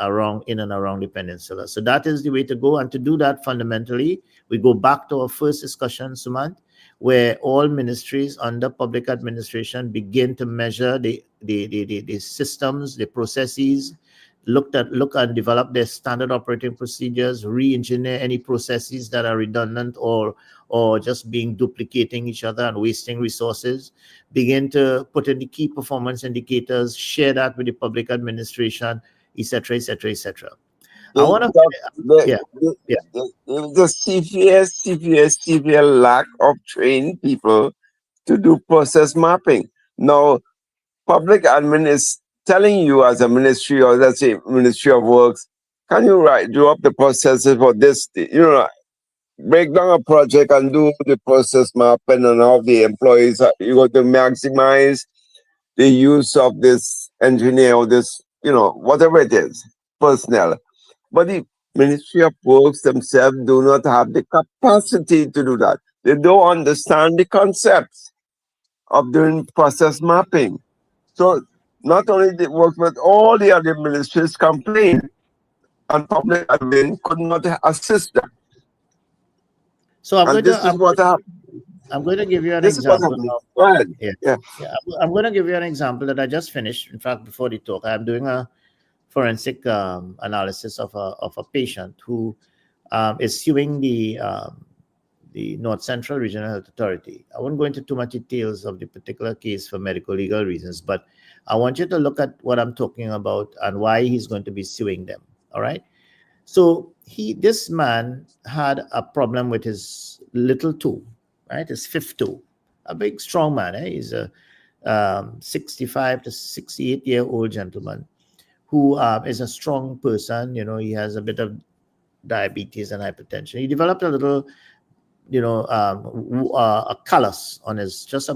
in and around the peninsula. So that is the way to go. And to do that, fundamentally, we go back to our first discussion, Sumant, where all ministries under public administration begin to measure the systems, the processes, look and develop their standard operating procedures, re-engineer any processes that are redundant or just being duplicating each other and wasting resources, begin to put in the key performance indicators, share that with the public administration, etc., etc., etc. I want to, the severe lack of trained people to do process mapping. Now, public admin is telling you as a ministry, or let's say Ministry of Works, can you draw up the processes for this? Break down a project and do the process mapping and how the employees you got to maximize the use of this engineer or this, whatever it is, personnel. But the Ministry of Works themselves do not have the capacity to do that. They don't understand the concepts of doing process mapping. So not only the work, but all the other ministries complain, and public admin could not assist them. So I'm going to give you an example. Go ahead. I'm going to give you an example that I just finished. In fact, before the talk, I'm doing a forensic analysis of a patient who is suing the North Central Regional Health Authority. I won't go into too much details of the particular case for medical legal reasons, but I want you to look at what I'm talking about and why he's going to be suing them. All right. So this man had a problem with his little toe, right? His fifth toe. A big, strong man. He's a 65 to 68-year-old gentleman who is a strong person. He has a bit of diabetes and hypertension. He developed a little, a callus on his just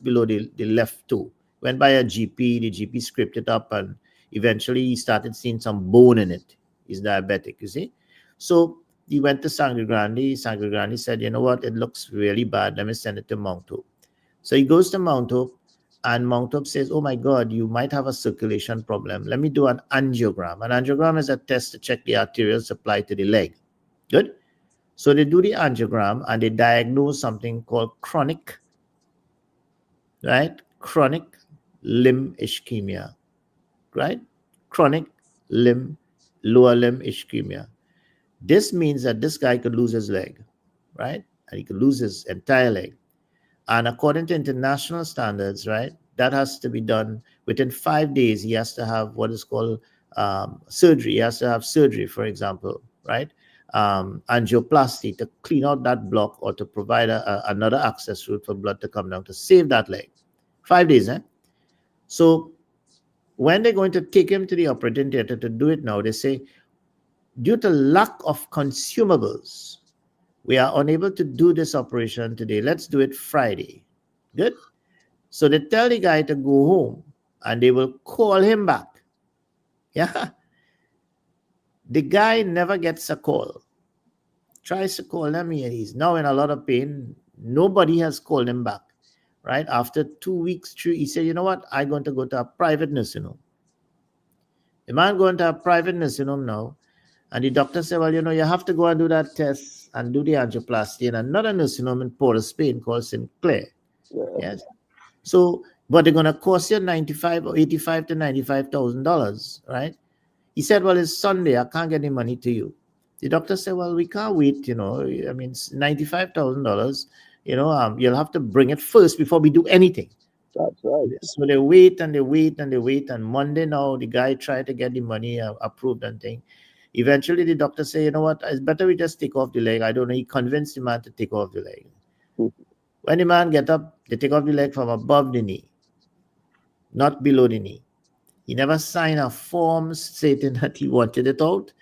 below the left toe. Went by a GP. The GP scraped it up, and eventually he started seeing some bone in it. He's diabetic, you see. So he went to Sangre Grande. Sangre Grande said, you know what, it looks really bad. Let me send it to Mount Hope. So he goes to Mount Hope, and Mount Hope says, oh my God, you might have a circulation problem. Let me do an angiogram. An angiogram is a test to check the arterial supply to the leg. Good. So they do the angiogram and they diagnose something called chronic limb ischemia, right? Chronic lower limb ischemia. This means that this guy could lose his leg, right? And he could lose his entire leg. And according to international standards, right, that has to be done within 5 days. He has to have what is called surgery. He has to have surgery, for example, right? Angioplasty to clean out that block or to provide another access route for blood to come down to save that leg. 5 days, So when they're going to take him to the operating theater to do it now, they say, due to lack of consumables, we are unable to do this operation today. Let's do it Friday. Good. So they tell the guy to go home and they will call him back. Yeah. The guy never gets a call. Tries to call them, and he's now in a lot of pain. Nobody has called him back. Right? After 2 weeks, he said, you know what? I'm going to go to a private nursing home. The man going to a private nursing home now. And the doctor said, well, you have to go and do that test and do the angioplasty in another nursing home in Port of Spain called Sinclair. Yes. So, but they're going to cost you $85,000 or $85,000 to $95,000, right? He said, well, it's Sunday. I can't get any money to you. The doctor said, well, we can't wait, I mean, it's $95,000. You'll have to bring it first before we do anything. That's right. So they wait and they wait and they wait. And Monday now, the guy tried to get the money approved and thing. Eventually, the doctor say, you know what, it's better we just take off the leg. I don't know. He convinced the man to take off the leg. When the man get up, they take off the leg from above the knee, not below the knee. He never signed a form stating that he wanted it out.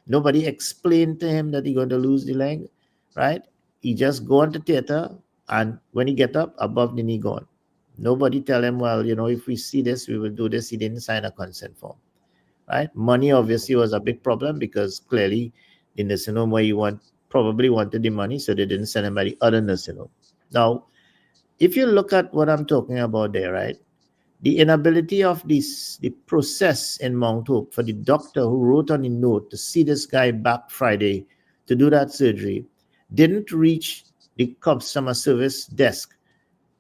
Nobody explained to him that he's going to lose the leg, right? He just go into theater, and when he get up, above the knee gone. Nobody tell him, well, you know, if we see this, we will do this. He didn't sign a consent form, right? Money obviously was a big problem because clearly the nursing home where you probably wanted the money, so they didn't send him by the other nursing home. Now, if you look at what I'm talking about there, right? The inability of the process in Mount Hope for the doctor who wrote on the note to see this guy back Friday to do that surgery didn't reach the customer service desk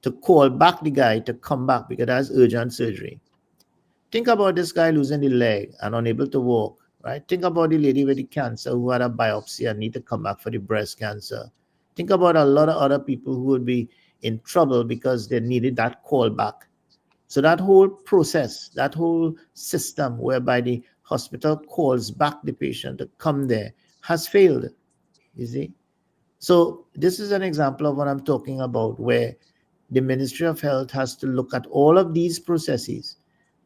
to call back the guy to come back because that's urgent surgery. Think about this guy losing the leg and unable to walk, right? Think about the lady with the cancer who had a biopsy and need to come back for the breast cancer. Think about a lot of other people who would be in trouble because they needed that call back. So that whole process, that whole system whereby the hospital calls back the patient to come there has failed, you see. So this is an example of what I'm talking about, where the Ministry of Health has to look at all of these processes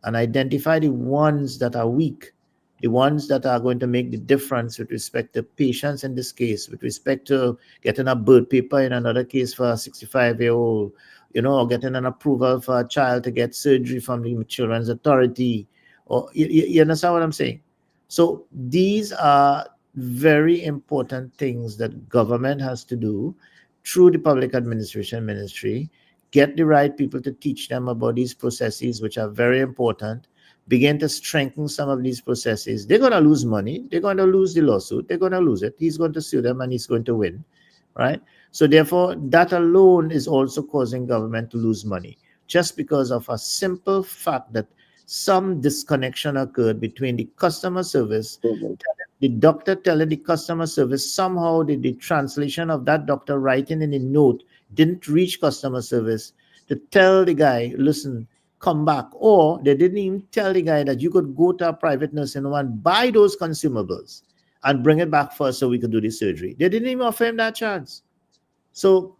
and identify the ones that are weak, the ones that are going to make the difference with respect to patients in this case, with respect to getting a birth paper in another case for a 65-year-old, you know, or getting an approval for a child to get surgery from the Children's Authority, or you understand what I'm saying? So these are very important things that government has to do through the Public Administration Ministry, get the right people to teach them about these processes, which are very important, begin to strengthen some of these processes. They're going to lose money. They're going to lose the lawsuit. They're going to lose it. He's going to sue them and he's going to win, right? So therefore, that alone is also causing government to lose money, just because of a simple fact that some disconnection occurred between the customer service, the doctor telling the customer service, somehow the translation of that doctor writing in a note didn't reach customer service to tell the guy, listen, come back. Or they didn't even tell the guy that you could go to a private nursing home and buy those consumables and bring it back first so we could do the surgery. They didn't even offer him that chance. So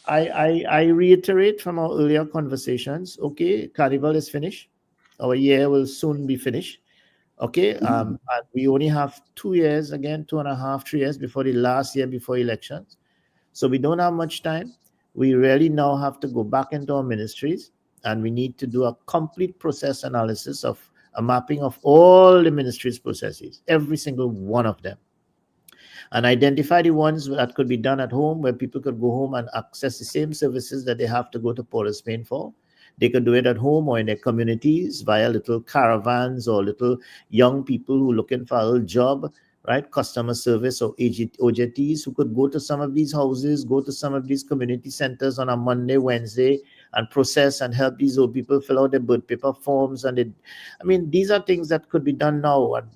I reiterate from our earlier conversations, okay, Carnival is finished. Our year will soon be finished. Okay, and we only have 2 years, again, 2.5, 3 years before the last year before elections. So we don't have much time. We really now have to go back into our ministries, and we need to do a complete process analysis of a mapping of all the ministries' processes, every single one of them, and identify the ones that could be done at home, where people could go home and access the same services that they have to go to Port of Spain for. They could do it at home or in their communities via little caravans or little young people who are looking for a little job, right? Customer service or OJTs who could go to some of these houses, go to some of these community centers on a Monday, Wednesday, and process and help these old people fill out their birth paper forms. And these are things that could be done now, and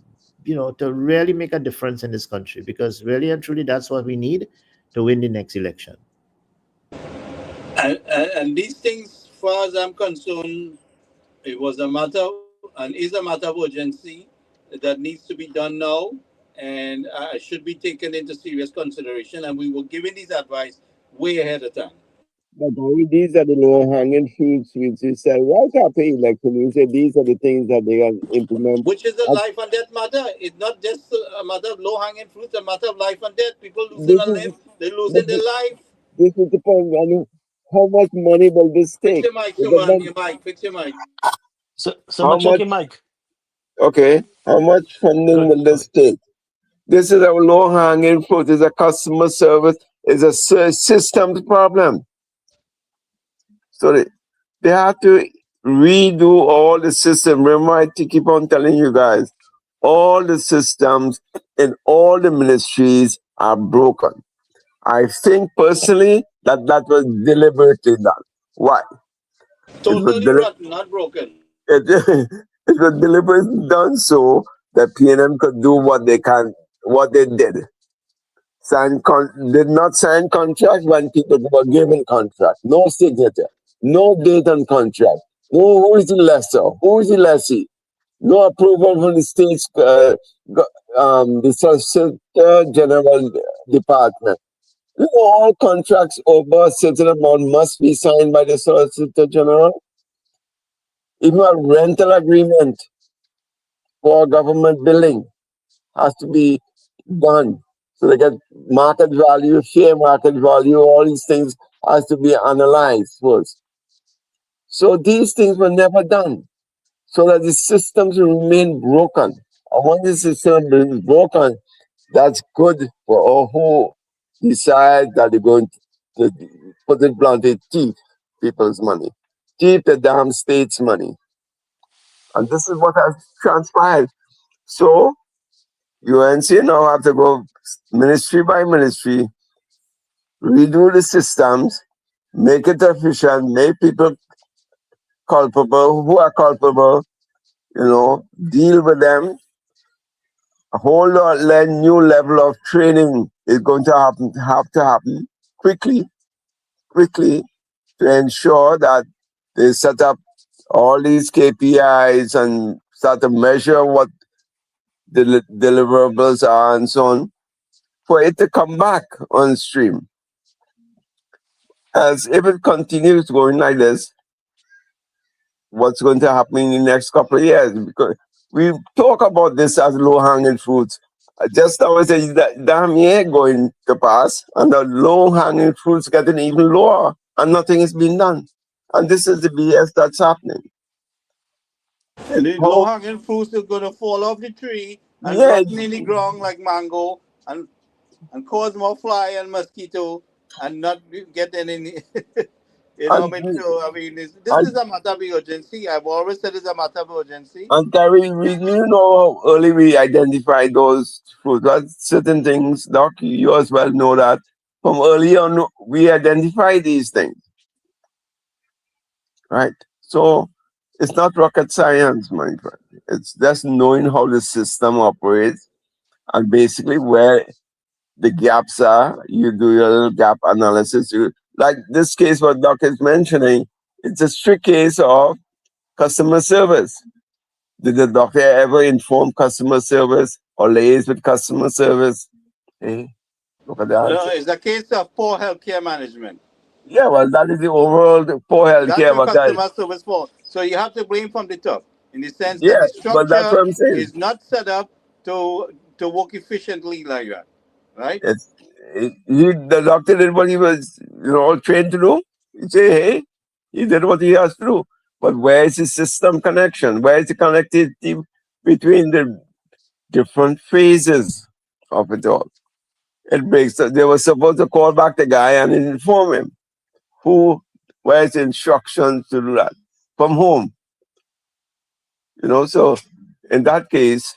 you know, to really make a difference in this country, because really and truly that's what we need to win the next election. And these things, as far as I'm concerned, it was a matter and is a matter of urgency that needs to be done now, and should be taken into serious consideration. And we were giving these advice way ahead of time. But these are the low-hanging fruits, which you said right after election. You said these are the things that they can implement. Which is a life and death matter. It's not just a matter of low-hanging fruits, a matter of life and death. People losing a limb, they're losing their life. This is the point. I mean, how much money will this take? Fix your mic, your mic. Fix your mic. So check your mic. Okay. How much funding will this take? This is a low-hanging fruit. It's a customer service. It's a systems problem. So they have to redo all the system. Remember, I keep on telling you guys, all the systems in all the ministries are broken. I think personally that was deliberately done. Why? Totally rotten, not broken. It was deliberately done so that PNM could do what they did. Did not sign contracts when people were given contracts. No signature. No date on contract. No, who is the lessor? Who is the lessee? No approval from the state's, the Solicitor General Department. You know, all contracts over a certain amount must be signed by the Solicitor General. Even a rental agreement for government building has to be done. So they get market value, fair market value, all these things has to be analyzed first. So these things were never done, so that the systems remain broken. And when the system is broken, that's good for all who decide that they're going to put it bluntly, thief people's money, thief the damn state's money. And this is what has transpired. So UNC now have to go ministry by ministry, redo the systems, make it efficient, make people culpable who are culpable, deal with them. A whole new level of training is going to have to happen quickly to ensure that they set up all these KPIs and start to measure what the deliverables are and so on, for it to come back on stream. As if it continues going like this, what's going to happen in the next couple of years? Because we talk about this as low-hanging fruits. Just now I said that damn year going to pass, and the low-hanging fruits getting even lower, and nothing is being done. And this is the BS that's happening. And the How- low hanging fruits are going to fall off the tree and Yeah. rotten in the ground like mango and cause more fly and mosquito and not get any. And- So I mean, this and- is a matter of urgency. I've always said it's a matter of urgency. And Gary, you know how early we identified those fruits. That's certain things, Doc, you as well know that. From early on, we identify these things. Right? So it's not rocket science, my friend. It's just knowing how the system operates and basically where the gaps are. You do your little gap analysis. Like this case, what Doc is mentioning, it's a strict case of customer service. Did the doctor ever inform customer service or liaise with customer service? Hey, look at that. No, it's a case of poor healthcare management. Yeah, well, that is the overall poor That's healthcare. what But that, customer service for. So you have to blame from the top, in the sense yeah, that the but that's structure what I'm saying. is not set up to work efficiently like that, right? The doctor did what he was, trained to do. You say, hey, he did what he has to do. But where is the system connection? Where is the connectivity between the different phases of it all? It breaks. They were supposed to call back the guy and inform him. Where's the instructions to do that? From whom? So in that case,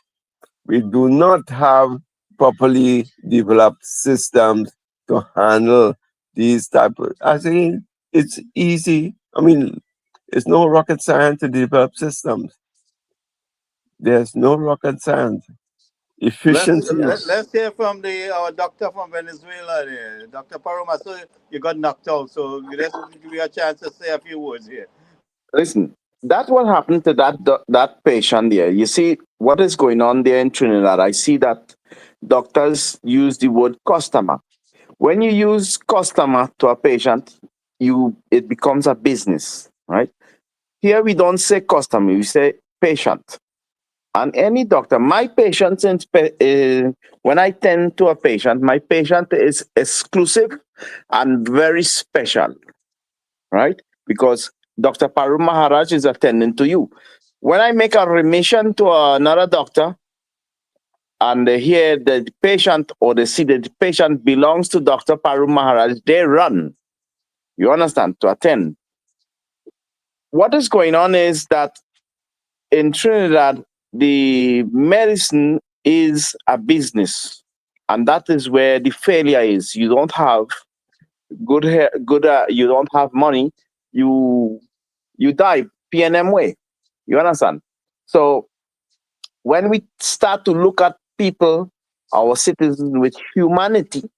we do not have properly developed systems to handle these type of. I think it's easy. I mean, it's no rocket science to develop systems. There's no rocket science. Efficiency. Let's hear from our doctor from Venezuela, there, Dr. Paroma. So you got knocked out, so let's give you a chance to say a few words here. Listen, that's what happened to that patient there. You see what is going on there in Trinidad. I see that doctors use the word customer. When you use customer to a patient, it becomes a business, right? Here we don't say customer, we say patient. And any doctor, my patient, when I tend to a patient, my patient is exclusive and very special, right? Because Dr. Paru Maharaj is attending to you. When I make a remission to another doctor, and they hear the patient or they see that the patient belongs to Dr. Paru Maharaj, they run, you understand, to attend. What is going on is that in Trinidad, the medicine is a business, and that is where the failure is. You don't have you don't have money, you die PNM way. You understand? So when we start to look at people, our citizens, with humanity,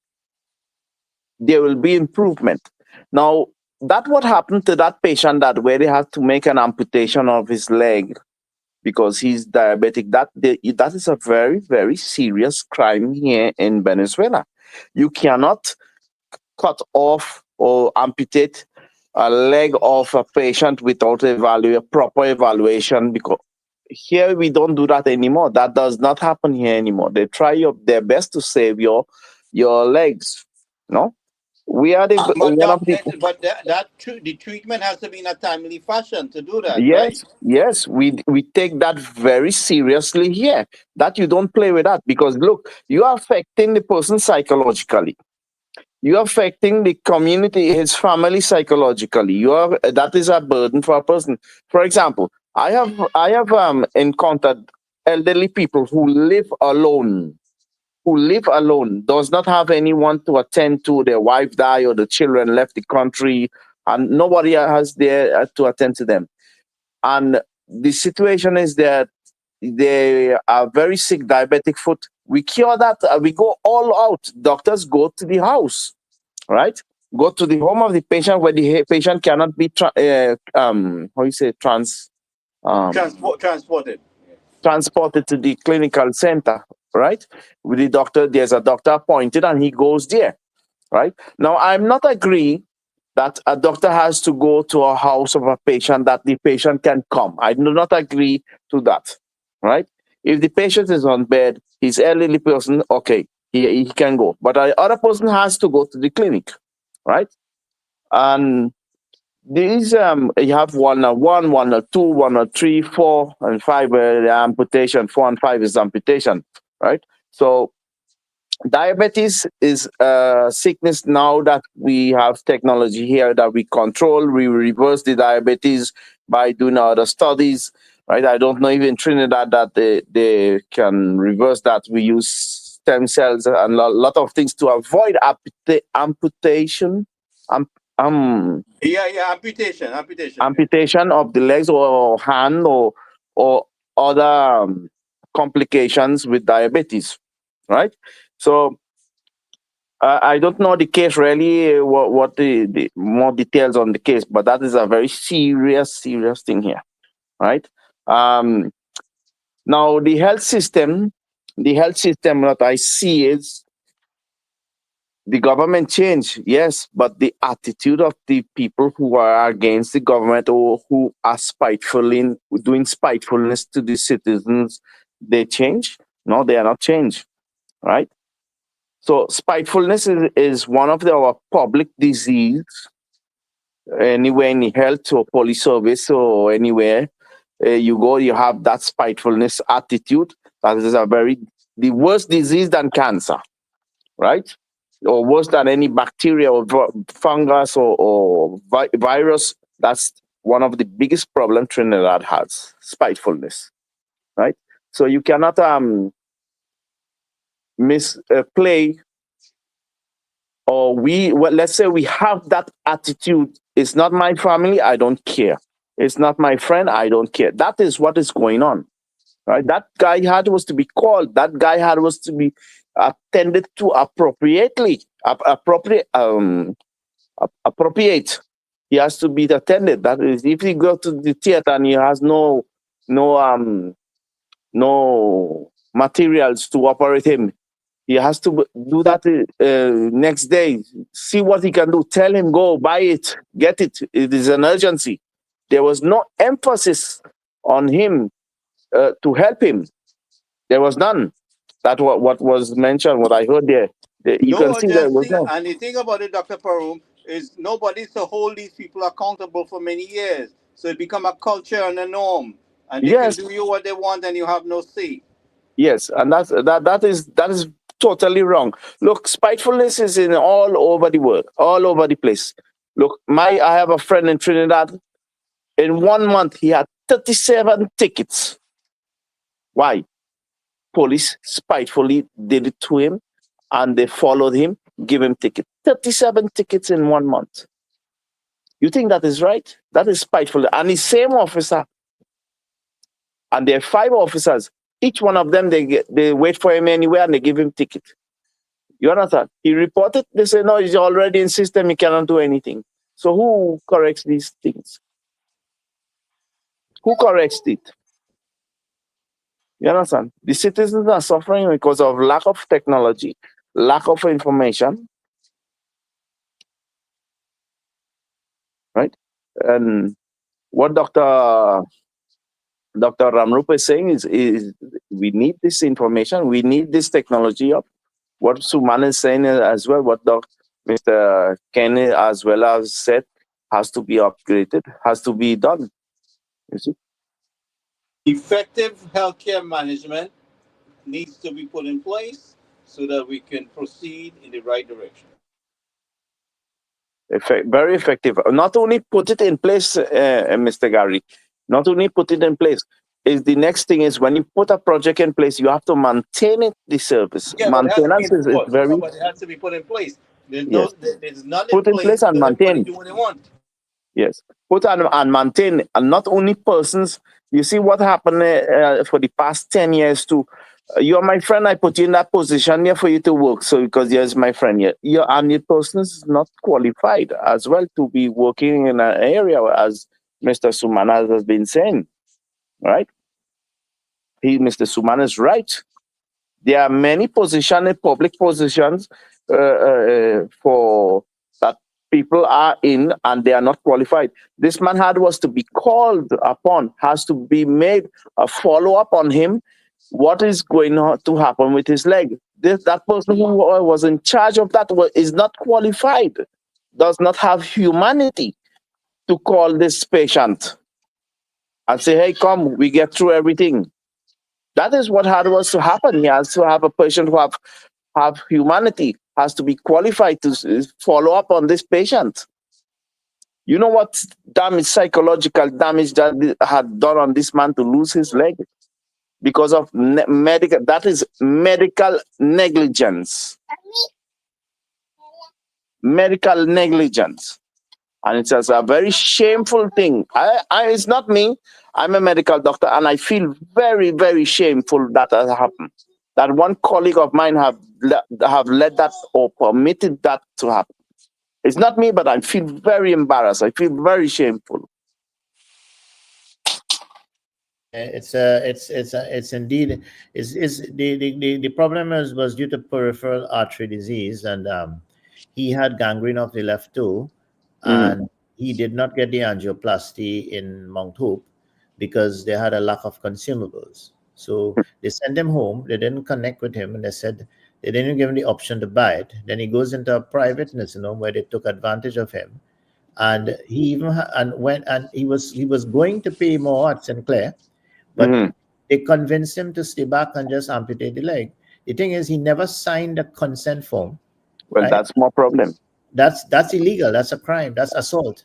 there will be improvement. Now, that what happened to that patient that where they had to make an amputation of his leg because he's diabetic. That is a very, very serious crime here in Venezuela. You cannot cut off or amputate a leg of a patient without proper evaluation, because here we don't do that anymore. That does not happen here anymore. They try their best to save your legs. No, we are the But one of the the treatment has to be in a timely fashion to do that, right? yes, we take that very seriously here. That you don't play with that, because look, you are affecting the person psychologically. You're affecting the community, his family psychologically. That is a burden for a person. For example, I have encountered elderly people who live alone, does not have anyone to attend to. Their wife died or the children left the country, and nobody has there to attend to them. And the situation is that they are very sick, diabetic foot. We cure that. We go all out. Doctors go to the house, right? Go to the home of the patient where the patient cannot be Transported. transported to the clinical center, right? With the doctor, there's a doctor appointed and he goes there, right? Now, I'm not agree that a doctor has to go to a house of a patient that the patient can come. I do not agree to that, right? If the patient is on bed, he's elderly person, okay, he can go. But the other person has to go to the clinic, right? And these you have 101, 102, 103, 4, and 5 the amputation. 4 and 5 is amputation, right? So diabetes is a sickness now that we have technology here that we control. We reverse the diabetes by doing other studies, right? I don't know if in Trinidad that they can reverse that. We use stem cells and a lot of things to avoid amputation. Amputation of the legs or hand or other complications with diabetes, right? So I don't know the case really, what the more details on the case, but that is a very serious thing here, right? Now the health system that I see is the government change, yes, but the attitude of the people who are against the government or who are doing spitefulness to the citizens, they change? No, they are not changed, right? So spitefulness is one of our public disease. Anywhere in the health or police service or anywhere you go, you have that spitefulness attitude. That is the worst disease than cancer, right? Or worse than any bacteria or fungus or virus. That's one of the biggest problems Trinidad has, spitefulness, right? So you cannot misplay, or let's say we have that attitude. It's not my family, I don't care. It's not my friend, I don't care. That is what is going on, right? That guy was to be called. That guy was to be attended to appropriately. Appropriate. He has to be attended. That is, if he go to the theater and he has no materials to operate him, he has to do that next day. See what he can do. Tell him, go buy it, get it. It is an urgency. There was no emphasis on him to help him. There was none. That what was mentioned, what I heard there. You can see there was none. And the thing about it, Dr. Parum, is nobody's to hold these people accountable for many years. So it become a culture and a norm. And they can do you what they want and you have no say. Yes, and that is totally wrong. Look, spitefulness is in all over the world, all over the place. Look, I have a friend in Trinidad. In 1 month, he had 37 tickets. Why? Police spitefully did it to him, and they followed him, give him tickets. 37 tickets in 1 month. You think that is right? That is spiteful. And the same officer, and there are 5 officers. Each one of them, they wait for him anywhere and they give him ticket. You understand? He reported. They say, no, he's already in system. He cannot do anything. So who corrects these things? Who corrects it? You understand? The citizens are suffering because of lack of technology, lack of information, right? And what Dr. Ramrup is saying is we need this information, we need this technology up. What Suman is saying as well, what Mr. Kenny as well as said, has to be upgraded, has to be done. You see? Effective healthcare management needs to be put in place so that we can proceed in the right direction. Very effective. Not only put it in place, Mr. Gary, not only put it in place, is the next thing is when you put a project in place, you have to maintain it, the service. Yeah, but it has to be Maintenance is enforced. No, very, but it has to be put in place. There's yes. there's none in Put in place place and because everybody maintain. do what they want. Yes. Put and maintain, and not only persons. You see what happened for the past 10 years too. You are my friend, I put you in that position here for you to work. So because you're my friend here. And your person is not qualified as well to be working in an area as Mr. Sumana has been saying. Right? Mr. Sumana is right. There are many positions, public positions for that people are in and they are not qualified. This man was to be called upon, has to be made a follow-up on him. What is going to happen with his leg? That person who was in charge of that is not qualified, does not have humanity to call this patient and say, hey, come, we get through everything. That is what was to happen. He has to have a patient who have humanity, has to be qualified to follow up on this patient. You know what psychological damage that had done on this man to lose his leg? Because of that is medical negligence. Medical negligence. And it's a very shameful thing. It's not me. I'm a medical doctor, and I feel very, very shameful that has happened. That one colleague of mine have let that or permitted that to happen. It's not me, but I feel very embarrassed. I feel very shameful. It's indeed the problem was due to peripheral artery disease, and he had gangrene of the left toe, and he did not get the angioplasty in Mount Hope because they had a lack of consumables. So they sent him home. They didn't connect with him, and they said they didn't give him the option to buy it. Then he goes into a private nursing home where they took advantage of him, and he even he was going to pay more at St. Clair. But they convinced him to stay back and just amputate the leg. The thing is, he never signed a consent form. Well, right? That's more problem. That's illegal. That's a crime. That's assault.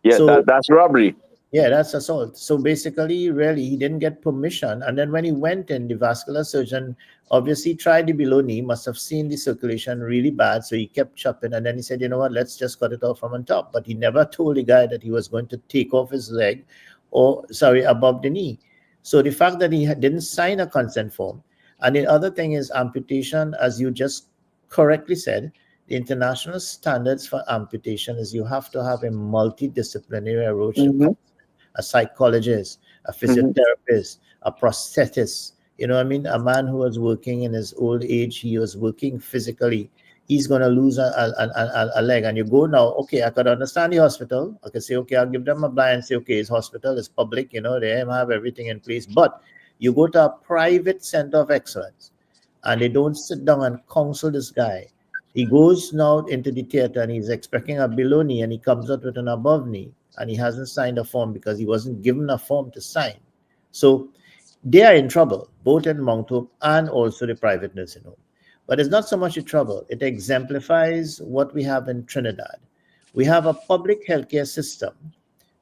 Yeah, so, that's robbery. Yeah, that's assault. So basically, really, he didn't get permission. And then when he went in, the vascular surgeon obviously tried the below knee, must have seen the circulation really bad. So he kept chopping. And then he said, you know what, let's just cut it off from on top. But he never told the guy that he was going to take off his leg above the knee. So the fact that he didn't sign a consent form. And the other thing is amputation, as you just correctly said, the international standards for amputation is you have to have a multidisciplinary approach, a psychologist, a physiotherapist, a prosthetist. You know what I mean? A man who was working in his old age, he was working physically. He's going to lose a leg. And you go now, okay, I could understand the hospital. I could say, okay, I'll give them a blind and say, okay, his hospital is public, you know, they have everything in place. But you go to a private center of excellence and they don't sit down and counsel this guy. He goes now into the theater and he's expecting a below knee and he comes out with an above knee and he hasn't signed a form because he wasn't given a form to sign. So they are in trouble, both in Mount Hope and also the private nursing home. But it's not so much a trouble. It exemplifies what we have in Trinidad. We have a public healthcare system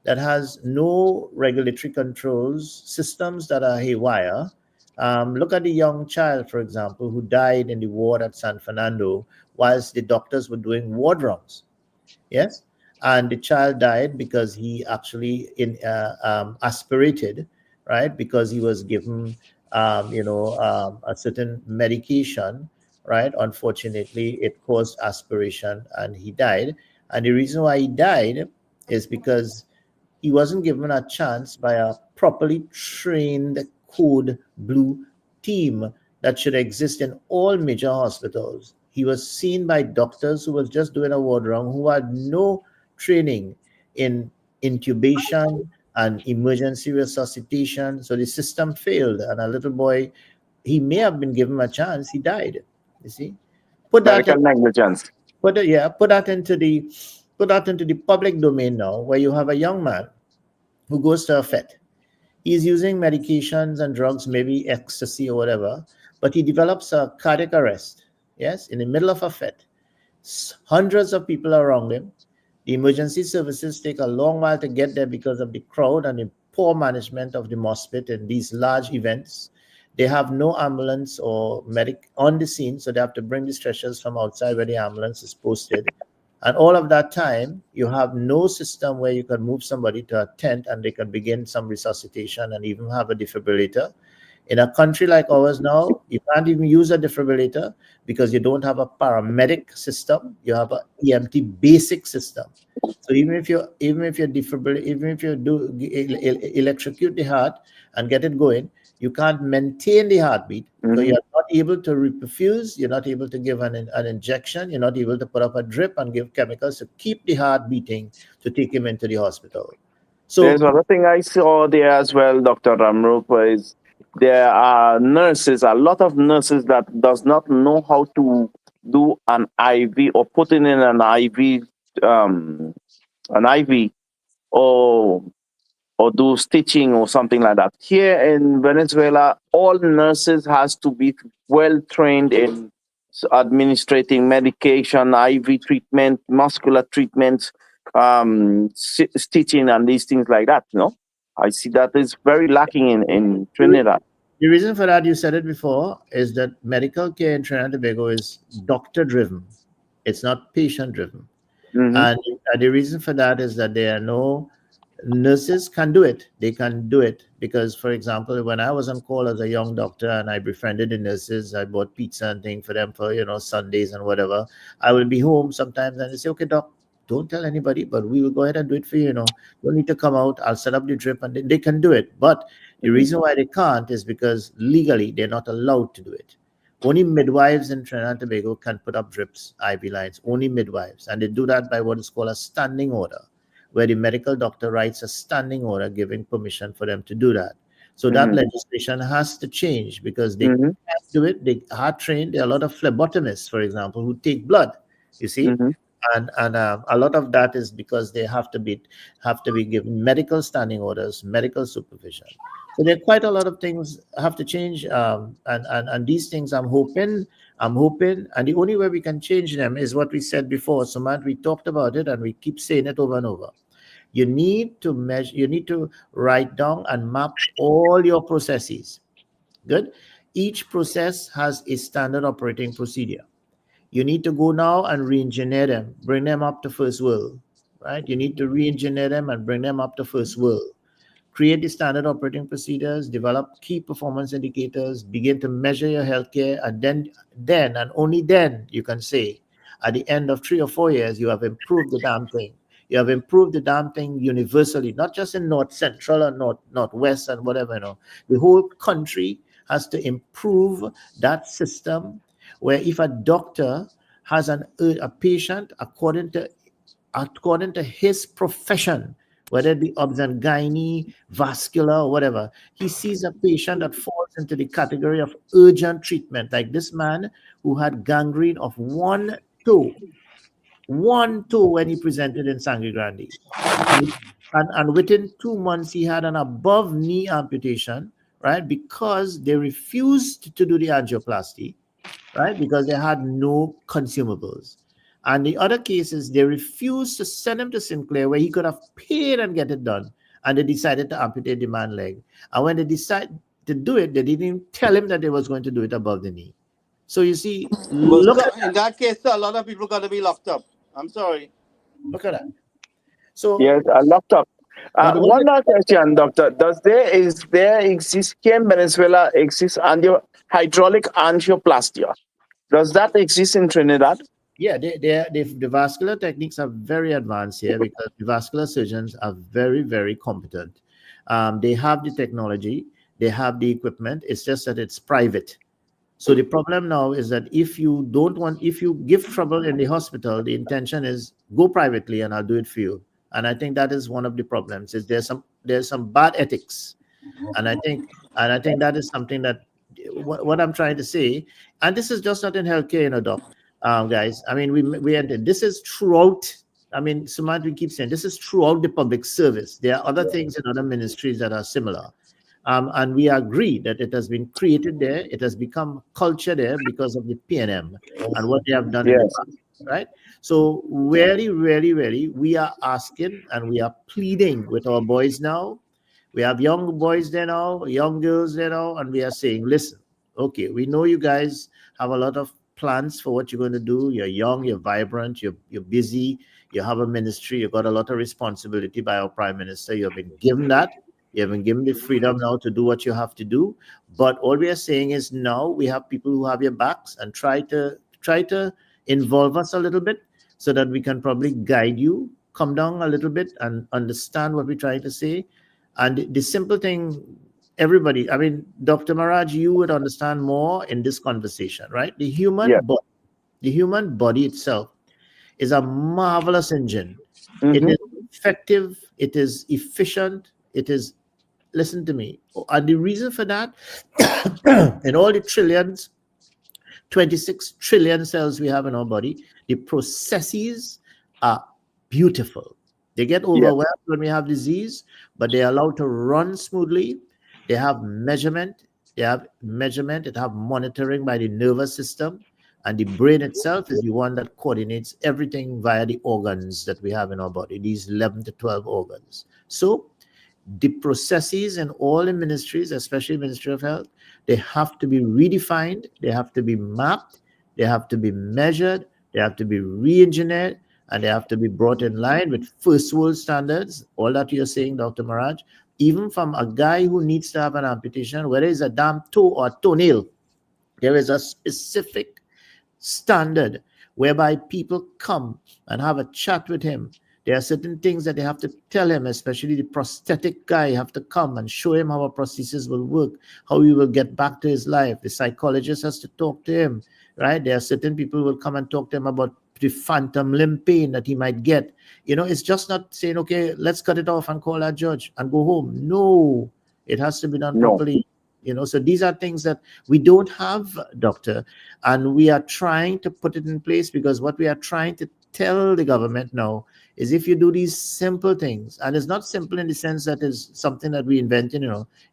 that has no regulatory controls, systems that are haywire. Look at the young child, for example, who died in the ward at San Fernando whilst the doctors were doing ward rounds. Yes? And the child died because he actually aspirated, right? Because he was given, a certain medication, right? Unfortunately, it caused aspiration and he died. And the reason why he died is because he wasn't given a chance by a properly trained code blue team that should exist in all major hospitals. He was seen by doctors who was just doing a ward round, who had no training in intubation and emergency resuscitation. So the system failed, and a little boy, he may have been given a chance, he died. You see, put that Medical negligence. put that into the public domain now, where you have a young man who goes to a FET. He's using medications and drugs, maybe ecstasy or whatever, but he develops a cardiac arrest, yes, in the middle of a FET. Hundreds of people are around him. The emergency services take a long while to get there because of the crowd and the poor management of the MOSPIT in these large events. They have no ambulance or medic on the scene, so they have to bring the stretchers from outside where the ambulance is posted. And all of that time, you have no system where you can move somebody to a tent and they can begin some resuscitation and even have a defibrillator. In a country like ours now, you can't even use a defibrillator because you don't have a paramedic system. You have an EMT basic system. So even if you electrocute the heart and get it going, you can't maintain the heartbeat. So you're not able to reperfuse, you're not able to give an injection, you're not able to put up a drip and give chemicals to keep the heart beating to take him into the hospital. So there's another thing I saw there as well, Dr. Ramrup, is there are nurses, a lot of nurses that does not know how to do an IV or putting in an IV or do stitching or something like that. Here in Venezuela, all nurses has to be well trained in administrating medication, IV treatment, muscular treatments, stitching, and these things like that. I see that is very lacking in Trinidad. The reason for that, you said it before, is that medical care in Trinidad and Tobago is doctor-driven. It's not patient-driven. And the reason for that is that there are no nurses can do it. They can do it because, for example, when I was on call as a young doctor and I befriended the nurses, I bought pizza and things for them for, Sundays and whatever. I will be home sometimes and they say, okay, doc, don't tell anybody, but we will go ahead and do it for you. Don't need to come out. I'll set up the drip, and they can do it. But the reason why they can't is because legally they're not allowed to do it. Only midwives in Trinidad and Tobago can put up drips, IV lines, only midwives. And they do that by what is called a standing order, where the medical doctor writes a standing order giving permission for them to do that. So that legislation has to change because they can't do it. They are trained. There are a lot of phlebotomists, for example, who take blood, you see. And a lot of that is because they have to be given medical standing orders, medical supervision. So there are quite a lot of things have to change, and these things I'm hoping, and the only way we can change them is what we said before. Sumant, we talked about it, and we keep saying it over and over. You need to measure. You need to write down and map all your processes. Good. Each process has a standard operating procedure. You need to go now and re-engineer them, bring them up to first world, right? You need to re-engineer them and bring them up to first world. Create the standard operating procedures, develop key performance indicators, begin to measure your healthcare, and then and only then you can say, at the end of 3 or 4 years, you have improved the damn thing. You have improved the damn thing universally, not just in North Central or Northwest and whatever. The whole country has to improve that system where if a doctor has a patient according to his profession, whether it be obs and gynae, vascular, or whatever, he sees a patient that falls into the category of urgent treatment, like this man who had gangrene of one toe when he presented in Sangre Grande. And within 2 months, he had an above knee amputation, right? Because they refused to do the angioplasty, right? Because they had no consumables. And the other cases, they refused to send him to Sinclair where he could have paid and get it done. And they decided to amputate the man's leg. And when they decided to do it, they didn't even tell him that they was going to do it above the knee. So you see, look at in that case, a lot of people got to be locked up. I'm sorry. Look at that. So yes, locked up. One more question, doctor. Here in Venezuela exist hydraulic angioplasty? Does that exist in Trinidad? Yeah, the vascular techniques are very advanced here because the vascular surgeons are very, very competent. They have the technology, they have the equipment. It's just that it's private. So the problem now is that if you give trouble in the hospital, the intention is go privately and I'll do it for you. And I think that is one of the problems. Is there's some bad ethics, and I think that is something that what I'm trying to say. And this is just not in healthcare, Doc, guys. I mean, this is throughout. I mean, Sumant, we keep saying this is throughout the public service. There are other things in other ministries that are similar. And we agree that it has been created there. It has become culture there because of the PNM and what they have done in the past, right? So very, very, very, we are asking and we are pleading with our boys now. We have young boys there now, young girls there now, and we are saying, listen, okay, we know you guys have a lot of plans for what you're going to do. You're young, you're vibrant, you're busy, you have a ministry, you've got a lot of responsibility by our Prime Minister. You have been given that. You have been given the freedom now to do what you have to do. But all we are saying is now we have people who have your backs and try to involve us a little bit so that we can probably guide you, come down a little bit and understand what we're trying to say. And the simple thing, everybody, I mean, Dr. Maraj, you would understand more in this conversation, right? The human body itself is a marvelous engine. It is effective, it is efficient, it is, listen to me. And the reason for that, in all the trillions, 26 trillion cells we have in our body, the processes are beautiful. They get overwhelmed when we have disease, but they are allowed to run smoothly. They have measurement. It have monitoring by the nervous system. And the brain itself is the one that coordinates everything via the organs that we have in our body, these 11 to 12 organs. So the processes in all the ministries, especially Ministry of Health, they have to be redefined, they have to be mapped, they have to be measured, they have to be re-engineered, and they have to be brought in line with first world standards. All that you're saying, Dr. Maraj, even from a guy who needs to have an amputation, whether it's a damn toe or a toenail, there is a specific standard whereby people come and have a chat with him. There are certain things that they have to tell him, especially the prosthetic guy have to come and show him how a prosthesis will work, how he will get back to his life. The psychologist has to talk to him, right? There are certain people who will come and talk to him about the phantom limb pain that he might get. It's just not saying, okay, let's cut it off and call our judge and go home. No, it has to be done properly. So these are things that we don't have, doctor, and we are trying to put it in place because what we are trying to tell the government now is if you do these simple things, and it's not simple in the sense that it's something that we invented,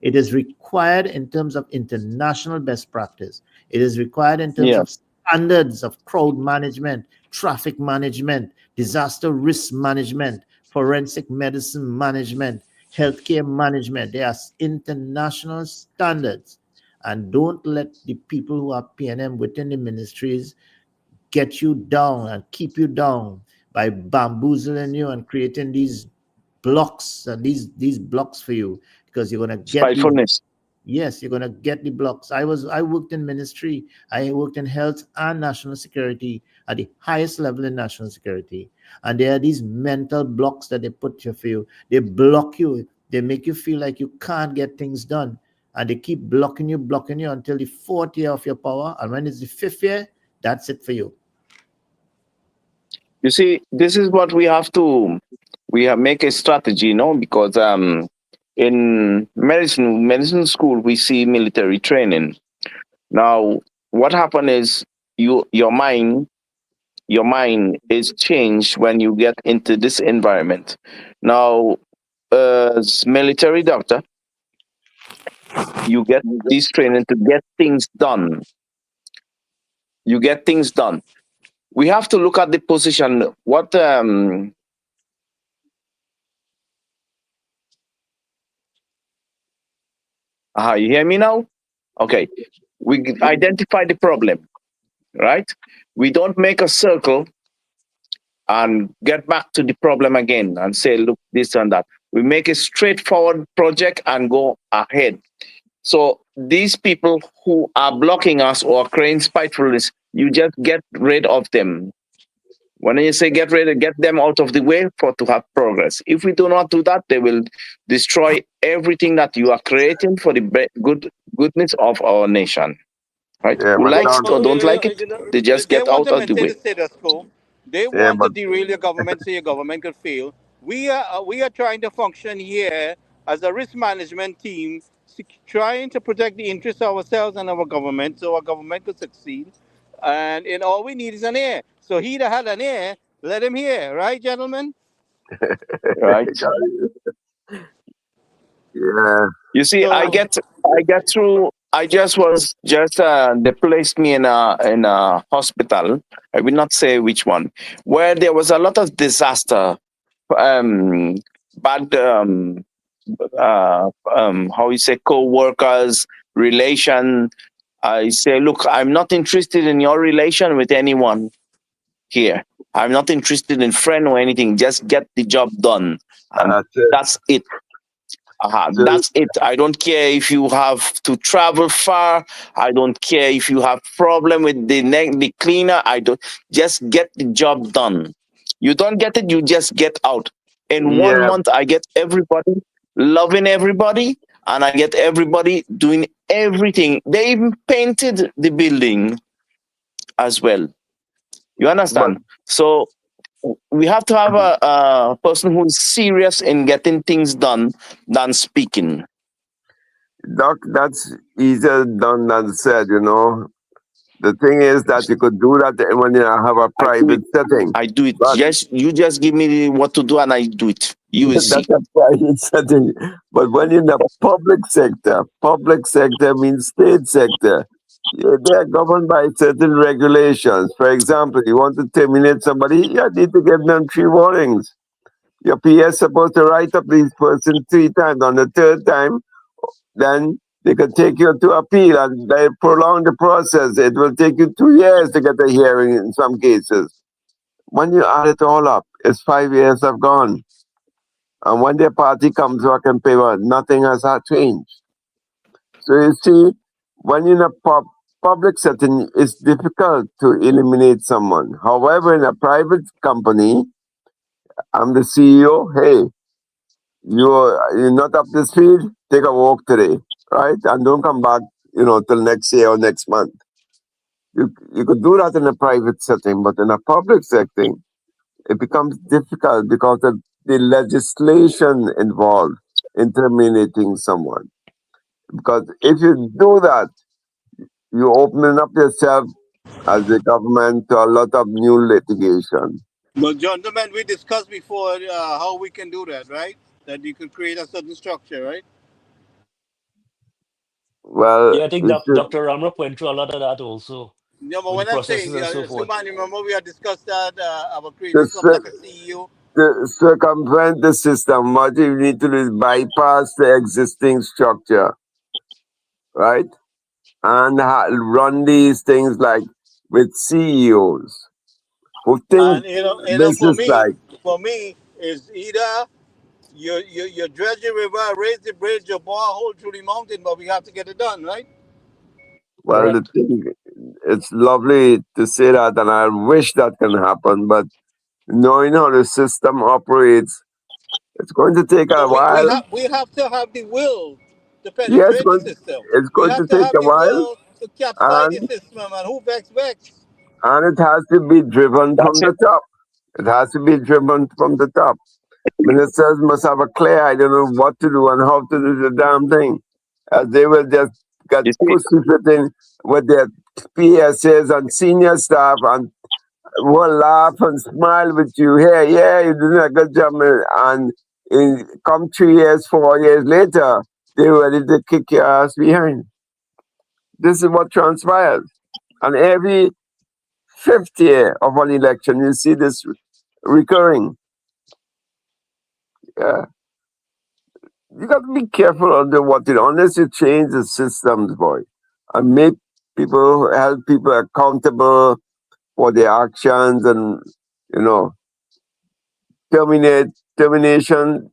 it is required in terms of international best practice. It is required in terms of standards of crowd management, traffic management, disaster risk management, forensic medicine management, healthcare management. There are international standards, and don't let the people who are PNM within the ministries get you down and keep you down by bamboozling you and creating these blocks and these blocks for you, because you're going to get Spitefulness. Yes, you're going to get the blocks. I worked in ministry. I worked in health and national security at the highest level in national security. And there are these mental blocks that they put for you. They block you. They make you feel like you can't get things done. And they keep blocking you until the 4th year of your power. And when it's the 5th year, that's it for you. You see, this is what we have to make a strategy, because in medicine school, we see military training. Now, what happened is your mind is changed when you get into this environment. Now, as military doctor, you get this training to get things done. You get things done. We have to look at the position. What you hear me now? Okay. We identify the problem, right? We don't make a circle and get back to the problem again and say, look, this and that. We make a straightforward project and go ahead. So these people who are blocking us or creating spitefulness, you just get rid of them. When you say get ready, get them out of the way for to have progress. If we do not do that, they will destroy everything that you are creating for the goodness of our nation. Right? Yeah, Who but likes Doc, it or don't like it, they just They get want out to of the maintain way. the status quo. They yeah, want to but derail your government so your government could fail. We are trying to function here as a risk management team, trying to protect the interests of ourselves and our government so our government could succeed. And all we need is an heir. So he that had an heir, let him hear, right, gentlemen? Right? yeah, You see, I So get through. I just was just they placed me in a hospital. I will not say which one, where there was a lot of disaster, um, bad how you say co-workers relation. I say, look, I'm not interested in your relation with anyone here. I'm not interested in friend or anything. Just get the job done, and that's it. that's it. So, That's it. I don't care if you have to travel far. I don't care if you have problem with the cleaner. I don't. Just get the job done. You don't get it, you just get out. In one yeah, month, I get everybody loving everybody, and I get everybody doing everything. They even painted the building as well. You but understand? So we have to have a person who is serious in getting things done than speaking. Doc, that's easier done than said, you know. The thing is that you could do that when you have a I do it. private setting. I do it. But You just give me what to do and I do it. You will see. that's a private setting. But when you're in the public sector means state sector. They're governed by certain regulations. For example, you want to terminate somebody, you need to give them 3 warnings. Your PS supposed to write up this person 3 times. On the 3rd time, then they can take you to appeal and they prolong the process. It will take you 2 years to get a hearing in some cases. When you add it all up, it's 5 years have gone. And when their party comes back in paper, nothing has changed. So you see, when you're in a public setting, it's difficult to eliminate someone. However, in a private company, I'm the CEO. Hey, you're not up to speed. Take a walk today, right? And don't come back, till next year or next month. You could do that in a private setting, but in a public setting, it becomes difficult because of the legislation involved in terminating someone. Because if you do that, you open up yourself as a government to a lot of new litigation. But gentlemen, we discussed before how we can do that, right? That you could create a certain structure, right? Well, Yeah, I think it's just, Dr. Ramrup went through a lot of that also No, but with the when I'm processes saying, and so forth. Suman, remember we had discussed that about to, creating something cir- like a CEO. to circumvent the system, what you need to do is bypass the existing structure, right? And run these things like with CEOs who think And business like. for me, is either you dredge the river, raise the bridge, or bore a hole through the mountain, but we have to get it done, right? Well, the Correct. thing, it's lovely to say that, and I wish that can happen, but knowing how the system operates, it's going to take a No, we while. have we have to have the will to Yeah, penetrate the system. it's We going have to to take have a the while, will to capsize the and system, and who vex. and it has to be driven That's from it. the top. It has to be driven from the top. Ministers must have a clear idea of what to do and how to do the damn thing. They will just get You see, pussyfooting with their PSAs and senior staff and will laugh and smile with you. Hey, yeah, you're doing a good job. And come 3 years, 4 years later, they're ready to kick your ass behind. This is what transpires. And every 5th year of an election, you see this recurring. Yeah. You got to be careful under what you do, unless you change the systems, boy, and make people, help people accountable for their actions, and you know, termination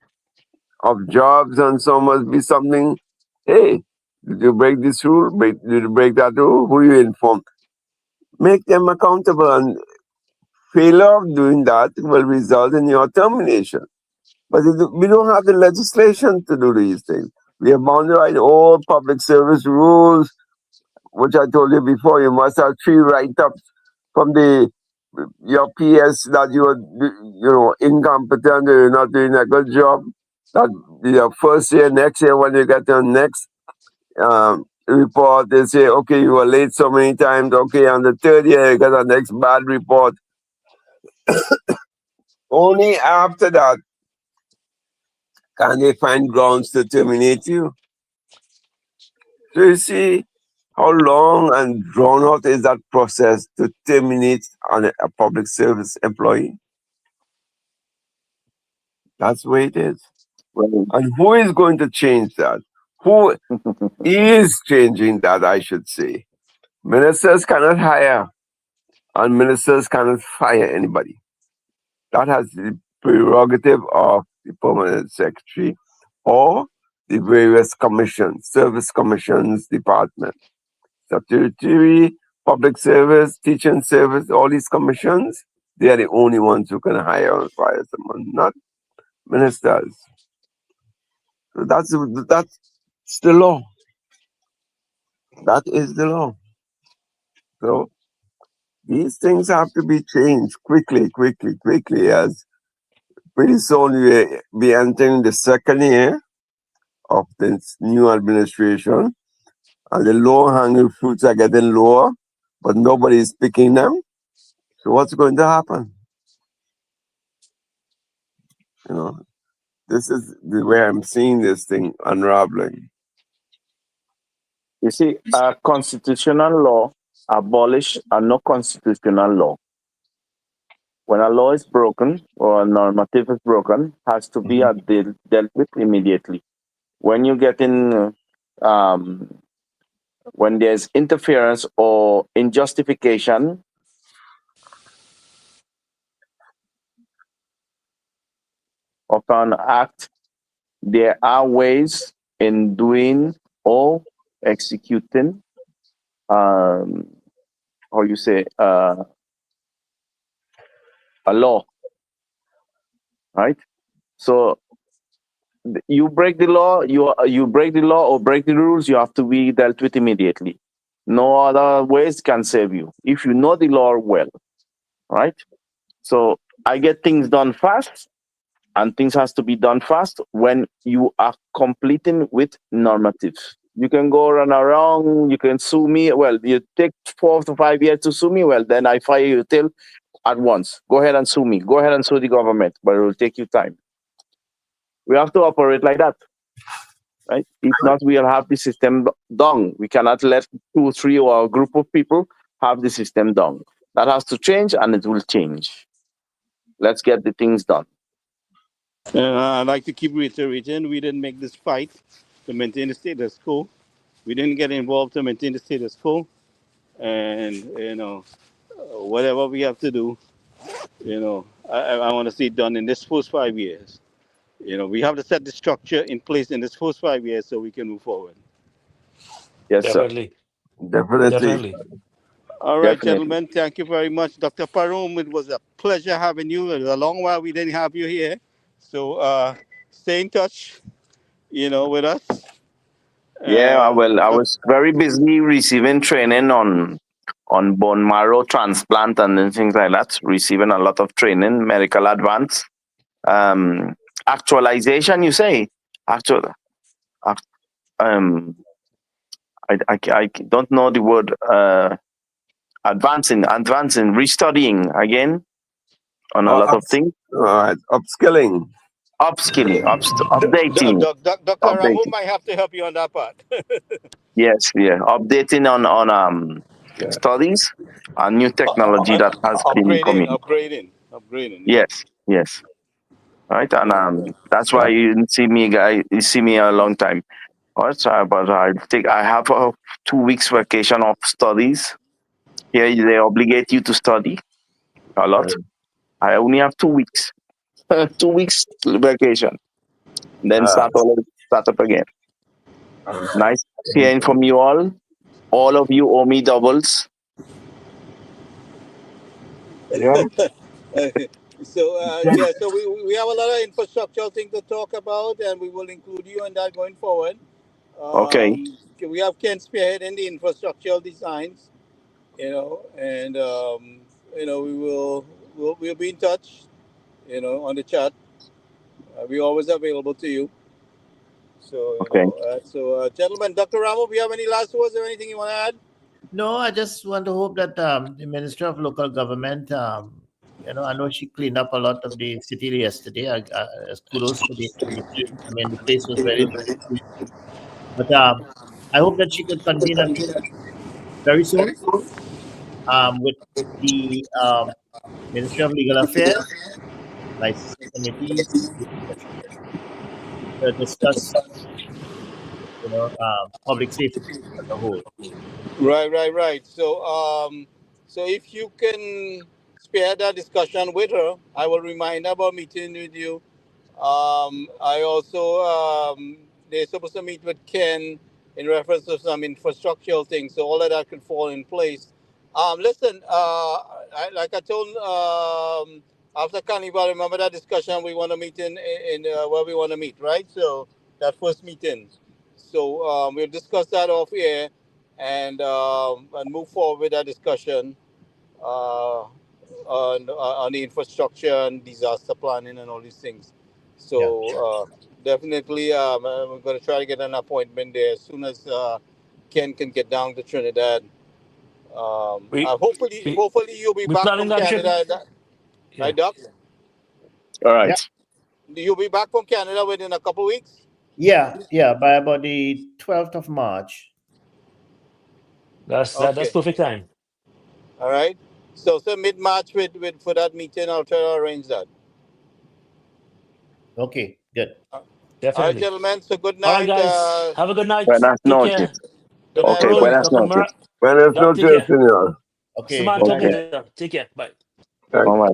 of jobs and so must be something. Hey, did you break this rule? Did you break that rule? Who you informed? Make them accountable and failure of doing that will result in your termination. But we don't have the legislation to do these things. We are bound by all public service rules, which I told you before. You must have 3 write-ups from your PS that you are incompetent, you're not doing a good job. That your first year, next year, when you get your next report, they say, okay, you were late so many times. Okay, on the 3rd year, you get a next bad report. Only after that can they find grounds to terminate you. So you see how long and drawn out is that process to terminate a public service employee? That's the way it is. Well, And who is going to change that? Who is changing that, I should say? Ministers cannot hire, and ministers cannot fire anybody. That has the prerogative of the permanent secretary or the various commissions, service commissions, department, statutory, public service, teaching service, all these commissions, they are the only ones who can hire and fire someone, not ministers. So that's the law. That is the law. So these things have to be changed quickly, as pretty soon we will be entering the 2nd year of this new administration, and the low-hanging fruits are getting lower, but nobody is picking them. So what's going to happen? This is the way I'm seeing this thing unraveling. you see, a constitutional law abolish a no constitutional law. When a law is broken or a normative is broken, has to be dealt with immediately. When you get in, when there's interference or injustification of an act, there are ways in doing or executing, how you say, a law, right? So you break the law, you break the law or break the rules, you have to be dealt with immediately. No other ways can save you if you know the law well, right? So I get things done fast, and things has to be done fast when you are completing with normatives. You can go run around, you can sue me. Well, you take 4 to 5 years to sue me. Well, then I fire you till at once. Go ahead and sue me. Go ahead and sue the government, but it will take you time. We have to operate like that, right? If not, we'll have the system down. We cannot let 2, 3 or a group of people have the system down. That has to change, and it will change. Let's get the things done. I'd like to keep reiterating, we didn't make this fight to maintain the status quo. We didn't get involved to maintain the status quo. And, whatever we have to do, I want to see it done in this first 5 years. We have to set the structure in place in this first 5 years so we can move forward. Yes, sir. Definitely. Definitely. All right, Definitely. gentlemen, thank you very much. Dr. Parome, it was a pleasure having you. It was a long while we didn't have you here. So stay in touch, with us. Yeah, well, I was very busy receiving training on bone marrow transplant and then things like that. Receiving a lot of training, medical advance, actualization. You say actual. I don't know the word. Advancing, restudying again on a lot of things. All right, upskilling. Upskilling, updating. Dr. Ramu might have to help you on that part. Yes, yeah. Updating on studies and new technology that has been coming. Upgrading. Yes. Right, and that's why you didn't see me, guy. You see me a long time. But I think I have a 2 weeks vacation of studies. Here they obligate you to study a lot. I only have 2 weeks. 2 weeks vacation. Then start up again. Nice hearing from you all. All of you owe me doubles. Yeah. Yeah, so we have a lot of infrastructural things to talk about, and we will include you in that going forward. Okay. We have Ken spearhead in the infrastructural designs, and we'll be in touch, on the chat. We're always available to you. So Okay. gentlemen, Dr. Ramo, do you have any last words or anything you want to add? No, I just want to hope that the Minister of Local Government, I know she cleaned up a lot of the city yesterday. Kudos to the team. I mean, the place was very dirty. But I hope that she could convene a meeting very soon with the Ministry of Legal Affairs, licensing committees, to discuss, public safety as a whole. Right. So if you can spare that discussion with her, I will remind her about meeting with you. I also they're supposed to meet with Ken in reference to some infrastructural things, so all of that could fall in place. Listen, like I told after Carnival, remember that discussion we want to meet in where we want to meet, right? So that first meeting. So we'll discuss that off air and move forward with that discussion on the infrastructure and disaster planning and all these things. So definitely, we're going to try to get an appointment there as soon as Ken can get down to Trinidad. We Hopefully you'll be we back planning from that trip. Canada, Yeah. right, Doc? All right. You'll be back from Canada within a couple of weeks. Yeah, by about the 12th of March. That's perfect time. All right. So mid-March with for that meeting, I'll try to arrange that. Okay, good. Definitely. All right, gentlemen. So good All right, night. guys. Have a good night. Buenas Take noches. care. Good Dr. night, Okay, Rose, everybody. buenas Dr. noches. Mara, Buenas Doc, take noches, care. señor. Okay, Samantha, good Okay. night. later. Take care. Bye. Thank All you. right.